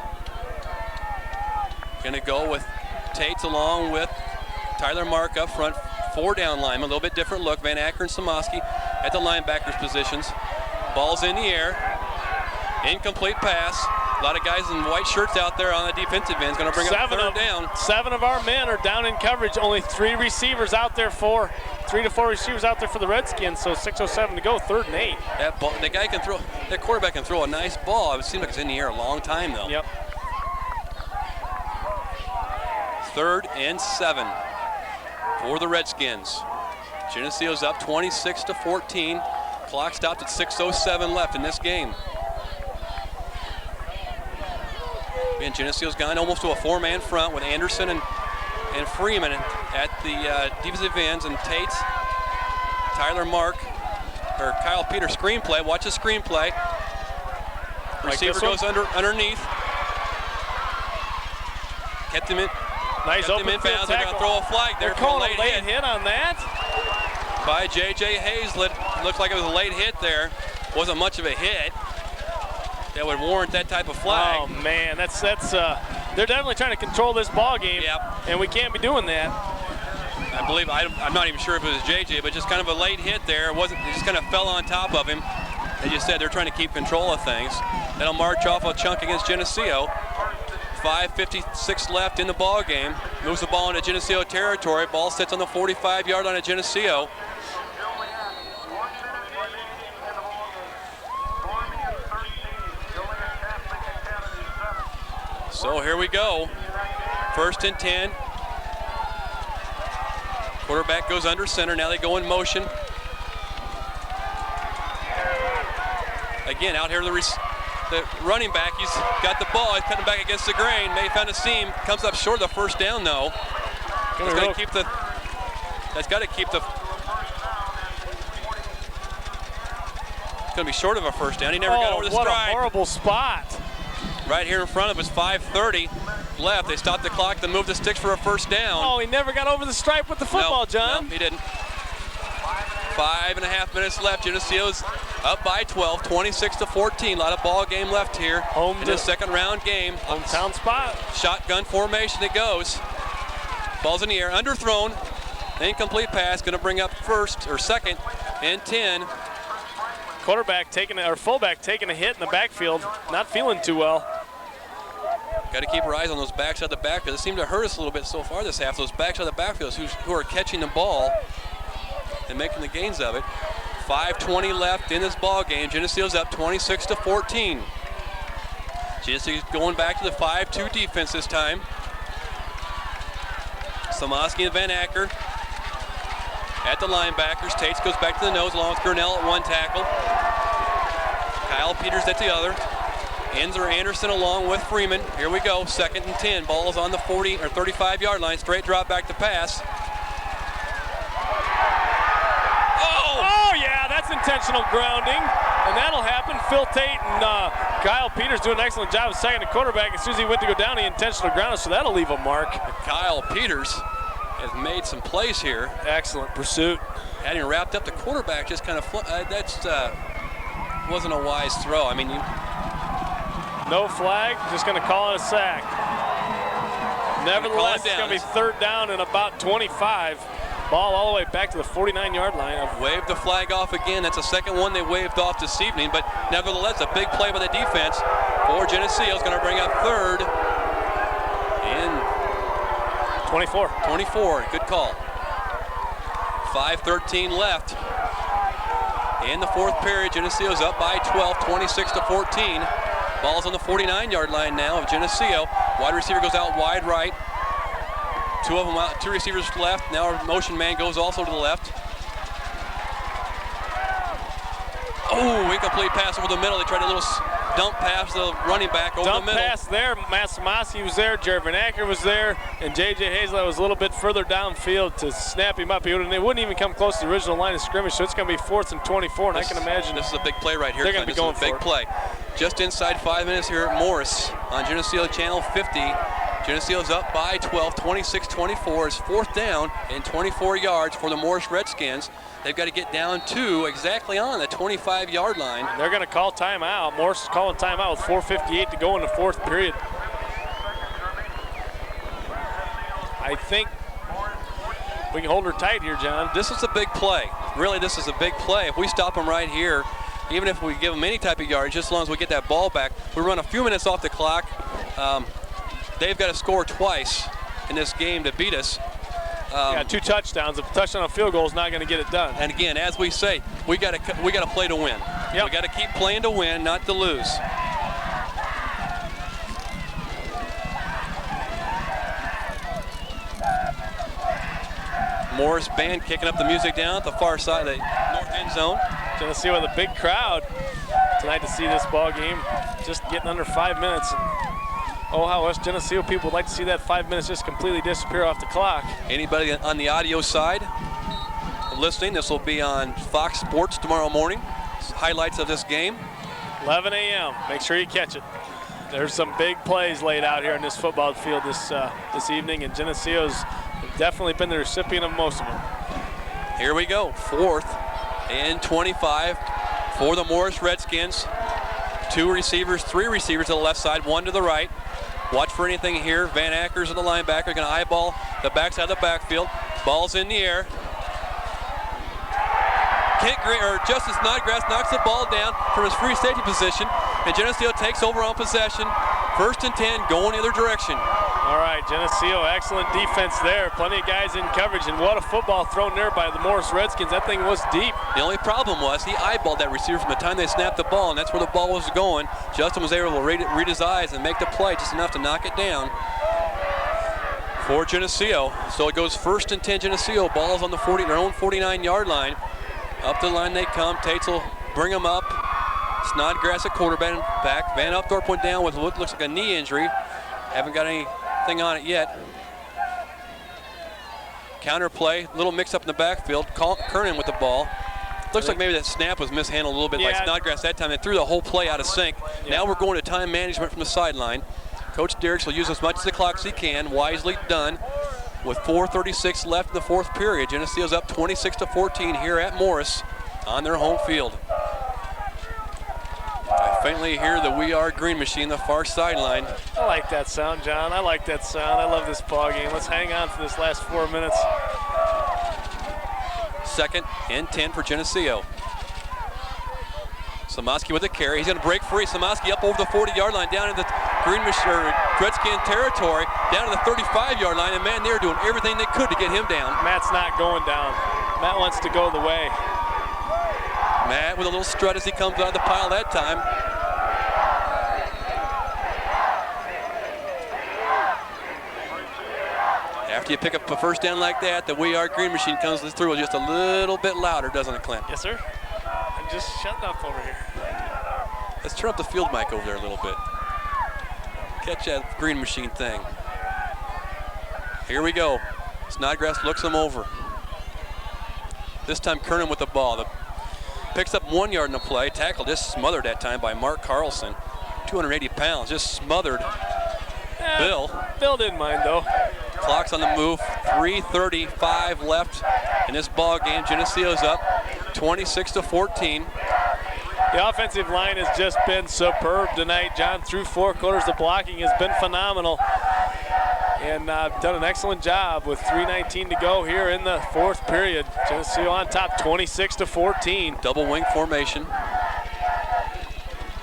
going to go with Tates along with Tyler Mark up front. 4 down linemen, a little bit different look. Van Acker and Samoski at the linebackers positions. Ball's in the air. Incomplete pass. A lot of guys in white shirts out there on the defensive end. Going to bring up 3rd down.
7 of our men are down in coverage. Only 3 receivers out there for 3 to 4 receivers out there for the Redskins. So 6:07 to go, 3rd and 8.
That ball, the guy can throw. That quarterback can throw a nice ball. It seems like it's in the air a long time though.
Yep.
3rd and 7 for the Redskins. Geneseo's up 26-14. Clock stopped at 6:07 left in this game. And Geneseo's gone almost to a 4-man front with Anderson and Freeman at the defensive ends, and Tates, Tyler Mark, or Kyle Peters screenplay. Watch the screenplay. Receiver goes underneath. Kept him in.
Nice open
in
field
bounds. They're going to throw a flag there.
They're calling a late hit on that.
By J.J. Hazlett. Looks like it was a late hit there. Wasn't much of a hit that would warrant that type of flag.
Oh man, that's they're definitely trying to control this ball game.
Yep.
And we can't be doing that.
I believe, I'm not even sure if it was J.J., but just kind of a late hit there. It just kind of fell on top of him. They just said they're trying to keep control of things. That'll march off a chunk against Geneseo. 5:56 left in the ball game. Moves the ball into Geneseo territory. Ball sits on the 45-yard line of Geneseo. So here we go. 1st and 10. Quarterback goes under center. Now they go in motion. Again, out here the running back, he's got the ball. He's cutting back against the grain. May found a seam. Comes up short of the 1st down though. That's got to keep the. It's going to be short of a 1st down. He never got over the stride.
What a horrible spot.
Right here in front of us, 5:30 left. They stopped the clock, then moved the sticks for a 1st down.
Oh, he never got over the stripe with the football, John.
No, he didn't. 5.5 minutes left. Geneseo's up by 12, 26-14. A lot of ball game left here in the 2nd round game.
Hometown spot.
Shotgun formation it goes. Ball's in the air, underthrown. Incomplete pass, going to bring up 2nd and 10.
Fullback taking a hit in the backfield, not feeling too well.
Got to keep our eyes on those backs out of the backfield. It seemed to hurt us a little bit so far this half. Those backs out of the backfield who are catching the ball and making the gains of it. 5:20 left in this ball game. Geneseo's up 26-14. Geneseo's going back to the 5-2 defense this time. Samoski and Van Acker at the linebackers. Tates goes back to the nose along with Grinnell at 1 tackle. Kyle Peters at the other. Enzer Anderson along with Freeman. Here we go, 2nd and 10. Ball's on the 40 or 35-yard line. Straight drop back to pass.
Oh yeah, that's intentional grounding. And that'll happen. Phil Tate and Kyle Peters do an excellent job of second to quarterback. As soon as he went to go down, he intentionally grounded, so that'll leave a mark.
Kyle Peters has made some plays here.
Excellent pursuit.
Having wrapped up the quarterback, just kind of wasn't a wise throw. I mean,
no flag, just going to call it a sack. Nevertheless, it's going to be third down and about 25. Ball all the way back to the 49-yard line.
Waved the flag off again. That's the second one they waved off this evening, but nevertheless, a big play by the defense for Geneseo is going to bring up third and
24.
24, good call. 5:13 left in the fourth period. Geneseo's up by 12, 26-14. Ball's on the 49-yard line now of Geneseo. Wide receiver goes out wide right. Two of them out, two receivers left. Now our motion man goes also to the left. Oh, incomplete pass over the middle. They tried a little dump pass to the running back over the middle.
Dump pass there. Matt Samosky was there. Jared Van Acker was there. And J.J. Hazlett was a little bit further downfield to snap him up. They wouldn't even come close to the original line of scrimmage, so it's going to be 4th and 24. And I can imagine
this is a big play right here.
They're going to be going for
big play. Just inside 5 minutes here at Morris on Geneseo Channel 50. Geneseo's up by 12, 26-24. It's fourth down and 24 yards for the Morris Redskins. They've got to get down to exactly on the 25-yard line.
They're going to call timeout. Morris is calling timeout with 4:58 to go in the fourth period. I think we can hold her tight here, John.
This is a big play. Really, this is a big play. If we stop them right here, even if we give them any type of yardage, just as long as we get that ball back, we run a few minutes off the clock. They've got to score twice in this game to beat us.
Yeah, 2 touchdowns. A touchdown, a field goal is not going to get it done.
And again, as we say, we got to play to win.
Yep.
We got to keep playing to win, not to lose. Morris band kicking up the music down at the far side of the north end zone.
Geneseo with a big crowd tonight to see this ball game. Just getting under 5 minutes. Oh, how us Geneseo people would like to see that 5 minutes just completely disappear off the clock.
Anybody on the audio side of listening, this will be on Fox Sports tomorrow morning. Highlights of this game.
11 a.m. Make sure you catch it. There's some big plays laid out here in this football field this evening, and Geneseo's definitely been the recipient of most of them.
Here we go, 4th and 25 for the Morris Redskins. 2 receivers, 3 receivers to the left side, 1 to the right. Watch for anything here. Van Acker's and the linebacker going to eyeball the backside of the backfield. Ball's in the air. Justice Snodgrass knocks the ball down from his free safety position, and Geneseo takes over on possession. 1st and 10, going the other direction.
All right, Geneseo, excellent defense there. Plenty of guys in coverage, and what a football thrown there by the Morris Redskins. That thing was deep.
The only problem was he eyeballed that receiver from the time they snapped the ball, and that's where the ball was going. Justin was able to read his eyes and make the play just enough to knock it down for Geneseo. So it goes 1st and 10 Geneseo. Ball's on their own 49-yard line. Up the line they come. Tates will bring them up. Snodgrass at quarterback. Van Upthorpe went down with what looks like a knee injury. Haven't got anything on it yet. Counter play, little mix up in the backfield. Kernan with the ball. Looks like maybe that snap was mishandled a little bit by Snodgrass that time. They threw the whole play out of sync. Yeah. Now we're going to time management from the sideline. Coach Derricks will use as much of the clock as he can. Wisely done. With 4:36 left in the fourth period, Geneseo's up 26-14 here at Morris on their home field. I faintly hear the We Are Green machine, the far sideline.
I like that sound, John. I like that sound. I love this ball game. Let's hang on for this last 4 minutes.
2nd and 10 for Geneseo. Samosky with a carry. He's going to break free. Samosky up over the 40-yard line, down in the Redskin territory, down to the 35-yard line, and man, they're doing everything they could to get him down.
Matt's not going down. Matt wants to go the way.
Matt with a little strut as he comes out of the pile that time. After you pick up a first down like that, the We Are Green machine comes through just a little bit louder, doesn't it, Clint?
Yes, sir. I'm just shutting up over here.
Let's turn up the field mic over there a little bit. Catch that green machine thing. Here we go. Snodgrass looks him over. This time Kernan with the ball. Picks up 1 yard in the play. Tackle just smothered that time by Mark Carlson. 280 pounds, just smothered Bill.
Bill didn't mind, though.
Clock's on the move. 3:35 left in this ball game. Geneseo's up 26-14.
The offensive line has just been superb tonight, John. Through 4 quarters, the blocking has been phenomenal. And done an excellent job with 3:19 to go here in the 4th period. Geneseo on top, 26-14.
Double wing formation.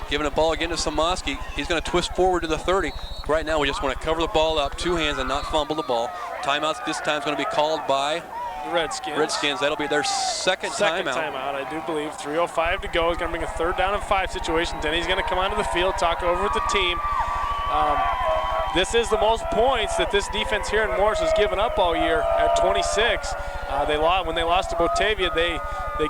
Giving the ball again to Samoski. He's going to twist forward to the 30. Right now, we just want to cover the ball up, 2 hands, and not fumble the ball. Timeouts this time is going to be called by
the Redskins.
That'll be their second timeout.
I do believe. 3:05 to go. He's going to bring a 3rd down and 5 situation. Then he's going to come onto the field, talk over with the team. This is the most points that this defense here in Morris has given up all year at 26. When they lost to Batavia, they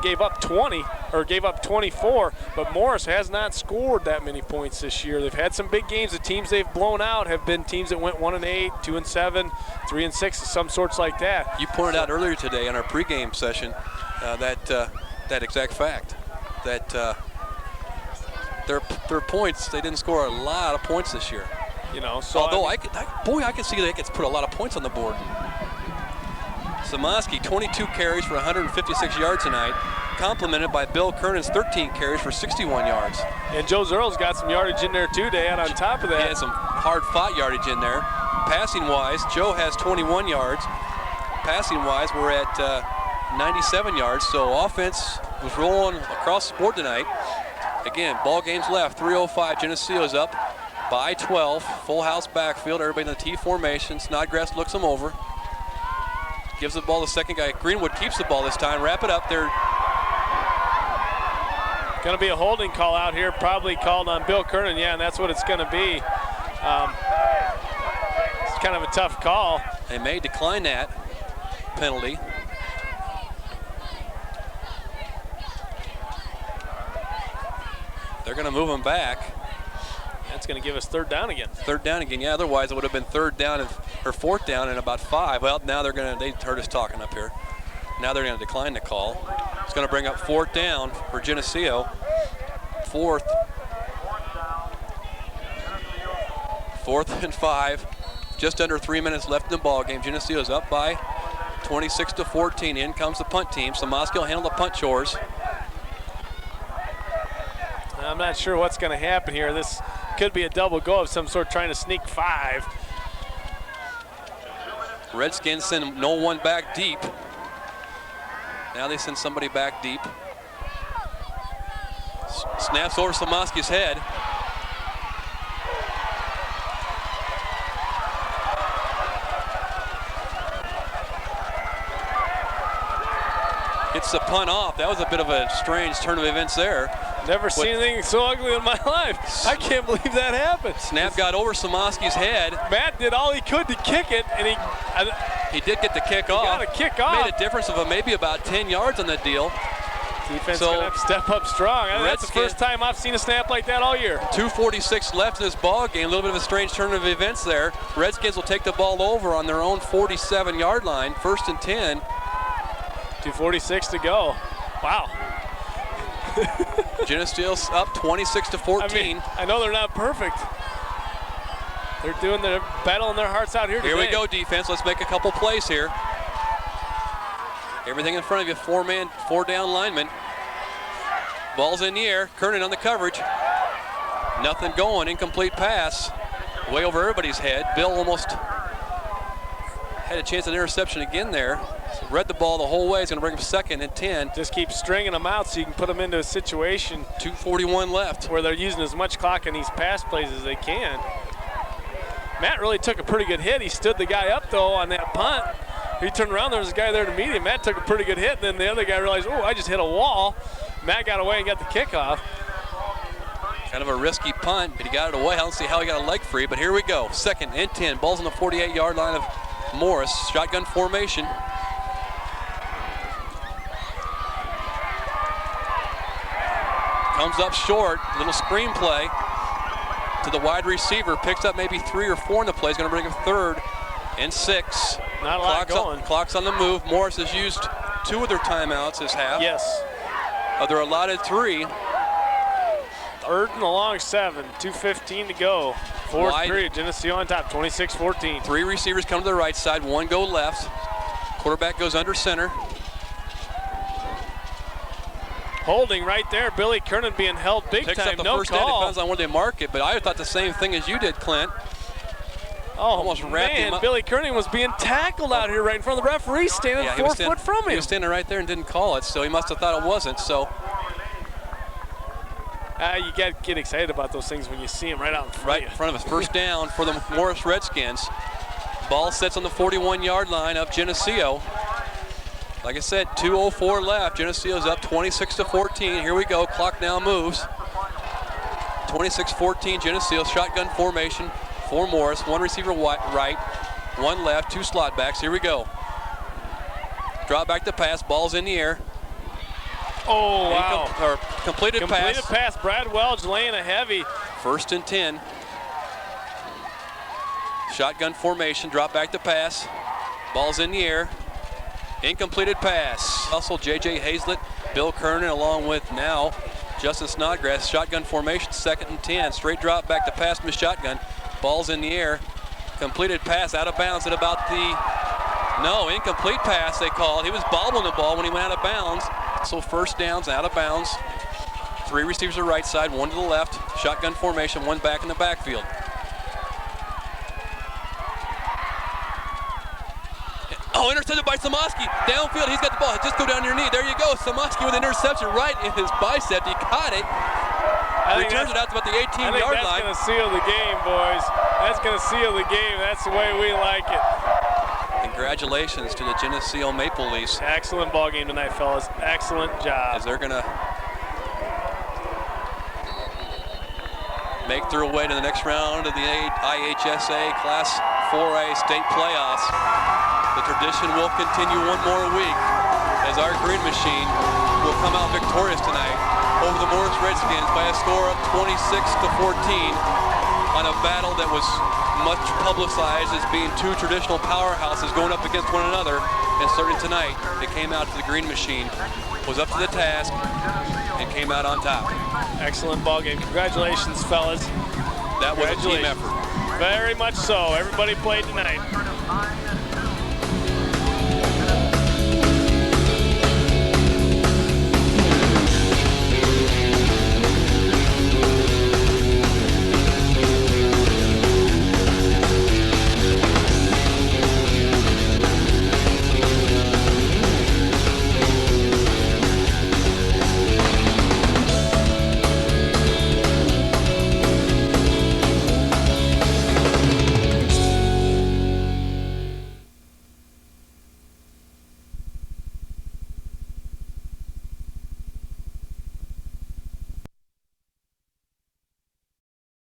gave up 20 or gave up 24, but Morris has not scored that many points this year. They've had some big games. The teams they've blown out have been teams that went 1-8, 2-7, 3-6, some sorts like that.
You pointed out earlier today in our pregame session that exact fact, that their points, they didn't score a lot of points this year.
You know, so
although I can see they could put a lot of points on the board. Samoski, 22 carries for 156 yards tonight, complemented by Bill Kernan's 13 carries for 61 yards.
And Joe Zerl's got some yardage in there too, Dan, on top of that.
He had some hard-fought yardage in there. Passing-wise, Joe has 21 yards. Passing-wise, we're at 97 yards, so offense was rolling across the board tonight. Again, ball game's left, 3:05, Geneseo's up by 12, full house backfield, everybody in the T formation. Snodgrass looks them over. Gives the ball to the second guy. Greenwood keeps the ball this time. Wrap it up there.
Going to be a holding call out here, probably called on Bill Kernan. Yeah, and that's what it's going to be. It's kind of a tough call.
They may decline that penalty. They're going to move him back.
That's going to give us 3rd down again.
3rd down again, yeah. Otherwise, it would have been 3rd down or 4th down and about 5. Well, now they heard us talking up here. Now they're going to decline the call. It's going to bring up 4th down for Geneseo. 4th and 5. Just under 3 minutes left in the ball game. Geneseo's up by 26-14. In comes the punt team. Samoski will handle the punt chores.
I'm not sure what's going to happen here. This could be a double go of some sort, trying to sneak 5.
Redskins send no one back deep. Now they send somebody back deep. Snaps over Samoski's head. Gets the punt off. That was a bit of a strange turn of events there.
Never seen anything so ugly in my life. I can't believe that happened.
Snap got over Samoski's head.
Matt did all he could to kick it, and
he did get the kick off.
Got a kick off.
Made a difference of maybe about 10 yards on that deal.
Defense gonna have to step up strong. That's the first time I've seen a snap like that all year.
2:46 left in this ball game. A little bit of a strange turn of events there. Redskins will take the ball over on their own 47-yard line. 1st and 10.
2:46 to go. Wow.
Geneseo's up 26-14.
I know they're not perfect. They're doing their battling their hearts out here today.
Here we go, defense. Let's make a couple plays here. Everything in front of you, 4-man, 4-down lineman. Ball's in the air. Kernan on the coverage. Nothing going. Incomplete pass. Way over everybody's head. Bill almost had a chance at interception again there. So read the ball the whole way. He's going to bring him 2nd and 10.
Just keep stringing them out so you can put them into a situation.
2:41 left.
Where they're using as much clock in these pass plays as they can. Matt really took a pretty good hit. He stood the guy up, though, on that punt. He turned around, there was a guy there to meet him. Matt took a pretty good hit, and then the other guy realized, oh, I just hit a wall. Matt got away and got the kickoff.
Kind of a risky punt, but he got it away. I don't see how he got a leg free, but here we go. 2nd and 10. Ball's on the 48-yard line of Morris. Shotgun formation. Comes up short. Little screen play to the wide receiver. Picks up maybe 3 or 4 in the play. He's going to bring him 3rd and 6.
Not a lot going.
Clock's on the move. Morris has used 2 of their timeouts this half.
Yes.
of their allotted 3.
Third and a long 7, 2:15 to go. Fourth
Wide.
period, Geneseo on top, 26-14.
3 receivers come to the right side, 1 go left. Quarterback goes under center.
Holding right there, Billy Kernan being held big
Picks
time,
up the
no
first down.
call.
Depends on where they mark it, but I thought the same thing as you did, Clint.
Oh,
almost wrapped him
man,
up.
Billy Kernan was being tackled out here right in front of the referee, standing
Yeah,
4 foot from
He
him.
was standing right there and didn't call it, so he must have thought it wasn't. So
You got to get excited about those things when you see them right out in front
right
of
in
you.
front of us, first down for the Morris Redskins. Ball sits on the 41-yard line of Geneseo. Like I said, 2:04 left. Geneseo's up 26-14. Here we go. Clock now moves. 26-14. Geneseo shotgun formation for Morris. 1 receiver right, 1 left, 2 slot backs. Here we go. Drop back to pass. Ball's in the air.
Oh, wow.
Completed pass.
Completed pass. Brad Welch laying a heavy.
1st and 10. Shotgun formation. Drop back to pass. Ball's in the air. Incompleted pass. Hustle J.J. Hazlett, Bill Kernan, along with now Justin Snodgrass. Shotgun formation, 2nd and 10. Straight drop back to pass, miss shotgun. Ball's in the air. Completed pass out of bounds at about the, no, incomplete pass they called. He was bobbling the ball when he went out of bounds. So first downs out of bounds. 3 receivers to the right side, 1 to the left. Shotgun formation, 1 back in the backfield. Oh, intercepted by Samoski. Downfield, he's got the ball. Just go down your knee. There you go. Samoski with an interception right in his bicep. He caught it. Returns it out to about the 18-yard line.
That's going to seal the game, boys. That's going to seal the game. That's the way we like it.
Congratulations to the Geneseo Maple Leafs.
Excellent ball game tonight, fellas. Excellent job.
As they're going to make their way to the next round of the IHSA Class 4A state playoffs. The tradition will continue 1 more week as our Green Machine will come out victorious tonight over the Morris Redskins by a score of 26-14 on a battle that was much publicized as being 2 traditional powerhouses going up against one another. And starting tonight, it came out to the Green Machine, was up to the task, and came out on top.
Excellent ball game. Congratulations, fellas.
That was a team effort.
Very much so. Everybody played tonight.